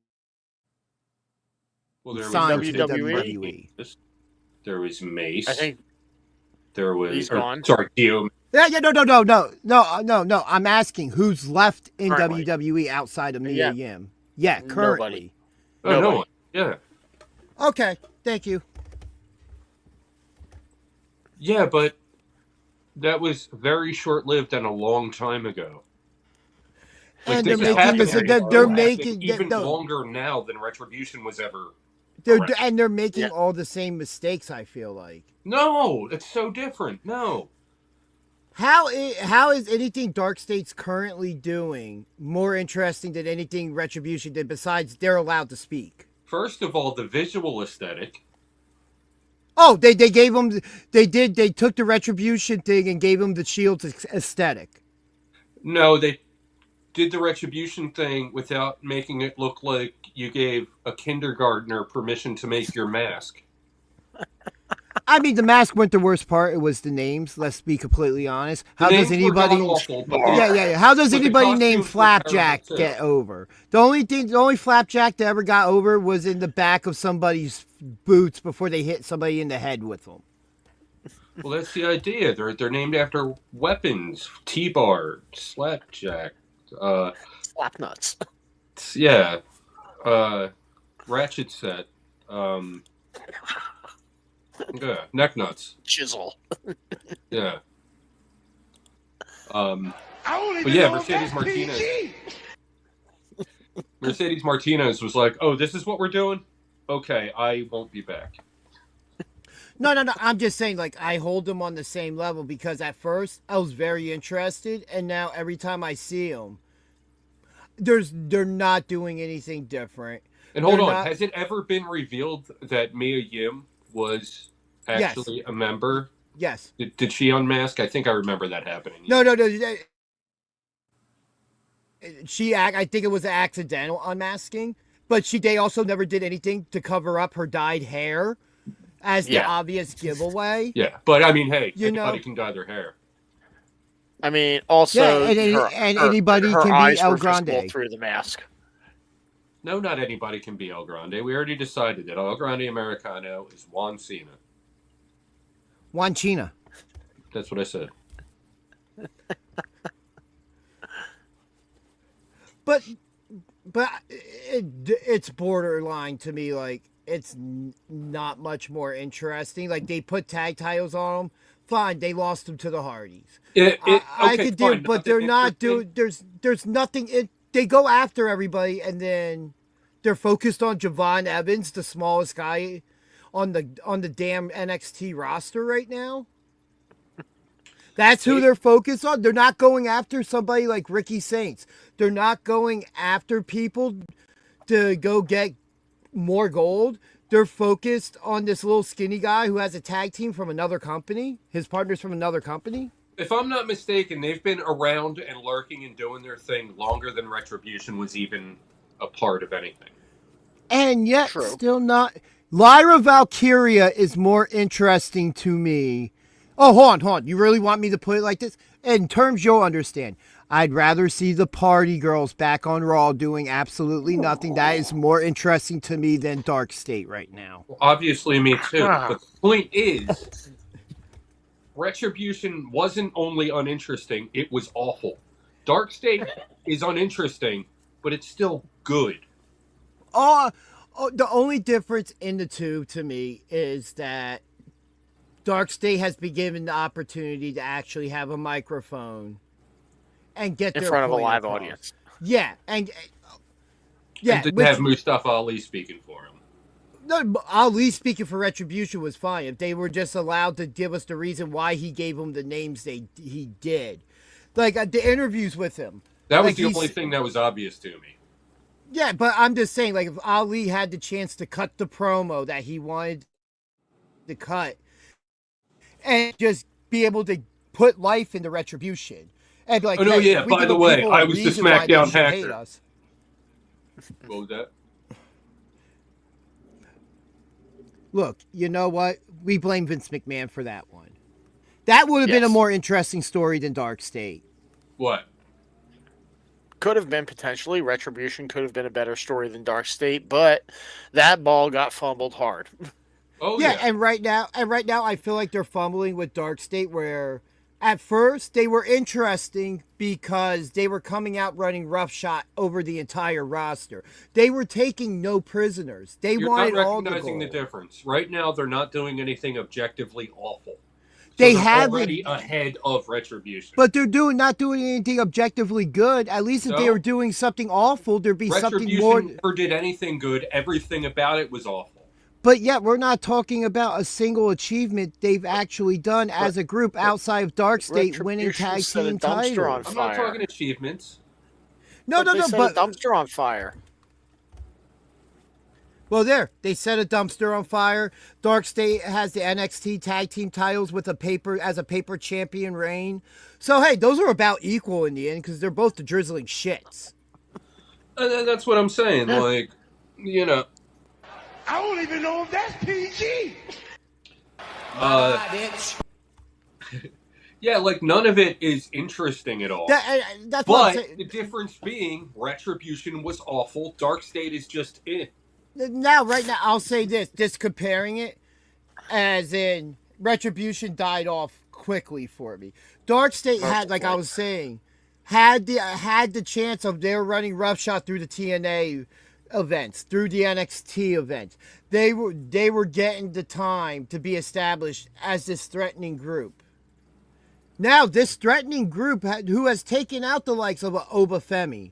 Speaker 3: Well, there was
Speaker 5: WWE.
Speaker 3: There was Mace.
Speaker 5: I think
Speaker 3: there was.
Speaker 5: He's gone.
Speaker 3: Sorry, Dio.
Speaker 4: Yeah, no. I'm asking who's left in
Speaker 5: Currently.
Speaker 4: WWE outside of Mia Yim. Yeah, currently.
Speaker 3: Oh, no one. Yeah.
Speaker 4: Okay, thank you.
Speaker 3: Yeah, but that was very short-lived and a long time ago.
Speaker 4: And
Speaker 3: this
Speaker 4: they're making
Speaker 3: even longer now than Retribution was ever.
Speaker 4: They're making all the same mistakes. I feel like.
Speaker 3: No, it's so different. No.
Speaker 4: How is anything Dark State's currently doing more interesting than anything Retribution did? Besides, they're allowed to speak.
Speaker 3: First of all, the visual aesthetic.
Speaker 4: Oh, they gave them. They took the Retribution thing and gave them the Shield's aesthetic.
Speaker 3: No, they did the Retribution thing without making it look like you gave a kindergartner permission to make your mask.
Speaker 4: I mean, the mask weren't the worst part. It was the names. Let's be completely honest. How does anybody? Yeah. How does anybody named Flapjack get over? The only Flapjack that ever got over was in the back of somebody's boots before they hit somebody in the head with them.
Speaker 3: Well, that's the idea. They're named after weapons. T-bar, Slapjack,
Speaker 5: Slapnuts.
Speaker 3: Yeah, ratchet set. Yeah, neck nuts.
Speaker 5: Chisel.
Speaker 3: Yeah. But yeah, Mercedes Martinez was like, "Oh, this is what we're doing? Okay, I won't be back."
Speaker 4: No. I'm just saying, like, I hold them on the same level because at first I was very interested, and now every time I see them, they're not doing anything different.
Speaker 3: And hold on, has it ever been revealed that Mia Yim was actually a member?
Speaker 4: Yes.
Speaker 3: Did she unmask? I think I remember that happening.
Speaker 4: No. I think it was an accidental unmasking, but they also never did anything to cover up her dyed hair as the obvious giveaway.
Speaker 3: Yeah, but I mean, hey, anybody can dye their hair.
Speaker 5: I mean, also,
Speaker 4: anybody
Speaker 5: her
Speaker 4: can
Speaker 5: eyes
Speaker 4: be El
Speaker 5: were visible
Speaker 4: Grande
Speaker 5: through the mask.
Speaker 3: No, not anybody can be El Grande. We already decided that El Grande Americano is Juan Cena.
Speaker 4: Juan Cena.
Speaker 3: That's what I said.
Speaker 4: But it's borderline to me. Like, it's not much more interesting. Like, they put tag titles on them. Fine, they lost them to the Hardys. I could do, but they're not doing. There's nothing. They go after everybody, and then they're focused on Javon Evans, the smallest guy on the damn NXT roster right now. That's who they're focused on. They're not going after somebody like Ricky Saints. They're not going after people to go get more gold. They're focused on this little skinny guy who has a tag team from another company. His partner's from another company.
Speaker 3: If I'm not mistaken, they've been around and lurking and doing their thing longer than Retribution was even a part of anything.
Speaker 4: And yet, still not. Lyra Valkyria is more interesting to me. Oh, hold on. You really want me to put it like this? In terms you'll understand, I'd rather see the Party Girls back on Raw doing absolutely nothing. That is more interesting to me than Dark State right now.
Speaker 3: Well, obviously, me too. But the point is, Retribution wasn't only uninteresting, it was awful. Dark State is uninteresting, but it's still good.
Speaker 4: The only difference in the two to me is that Dark State has been given the opportunity to actually have a microphone and get
Speaker 5: in
Speaker 4: their
Speaker 5: front of a
Speaker 4: point
Speaker 5: live
Speaker 4: across.
Speaker 5: audience.
Speaker 4: Yeah, and
Speaker 3: didn't have Mustafa Ali speaking for him.
Speaker 4: No, Ali speaking for Retribution was fine. If they were just allowed to give us the reason why he gave them the names he did. Like the interviews with him.
Speaker 3: That was the only thing that was obvious to me.
Speaker 4: Yeah, but I'm just saying, like, if Ali had the chance to cut the promo that he wanted to cut and just be able to put life into Retribution. And be like,
Speaker 3: oh, no, yeah, by the way, I was the SmackDown hacker. What was that?
Speaker 4: Look, you know what? We blame Vince McMahon for that one. That would have been a more interesting story than Dark State.
Speaker 3: What?
Speaker 5: Could have been potentially. Retribution could have been a better story than Dark State, but that ball got fumbled hard.
Speaker 3: Oh
Speaker 4: yeah, and right now I feel like they're fumbling with Dark State, where at first they were interesting because they were coming out running roughshod over the entire roster. They were taking no prisoners. You're wanted
Speaker 3: not
Speaker 4: all the
Speaker 3: recognizing
Speaker 4: gold.
Speaker 3: the difference. Right now, they're not doing anything objectively awful.
Speaker 4: So they
Speaker 3: have already ahead of Retribution.
Speaker 4: But they're not doing anything objectively good. At least if they were doing something awful, there'd be something more.
Speaker 3: Retribution never did anything good. Everything about it was awful.
Speaker 4: But yet, we're not talking about a single achievement they've actually done as a group outside of Dark State winning tag team titles.
Speaker 3: I'm not talking achievements.
Speaker 4: No,
Speaker 5: but a dumpster on fire.
Speaker 4: Well, they set a dumpster on fire. Dark State has the NXT tag team titles with a paper champion reign. So hey, those are about equal in the end because they're both the drizzling shits.
Speaker 3: That's what I'm saying. Like, you know.
Speaker 7: I don't even know if that's PG.
Speaker 3: Yeah, like none of it is interesting at all.
Speaker 4: That's
Speaker 3: but the difference being, Retribution was awful. Dark State is just
Speaker 4: Right now, I'll say this: just comparing it, as in Retribution died off quickly for me. Dark State had, like I was saying, had the chance of their running roughshod through the TNA events, through the NXT events. They were getting the time to be established as this threatening group. Now, this threatening group who has taken out the likes of a Oba Femi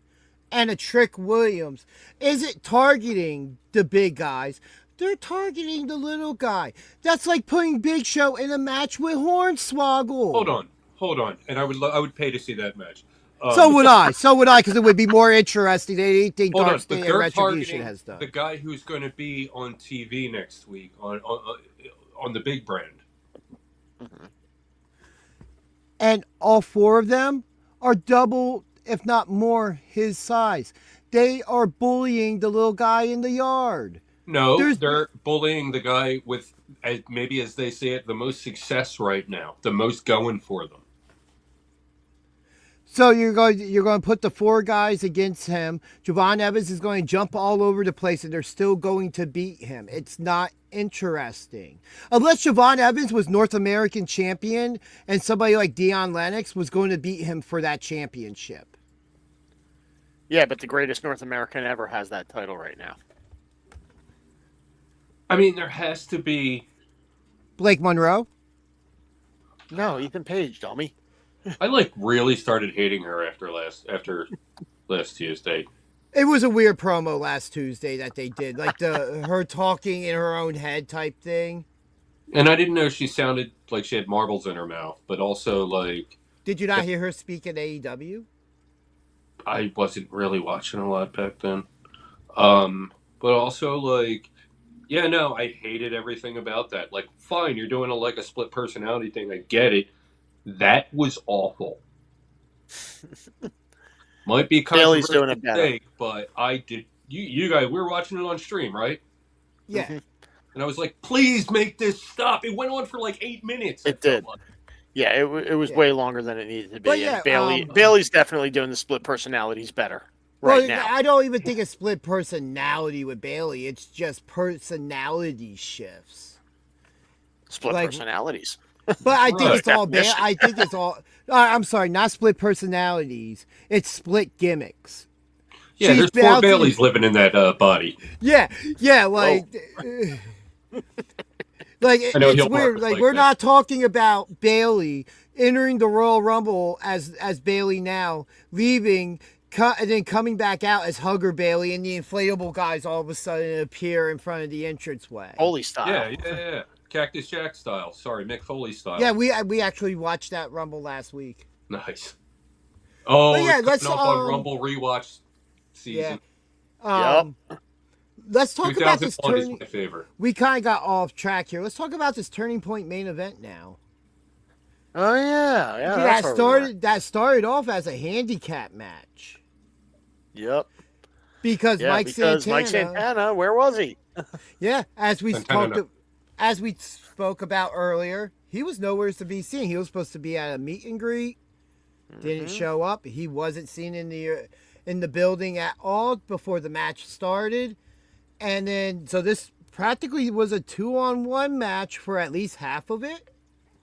Speaker 4: and a Trick Williams isn't targeting the big guys. They're targeting the little guy. That's like putting Big Show in a match with Hornswoggle.
Speaker 3: Hold on. And I would pay to see that match.
Speaker 4: So would I, because it would be more interesting than anything Dark State and Retribution has done.
Speaker 3: The guy who's going to be on TV next week on the big brand.
Speaker 5: Mm-hmm.
Speaker 4: And all four of them are double, if not more, his size. They are bullying the little guy in the yard.
Speaker 3: No, they're bullying the guy with, maybe as they say it, the most success right now, the most going for them.
Speaker 4: So you're going to put the four guys against him. Javon Evans is going to jump all over the place, and they're still going to beat him. It's not interesting. Unless Javon Evans was North American champion and somebody like Deion Lennox was going to beat him for that championship.
Speaker 5: Yeah, but the greatest North American ever has that title right now.
Speaker 3: I mean, there has to be...
Speaker 4: Blake Monroe?
Speaker 5: No, Ethan Page, dummy.
Speaker 3: I really started hating her after last Tuesday.
Speaker 4: It was a weird promo last Tuesday that they did, like her talking in her own head type thing.
Speaker 3: And I didn't know she sounded like she had marbles in her mouth, but also like.
Speaker 4: Did you not hear her speak at AEW?
Speaker 3: I wasn't really watching a lot back then, but also like, yeah, no, I hated everything about that. Like, fine, you're doing a split personality thing, I get it. That was awful. Might be
Speaker 5: Bailey's
Speaker 3: controversial
Speaker 5: doing it better.
Speaker 3: take, but I did. You guys, we were watching it on stream, right?
Speaker 4: Yeah.
Speaker 5: Mhm.
Speaker 3: And I was like, please make this stop. It went on for like 8 minutes.
Speaker 5: It did. Yeah, it was way longer than it needed to be.
Speaker 4: But
Speaker 5: And
Speaker 4: yeah,
Speaker 5: Bailey's definitely doing the split personalities better right now.
Speaker 4: I don't even think it's split personality with Bailey. It's just personality shifts.
Speaker 5: Split
Speaker 4: like-
Speaker 5: personalities.
Speaker 4: But I think
Speaker 3: Right.
Speaker 4: it's all
Speaker 5: Definition.
Speaker 4: I think it's all. I'm sorry, not split personalities. It's split gimmicks.
Speaker 3: Yeah,
Speaker 4: She's
Speaker 3: there's four
Speaker 4: bouncing-
Speaker 3: Baileys living in that body.
Speaker 4: Yeah, like, like
Speaker 3: I know
Speaker 4: it's
Speaker 3: he'll
Speaker 4: weird.
Speaker 3: mark
Speaker 4: Like
Speaker 3: like
Speaker 4: we're
Speaker 3: that.
Speaker 4: not talking about Bailey entering the Royal Rumble as Bailey now, leaving, and then coming back out as Hugger Bailey, and the inflatable guys all of a sudden appear in front of the entranceway.
Speaker 5: Holy style.
Speaker 3: Yeah. Cactus Jack style. Sorry, Mick Foley style.
Speaker 4: Yeah, we actually watched that Rumble last week.
Speaker 3: Nice. Oh,
Speaker 4: But yeah,
Speaker 3: it's
Speaker 4: let's,
Speaker 3: coming up on Rumble rewatch season.
Speaker 4: Let's talk about this
Speaker 3: 2001 is
Speaker 4: turning.
Speaker 3: my favorite.
Speaker 4: We kind of got off track here. Let's talk about this Turning Point main event now.
Speaker 5: Oh yeah. That's where we
Speaker 4: That started off as a handicap match
Speaker 5: were. Yep.
Speaker 4: because Mike
Speaker 5: Santana, where was he?
Speaker 4: Yeah, as we
Speaker 3: Santana.
Speaker 4: spoke about earlier, he was nowhere to be seen. He was supposed to be at a meet and greet. Didn't show up. He wasn't seen in the building at all before the match started. And then so this practically was a 2-on-1 match for at least half of it.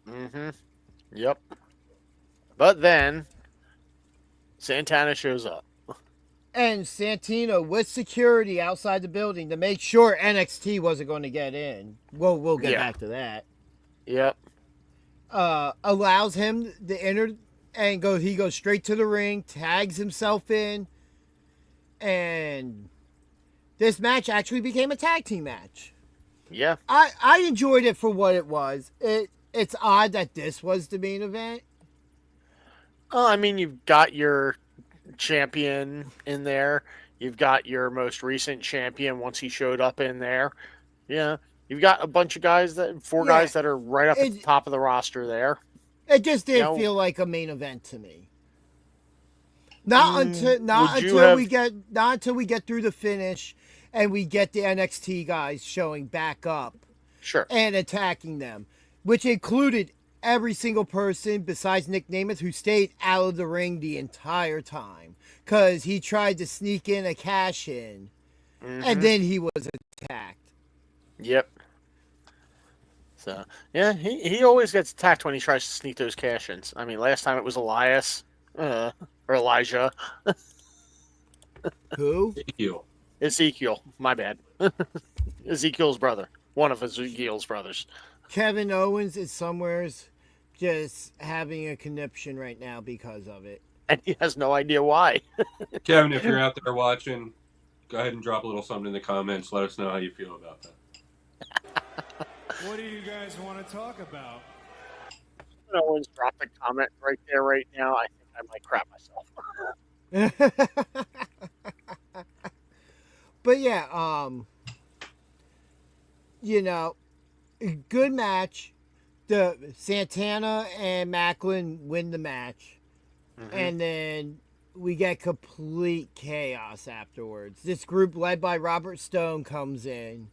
Speaker 5: Mm-hmm. Yep. But then Santana shows up.
Speaker 4: And Santino with security outside the building to make sure NXT wasn't going to get in. We'll get back to that.
Speaker 5: Yep.
Speaker 4: Allows him to enter and go. He goes straight to the ring, tags himself in, and this match actually became a tag team match.
Speaker 5: Yeah.
Speaker 4: I enjoyed it for what it was. It's odd that this was the main event.
Speaker 5: Oh, I mean, you've got your champion in there. You've got your most recent champion once he showed up in there. Yeah. You've got a bunch of guys guys that are right up at the top of the roster there.
Speaker 4: It just didn't feel like a main event to me. Not until we get through the finish and we get the NXT guys showing back up.
Speaker 5: Sure.
Speaker 4: And attacking them, which included every single person besides Nick Nemeth who stayed out of the ring the entire time because he tried to sneak in a cash in, and then he was attacked.
Speaker 5: Yep. So yeah, he always gets attacked when he tries to sneak those cash-ins. I mean, last time it was Elias or Elijah.
Speaker 4: Who?
Speaker 5: Ezekiel. My bad. Ezekiel's brother. One of Ezekiel's brothers.
Speaker 4: Kevin Owens is somewheres just having a conniption right now because of it.
Speaker 5: And he has no idea why.
Speaker 3: Kevin, if you're out there watching, go ahead and drop a little something in the comments. Let us know how you feel about that.
Speaker 1: What do you guys want to talk about?
Speaker 5: Kevin Owens dropped a comment right there, right now. I think I might crap myself.
Speaker 4: But yeah, good match. The Santana and Macklin win the match, and then we get complete chaos afterwards. This group led by Robert Stone comes in.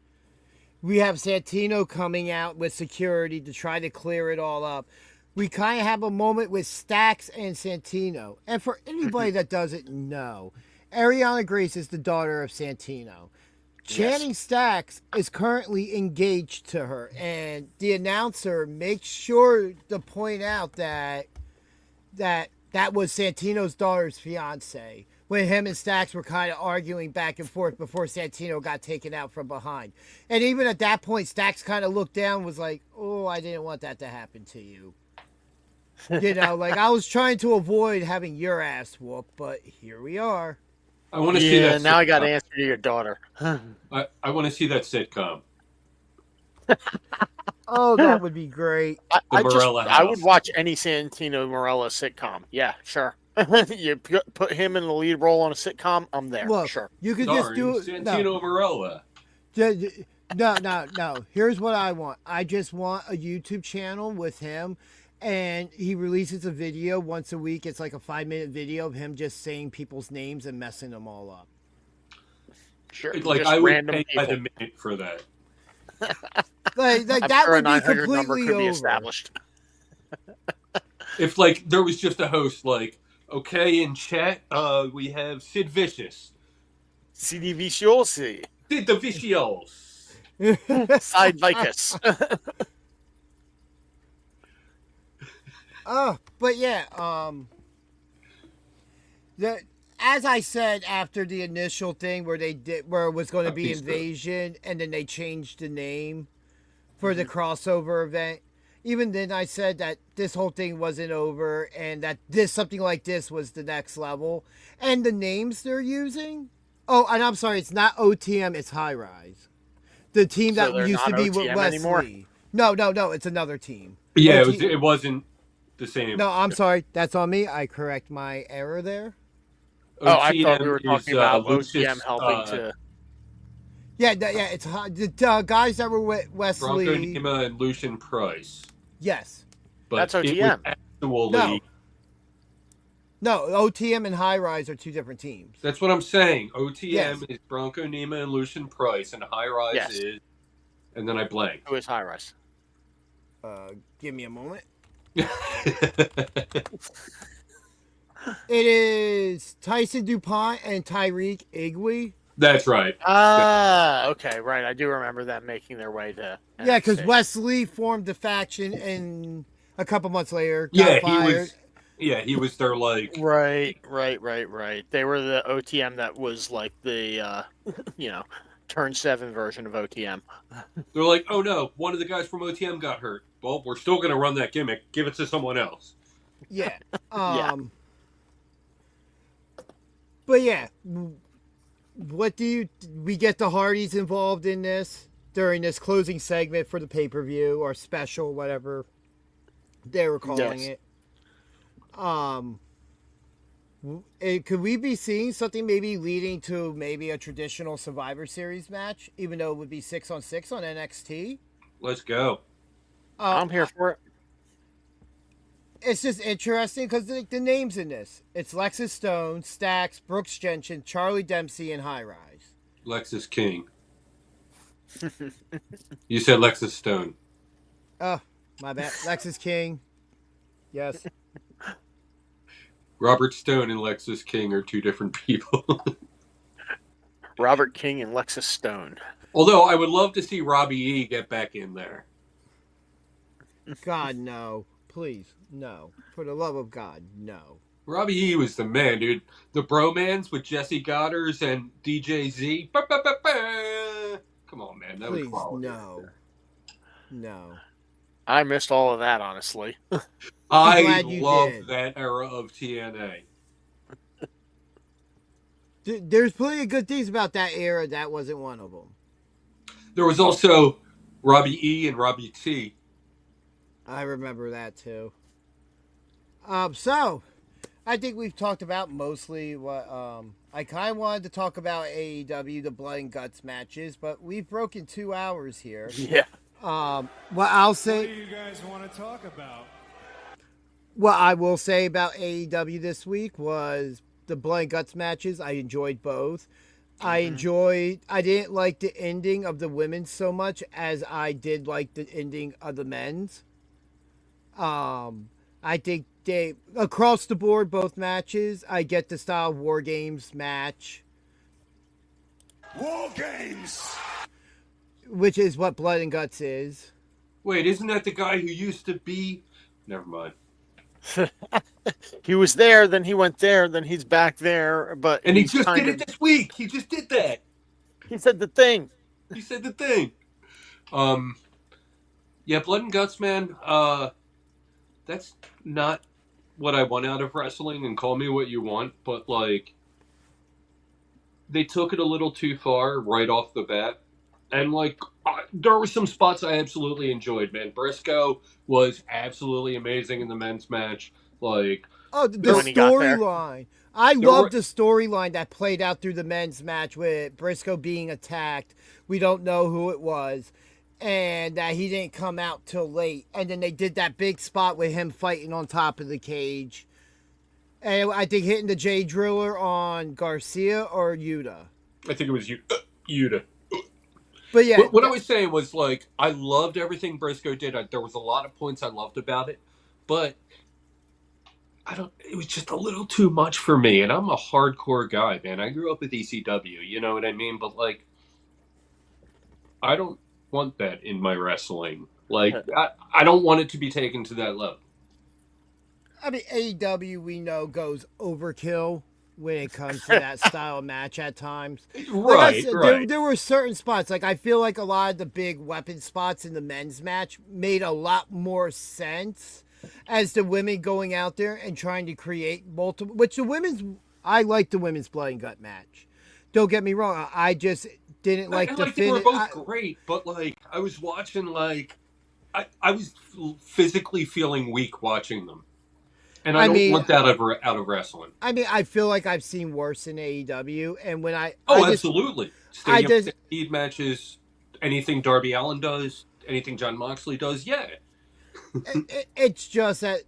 Speaker 4: We have Santino coming out with security to try to clear it all up. We kind of have a moment with Stax and Santino. And for anybody that doesn't know, Ariana Grace is the daughter of Santino. Channing Stax is currently engaged to her, and the announcer makes sure to point out that was Santino's daughter's fiance when him and Stax were kind of arguing back and forth before Santino got taken out from behind. And even at that point, Stax kind of looked down and was like, oh, I didn't want that to happen to you. Like I was trying to avoid having your ass whooped, but here we are.
Speaker 3: I want to see that.
Speaker 5: Now I got to answer to your daughter.
Speaker 3: I want to see that sitcom.
Speaker 4: Oh, that would be great.
Speaker 5: I would watch any Santino Marella sitcom. Yeah, sure. You put him in the lead role on a sitcom, I'm there.
Speaker 4: Look,
Speaker 5: sure.
Speaker 4: You could just do it.
Speaker 3: Santino Marella.
Speaker 4: No. Here's what I want. I just want a YouTube channel with him and he releases a video once a week. It's like a 5-minute video of him just saying people's names and messing them all up.
Speaker 5: Sure,
Speaker 3: Like
Speaker 5: just
Speaker 3: I would
Speaker 5: random
Speaker 3: pay by
Speaker 5: people.
Speaker 3: the minute for that.
Speaker 4: Like
Speaker 5: I'm
Speaker 4: that
Speaker 5: sure a
Speaker 4: would be
Speaker 5: 900 number
Speaker 4: completely
Speaker 5: could be
Speaker 4: over.
Speaker 5: established.
Speaker 3: If like there was just a host, like, okay, in chat, we have Sid Vicious,
Speaker 5: CD Viciosi.
Speaker 3: Sid the Vicious.
Speaker 5: Side Vicus.
Speaker 4: But yeah, as I said after the initial thing where it was going to be Invasion, and then they changed the name for the crossover event. Even then, I said that this whole thing wasn't over, and that something like this was the next level. And the names they're using. Oh, and I'm sorry, it's not OTM, it's High Rise, the team
Speaker 5: So
Speaker 4: that
Speaker 5: they're
Speaker 4: used to
Speaker 5: not
Speaker 4: be with
Speaker 5: OTM
Speaker 4: Wesley.
Speaker 5: anymore?
Speaker 4: No, it's another team.
Speaker 3: Yeah,
Speaker 4: OT
Speaker 3: it wasn't the same.
Speaker 4: No, I'm sorry, that's on me. I correct my error there.
Speaker 5: I thought we were
Speaker 3: OTM
Speaker 5: talking about
Speaker 3: Lucius,
Speaker 5: OTM helping to.
Speaker 4: Yeah, it's the guys that were with Wesley.
Speaker 3: Bronco Nima and Lucian Price.
Speaker 4: Yes.
Speaker 3: But
Speaker 5: That's
Speaker 3: it
Speaker 5: OTM.
Speaker 3: was actually...
Speaker 4: No, OTM and High Rise are two different teams.
Speaker 3: That's what I'm saying. OTM
Speaker 4: Yes.
Speaker 3: is Bronco Nima and Lucian Price, and High Rise is... And then I blank.
Speaker 5: Who is High Rise?
Speaker 4: Give me a moment. It is Tyson DuPont and Tyreek Igwe.
Speaker 3: That's right.
Speaker 5: Okay, right. I do remember them making their way to.
Speaker 4: Yeah, because
Speaker 5: NXT.
Speaker 4: Wesley formed the faction, and a couple months later got fired.
Speaker 3: He was their like.
Speaker 5: Right. They were the OTM that was like the, Turn 7 version of OTM.
Speaker 3: They're like, oh no, one of the guys from OTM got hurt. Well, we're still going to run that gimmick. Give it to someone else.
Speaker 4: Yeah.
Speaker 5: Yeah.
Speaker 4: But yeah, we get the Hardys involved in this during this closing segment for the pay-per-view or special, whatever they were calling it. Could we be seeing something maybe leading to maybe a traditional Survivor Series match, even though it would be 6-on-6 on NXT?
Speaker 3: Let's go.
Speaker 5: I'm here for it.
Speaker 4: It's just interesting because the names in this. It's Lexus Stone, Stax, Brooks Jensen, Charlie Dempsey, and High Rise.
Speaker 3: Lexus King. You said Lexus Stone.
Speaker 4: Oh, my bad. Lexus King. Yes.
Speaker 3: Robert Stone and Lexus King are two different people.
Speaker 5: Robert King and Lexus Stone.
Speaker 3: Although I would love to see Robbie E get back in there.
Speaker 4: God, no. Please, no. For the love of God, no.
Speaker 3: Robbie E was the man, dude. The bromance with Jesse Goddard and DJ Z. Come on, man. That
Speaker 4: Please,
Speaker 3: was quality.
Speaker 4: No.
Speaker 5: I missed all of that, honestly.
Speaker 3: I love that era of TNA.
Speaker 4: There's plenty of good things about that era. That wasn't one of them.
Speaker 3: There was also Robbie E and Robbie T.
Speaker 4: I remember that too. So I think we've talked about mostly what I kind of wanted to talk about AEW, the blood and guts matches, but we've broken 2 hours here.
Speaker 5: Yeah.
Speaker 4: Well, I'll say.
Speaker 1: What do you guys want to talk about?
Speaker 4: What I will say about AEW this week was the blood and guts matches. I enjoyed both. I didn't like the ending of the women's so much as I did like the ending of the men's. I think they, across the board, both matches, I get the style Wargames match.
Speaker 7: Wargames!
Speaker 4: Which is what Blood and Guts is.
Speaker 3: Wait, isn't that the guy who used to be... Never mind.
Speaker 5: He was there, then he went there, then he's back there, but...
Speaker 3: And he just did it this week! He just did that!
Speaker 5: He said the thing!
Speaker 3: Yeah, Blood and Guts, man, that's not what I want out of wrestling, and call me what you want, but, like, they took it a little too far right off the bat. And, like, there were some spots I absolutely enjoyed, man. Briscoe was absolutely amazing in the men's match. Like,
Speaker 4: oh, the storyline. I love the storyline that played out through the men's match with Briscoe being attacked. We don't know who it was. and that he didn't come out till late. And then they did that big spot with him fighting on top of the cage. And I think hitting the J Driller on Garcia or Yuta.
Speaker 3: I think it was Yuta.
Speaker 4: But yeah.
Speaker 3: What I was saying was, like, I loved everything Briscoe did. There was a lot of points I loved about it. But it was just a little too much for me. And I'm a hardcore guy, man. I grew up with ECW, you know what I mean? But, like, I don't want that in my wrestling. Like, I don't want it to be taken to that level.
Speaker 4: I mean, AEW, we know, goes overkill when it comes to that style of match at times.
Speaker 3: Right, right.
Speaker 4: There were certain spots. Like, I feel like a lot of the big weapon spots in the men's match made a lot more sense as the women going out there and trying to create multiple... Which I like the women's blood and gut match. Don't get me wrong. I just didn't like the finish.
Speaker 3: They were both great, but, like, I was watching, like... I was physically feeling weak watching them. And I don't want that out of wrestling.
Speaker 4: I mean, I feel like I've seen worse in AEW, and when
Speaker 3: absolutely. Stadium matches, anything Darby Allin does, anything Jon Moxley does, yeah.
Speaker 4: It's just that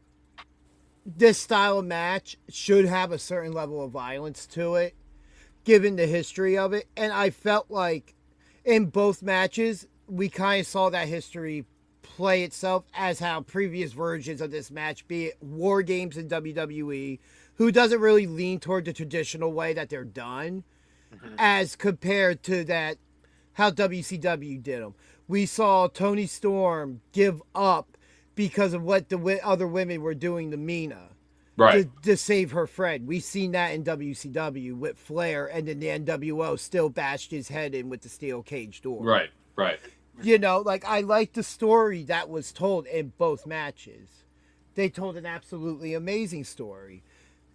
Speaker 4: this style of match should have a certain level of violence to it, given the history of it, and I felt like in both matches, we kind of saw that history play itself as how previous versions of this match, be it Wargames in WWE, who doesn't really lean toward the traditional way that they're done, as compared to that how WCW did them. We saw Toni Storm give up because of what the other women were doing to Mina,
Speaker 3: right,
Speaker 4: to save her friend. We've seen that in WCW with Flair, and then the NWO still bashed his head in with the steel cage door.
Speaker 3: Right, right.
Speaker 4: You know, like, I like the story that was told in both matches. They told an absolutely amazing story.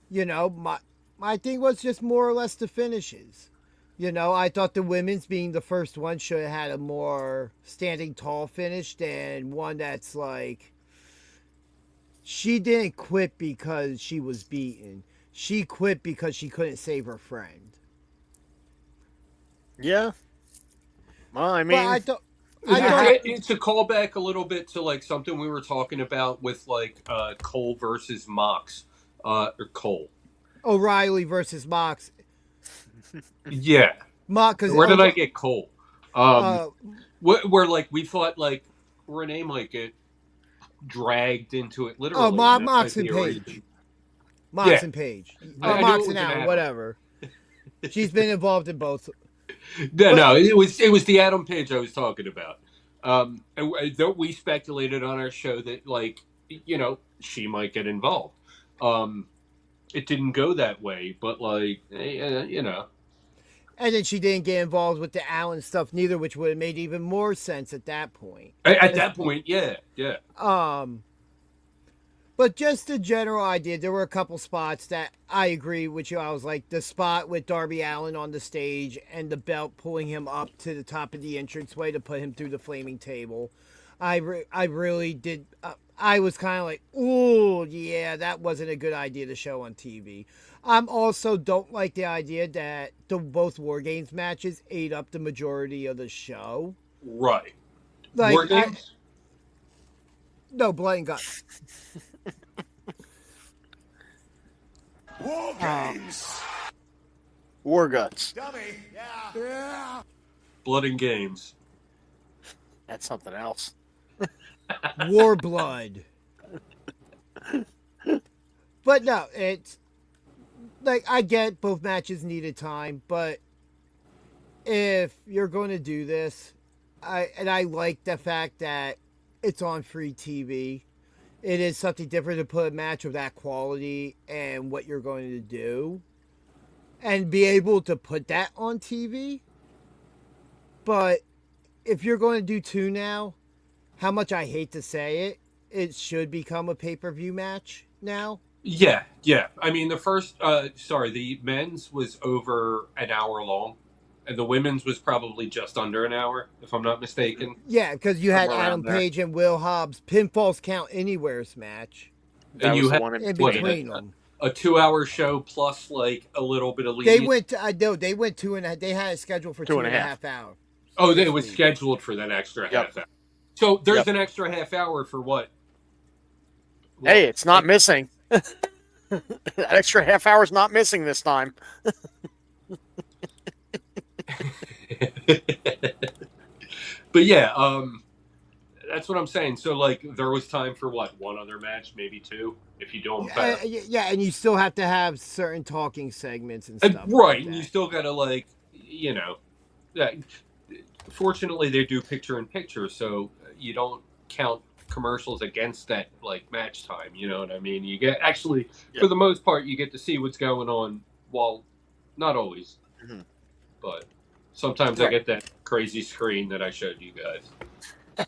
Speaker 4: You know, my thing was just more or less the finishes. You know, I thought the women's, being the first one, should have had a more standing tall finish than one that's like, she didn't quit because she was beaten. She quit because she couldn't save her friend.
Speaker 5: Yeah. Well, I mean...
Speaker 3: It's a callback a little bit to, like, something we were talking about with, like, Cole versus Mox, or Cole.
Speaker 4: O'Reilly versus Mox.
Speaker 3: Yeah. Where did I get Cole? Where, like, we thought, like, Renee might get dragged into it, literally.
Speaker 4: Mox and Paige. Mox and Paige. Mox and Allen, whatever. She's been involved in both.
Speaker 3: No, it was the Adam Page I was talking about. We speculated on our show that, like, you know, she might get involved. It didn't go that way, but, like, you know.
Speaker 4: And then she didn't get involved with the Allen stuff neither, which would have made even more sense at that point.
Speaker 3: At that point, yeah.
Speaker 4: But just the general idea, there were a couple spots that I agree with you. I was like, the spot with Darby Allin on the stage and the belt pulling him up to the top of the entranceway to put him through the flaming table. I really did. I was kind of like, ooh, yeah, that wasn't a good idea to show on TV. Also don't like the idea that both Wargames matches ate up the majority of the show.
Speaker 3: Right.
Speaker 4: Like,
Speaker 3: Wargames?
Speaker 4: No, Blood and Guts.
Speaker 7: Wargames.
Speaker 5: War Guts.
Speaker 7: Dummy. Yeah.
Speaker 3: Blood and Games.
Speaker 5: That's something else.
Speaker 4: War Blood. But no, it's like, I get both matches needed time, but if you're going to do this, I like the fact that it's on free TV. It is something different to put a match of that quality and what you're going to do and be able to put that on TV. But if you're going to do two now, how much I hate to say it, it should become a pay-per-view match now.
Speaker 3: Yeah. I mean, the men's was over an hour long, and the women's was probably just under an hour, if I'm not mistaken.
Speaker 4: Yeah, because you had Adam Page and Will Hobbs Pinfalls Count Anywhere's match.
Speaker 3: And you had
Speaker 4: in between them.
Speaker 3: A 2-hour show plus, like, a little bit of lead.
Speaker 4: They went 2.5. They had a schedule for 2.5 hours.
Speaker 3: Oh, it was scheduled for that extra half hour. So there's an extra half hour for what? Well,
Speaker 5: hey, it's not missing. That extra half hour is not missing this time.
Speaker 3: But yeah, that's what I'm saying. So like, there was time for what, one other match, maybe two, if you do them fast.
Speaker 4: Yeah, and you still have to have certain talking segments and stuff.
Speaker 3: Right,
Speaker 4: like
Speaker 3: and
Speaker 4: that.
Speaker 3: you still gotta like, you know, fortunately they do picture in picture, so you don't count commercials against that like match time. You know what I mean? You get actually for the most part you get to see what's going on. While not always, but sometimes I get that crazy screen that I showed you guys,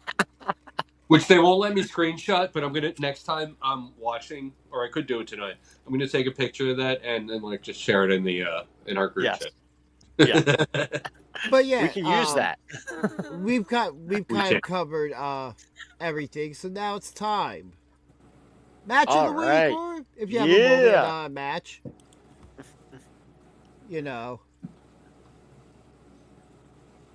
Speaker 3: which they won't let me screenshot. But I'm gonna next time I'm watching, or I could do it tonight. I'm gonna take a picture of that and then like just share it in the in our group chat.
Speaker 5: Yeah.
Speaker 4: But yeah,
Speaker 5: we can use that.
Speaker 4: we've kind of covered everything, so now it's time. Match of the week, or if you have a moment, match. You know.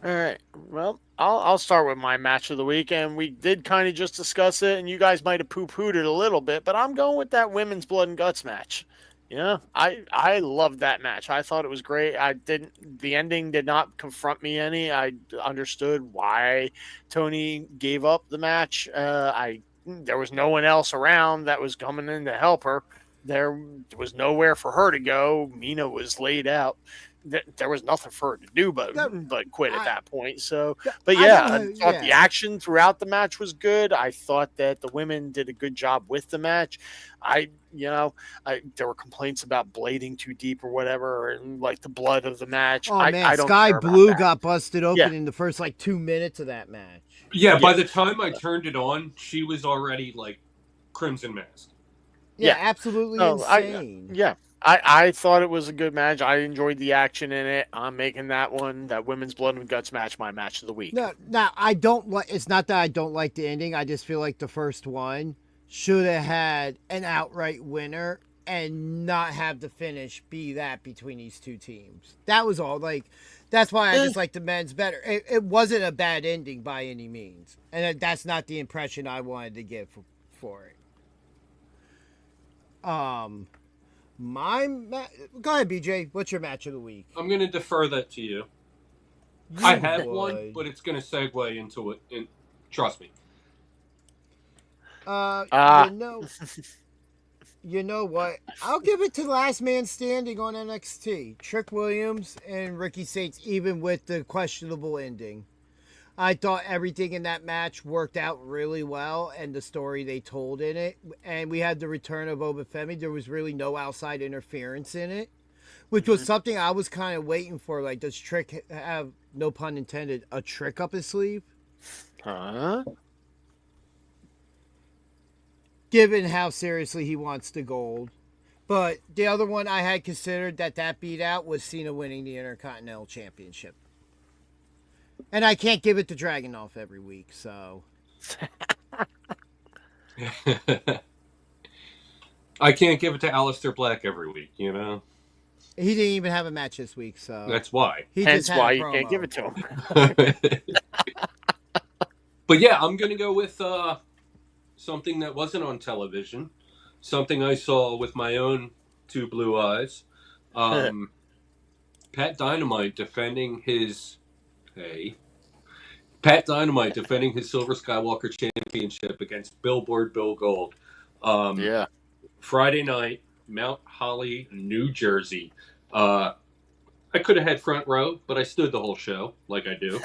Speaker 5: All right. Well, I'll start with my match of the week, and we did kind of just discuss it, and you guys might have poo-pooed it a little bit, but I'm going with that women's blood and guts match. Yeah, I loved that match. I thought it was great. The ending did not confront me any. I understood why Tony gave up the match. There was no one else around that was coming in to help her. There was nowhere for her to go. Mina was laid out. There was nothing for her to do but quit at that point. So, but yeah, I thought the action throughout the match was good. I thought that the women did a good job with the match. There were complaints about blading too deep or whatever, and like the blood of the match.
Speaker 4: Oh man,
Speaker 5: I don't
Speaker 4: Sky
Speaker 5: care
Speaker 4: Blue
Speaker 5: about that.
Speaker 4: got busted open in the first like 2 minutes of that match.
Speaker 3: Yeah, by the time I turned it on, she was already like crimson masked.
Speaker 4: Yeah, absolutely insane.
Speaker 5: I thought it was a good match. I enjoyed the action in it. I'm making that women's blood and guts match, my match of the week.
Speaker 4: No, I don't like. It's not that I don't like the ending. I just feel like the first one should have had an outright winner and not have the finish be that between these two teams. That was all. Like, that's why I just like the men's better. It wasn't a bad ending by any means, and that's not the impression I wanted to give for it. Go ahead, BJ. What's your match of the week?
Speaker 3: I'm going to defer that to you. I have one, but it's going to segue into it. And trust me.
Speaker 4: You know what? I'll give it to Last Man Standing on NXT. Trick Williams and Ricky Saints, even with the questionable ending. I thought everything in that match worked out really well, and the story they told in it. And we had the return of Oba Femi. There was really no outside interference in it, which was something I was kind of waiting for. Like, does Trick have, no pun intended, a trick up his sleeve?
Speaker 5: Huh?
Speaker 4: Given how seriously he wants the gold. But the other one I had considered that beat out was Cena winning the Intercontinental Championship. And I can't give it to Dragunov every week, so.
Speaker 3: I can't give it to Aleister Black every week, you know?
Speaker 4: He didn't even have a match this week, so.
Speaker 3: That's why.
Speaker 5: Hence why you can't give it to him.
Speaker 3: But yeah, I'm going to go with something that wasn't on television. Something I saw with my own two blue eyes. Pat Dynamite defending his Silver Skywalker Championship against Billboard Bill Gold. Friday night, Mount Holly, New Jersey. I could have had front row, but I stood the whole show like I do.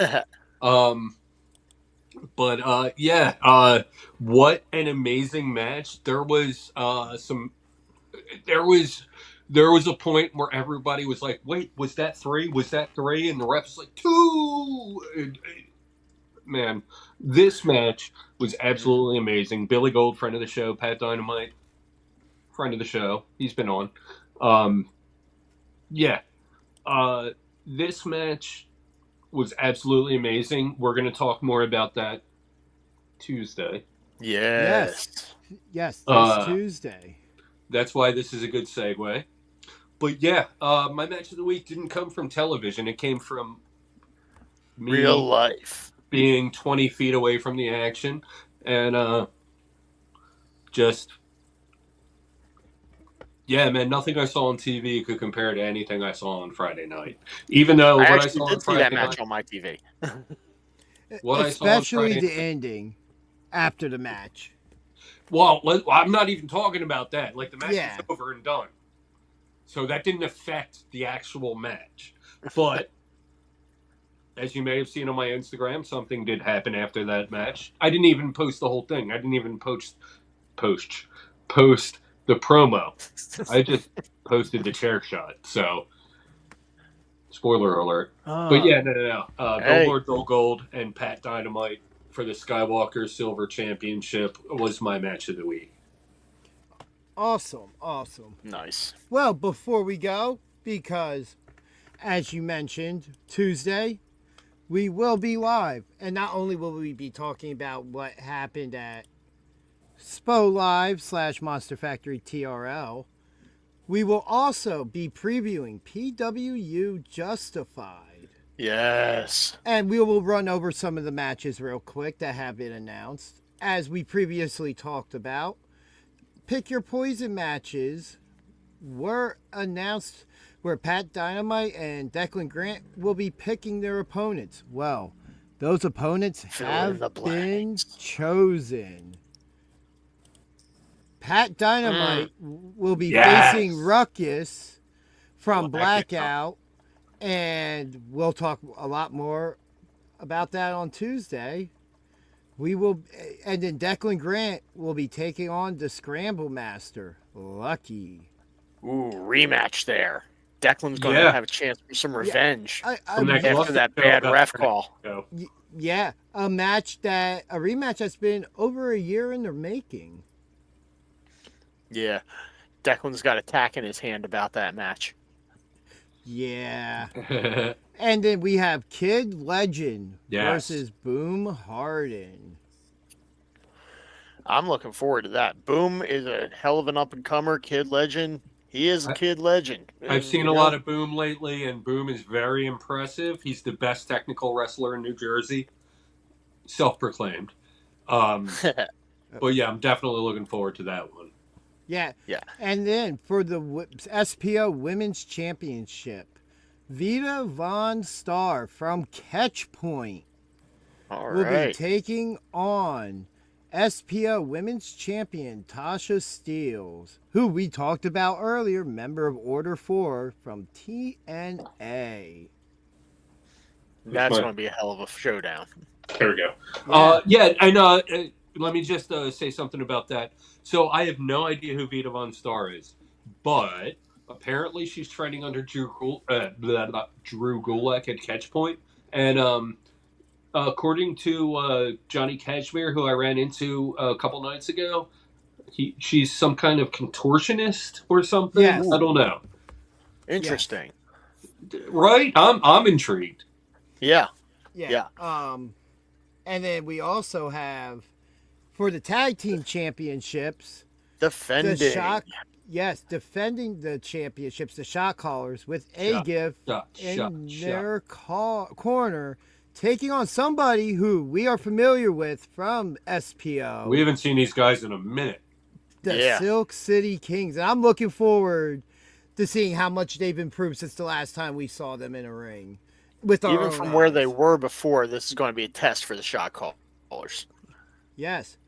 Speaker 3: What an amazing match. There was a point where everybody was like, wait, was that 3? Was that 3? And the ref was like, 2. Man, this match was absolutely amazing. Billy Gold, friend of the show. Pat Dynamite, friend of the show. He's been on. This match was absolutely amazing. We're going to talk more about that Tuesday.
Speaker 4: Yes, this Tuesday.
Speaker 3: That's why this is a good segue. But yeah, my match of the week didn't come from television. It came from me
Speaker 5: Real life.
Speaker 3: being 20 feet away from the action, and just, yeah, man, nothing I saw on TV could compare to anything I saw on Friday night. Even though
Speaker 5: I
Speaker 3: what I
Speaker 5: actually
Speaker 3: saw on
Speaker 5: did see that
Speaker 3: Friday
Speaker 5: match
Speaker 3: night,
Speaker 5: on my TV.
Speaker 3: what I saw on
Speaker 4: Especially
Speaker 3: Friday
Speaker 4: the
Speaker 3: night,
Speaker 4: ending after the match.
Speaker 3: well, I'm not even talking about that. Like, the match
Speaker 4: Yeah.
Speaker 3: was over and done. So that didn't affect the actual match. But as you may have seen on my Instagram, something did happen after that match. I didn't even post the whole thing. I didn't even post the promo. I just posted the chair shot. So, spoiler alert. But yeah, no.
Speaker 5: Hey.
Speaker 3: Billboard Gold Gold and Pat Dynamite for the Skywalker Silver Championship was my match of the week.
Speaker 4: Awesome.
Speaker 5: Nice.
Speaker 4: Well, before we go, because as you mentioned, Tuesday, we will be live. And not only will we be talking about what happened at SPO Live / Monster Factory TRL, we will also be previewing PWU Justified.
Speaker 5: Yes.
Speaker 4: And we will run over some of the matches real quick that have been announced. As we previously talked about, Pick Your Poison matches were announced where Pat Dynamite and Declan Grant will be picking their opponents. Well, those opponents have been chosen. Pat Dynamite will be facing Ruckus from Blackout, and we'll talk a lot more about that on Tuesday. And then Declan Grant will be taking on the Scramble Master, Lucky.
Speaker 5: Ooh, rematch there. Declan's going to have a chance for some revenge after that bad ref call.
Speaker 4: Yeah, a rematch that's been over a year in the making.
Speaker 5: Yeah, Declan's got a tack in his hand about that match.
Speaker 4: Yeah. And then we have Kid Legend versus Boom Harden.
Speaker 5: I'm looking forward to that. Boom is a hell of an up-and-comer. Kid Legend, he is a Kid Legend.
Speaker 3: I've seen a lot of Boom lately, and Boom is very impressive. He's the best technical wrestler in New Jersey. Self-proclaimed. But yeah, I'm definitely looking forward to that one.
Speaker 4: Yeah. And then for the SPO Women's Championship, Vita Von Star from Catch Point will be taking on SPO Women's Champion Tasha Steeles, who we talked about earlier, member of Order 4 from TNA.
Speaker 5: That's going to be a hell of a showdown.
Speaker 3: There we go. Let me just say something about that. So I have no idea who Vita Von Star is, but apparently she's training under Drew Gulak at Catch Point. And according to Johnny Cashmere, who I ran into a couple nights ago, she's some kind of contortionist or something.
Speaker 4: Yes.
Speaker 3: I don't know.
Speaker 5: Interesting.
Speaker 3: Right? I'm intrigued.
Speaker 5: Yeah.
Speaker 4: And then we also have, for the tag team championships,
Speaker 5: defending
Speaker 4: the championships, the shot callers with A-Gift in their corner, taking on somebody who we are familiar with from SPO.
Speaker 3: We haven't seen these guys in a minute.
Speaker 4: The Silk City Kings. And I'm looking forward to seeing how much they've improved since the last time we saw them in a ring.
Speaker 5: Even from where they were before, this is going to be a test for the shot callers.
Speaker 4: Yes.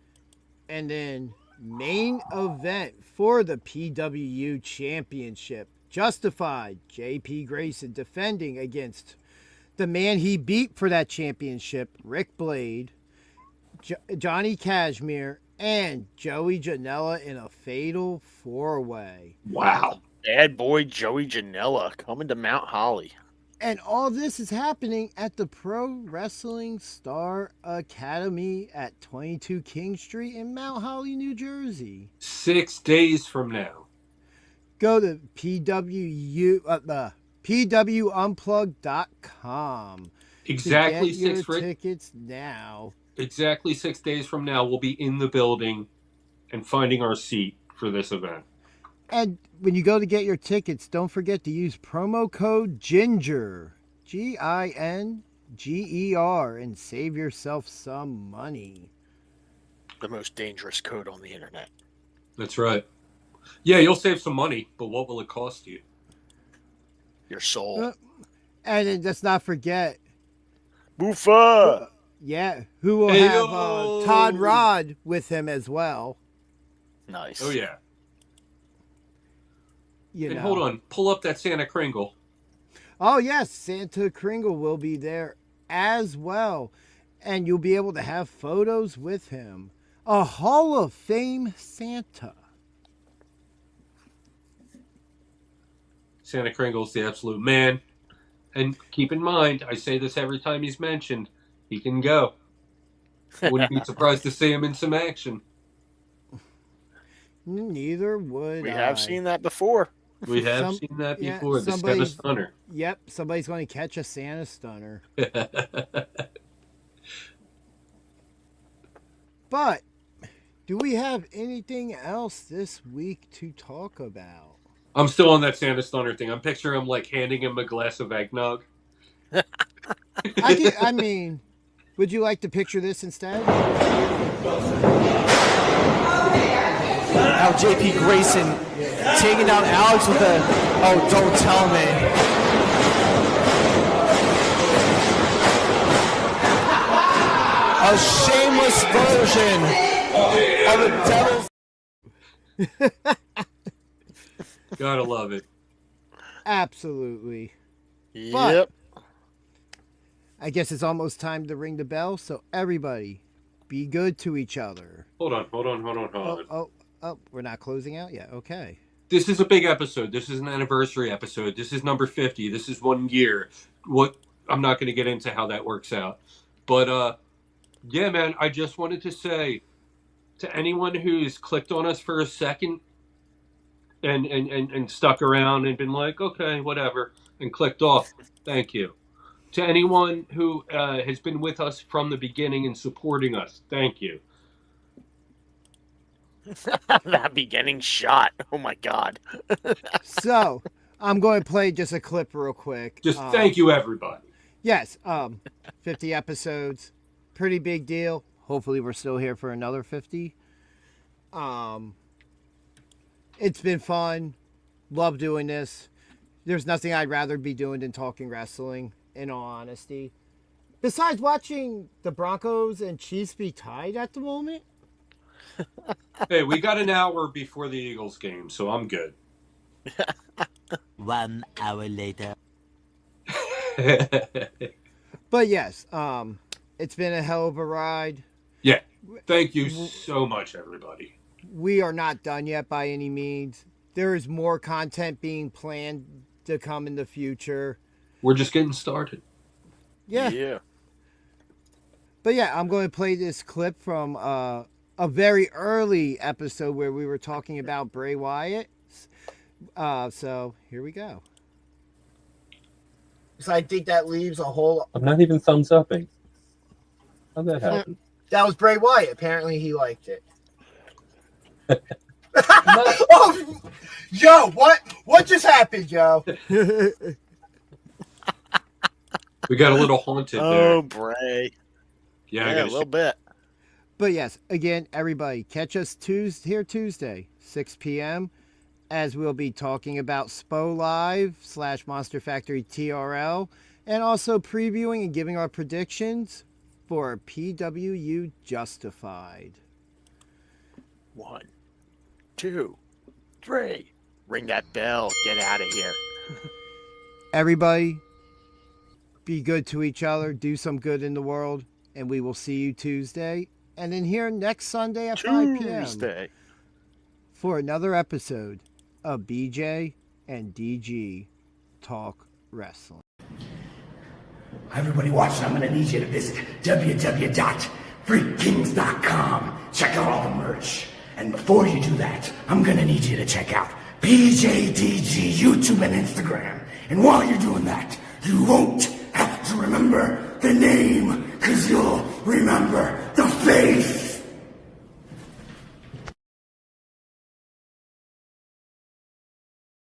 Speaker 4: And then main event for the PWU Championship. Justified, JP Grayson defending against the man he beat for that championship, Rick Blade, Johnny Cashmere, and Joey Janela in a fatal 4-way.
Speaker 3: Wow.
Speaker 5: Bad boy Joey Janela coming to Mount Holly.
Speaker 4: And all this is happening at the Pro Wrestling Star Academy at 22 King Street in Mount Holly, New Jersey.
Speaker 3: 6 days from now.
Speaker 4: Go to pwunplug.com.
Speaker 3: Exactly
Speaker 4: to get your tickets now.
Speaker 3: Exactly 6 days from now, we'll be in the building and finding our seat for this event.
Speaker 4: And when you go to get your tickets, don't forget to use promo code GINGER, GINGER, GER and save yourself some money.
Speaker 5: The most dangerous code on the internet.
Speaker 3: That's right. Yeah, you'll save some money, but what will it cost you?
Speaker 5: Your soul.
Speaker 4: And then let's not forget.
Speaker 5: Boofa!
Speaker 4: Yeah, who will have Todd Rod with him as well.
Speaker 5: Nice.
Speaker 3: Oh, yeah.
Speaker 4: You know.
Speaker 3: Hold on. Pull up that Santa Kringle.
Speaker 4: Oh, yes. Santa Kringle will be there as well. And you'll be able to have photos with him. A Hall of Fame Santa.
Speaker 3: Santa Kringle's the absolute man. And keep in mind, I say this every time he's mentioned, he can go. Wouldn't be surprised to see him in some action.
Speaker 4: Neither would
Speaker 5: We have seen that before.
Speaker 3: We have seen that before. The Santa Stunner.
Speaker 4: Yep, somebody's going to catch a Santa Stunner. But, do we have anything else this week to talk about?
Speaker 3: I'm still on that Santa Stunner thing. I'm picturing him like handing him a glass of eggnog.
Speaker 4: I mean, would you like to picture this instead?
Speaker 8: Now JP Grayson taking down Alex with a, oh, don't tell me. A shameless version of the devil's.
Speaker 3: Gotta love it.
Speaker 4: Absolutely.
Speaker 5: Yep.
Speaker 4: But I guess it's almost time to ring the bell, so everybody, be good to each other.
Speaker 3: Hold on.
Speaker 4: Oh, we're not closing out yet. Okay.
Speaker 3: This is a big episode. This is an anniversary episode. This is number 50. This is 1 year. I'm not going to get into how that works out. But, yeah, man, I just wanted to say to anyone who's clicked on us for a second and stuck around and been like, okay, whatever, and clicked off, thank you. To anyone who has been with us from the beginning and supporting us, thank you.
Speaker 5: That beginning shot. Oh, my God.
Speaker 4: So, I'm going to play just a clip real quick.
Speaker 3: Just thank you, everybody.
Speaker 4: Yes, 50 episodes. Pretty big deal. Hopefully we're still here for another 50. It's been fun. Love doing this. There's nothing I'd rather be doing than talking wrestling, in all honesty. Besides watching the Broncos and Chiefs be tied at the moment.
Speaker 3: Hey, we got an hour before the Eagles game, so I'm good.
Speaker 6: 1 hour later.
Speaker 4: But yes, it's been a hell of a ride.
Speaker 3: Yeah. Thank you so much, everybody.
Speaker 4: We are not done yet by any means. There is more content being planned to come in the future.
Speaker 3: We're just getting started.
Speaker 4: Yeah. But yeah, I'm going to play this clip from a very early episode where we were talking about Bray Wyatt. So here we go. So I think that leaves a whole...
Speaker 3: I'm not even thumbs upping. How'd that happen?
Speaker 4: That was Bray Wyatt. Apparently he liked it. Oh, yo, what just happened, yo?
Speaker 3: We got a little haunted there.
Speaker 5: Oh, Bray.
Speaker 3: Yeah,
Speaker 5: A little bit.
Speaker 4: But yes, again, everybody, catch us Tuesday, 6 p.m., as we'll be talking about SPO Live / Monster Factory TRL, and also previewing and giving our predictions for PWU Justified.
Speaker 5: 1, 2, 3. Ring that bell. Get out of here.
Speaker 4: Everybody, be good to each other, do some good in the world, and we will see you Tuesday. And then here next Sunday at 5 p.m. for another episode of BJ and DG Talk Wrestling.
Speaker 9: Everybody watching, I'm going to need you to visit www.freakkings.com. Check out all the merch. And before you do that, I'm going to need you to check out BJDG YouTube and Instagram. And while you're doing that, you won't have to remember the name, because you'll remember the face.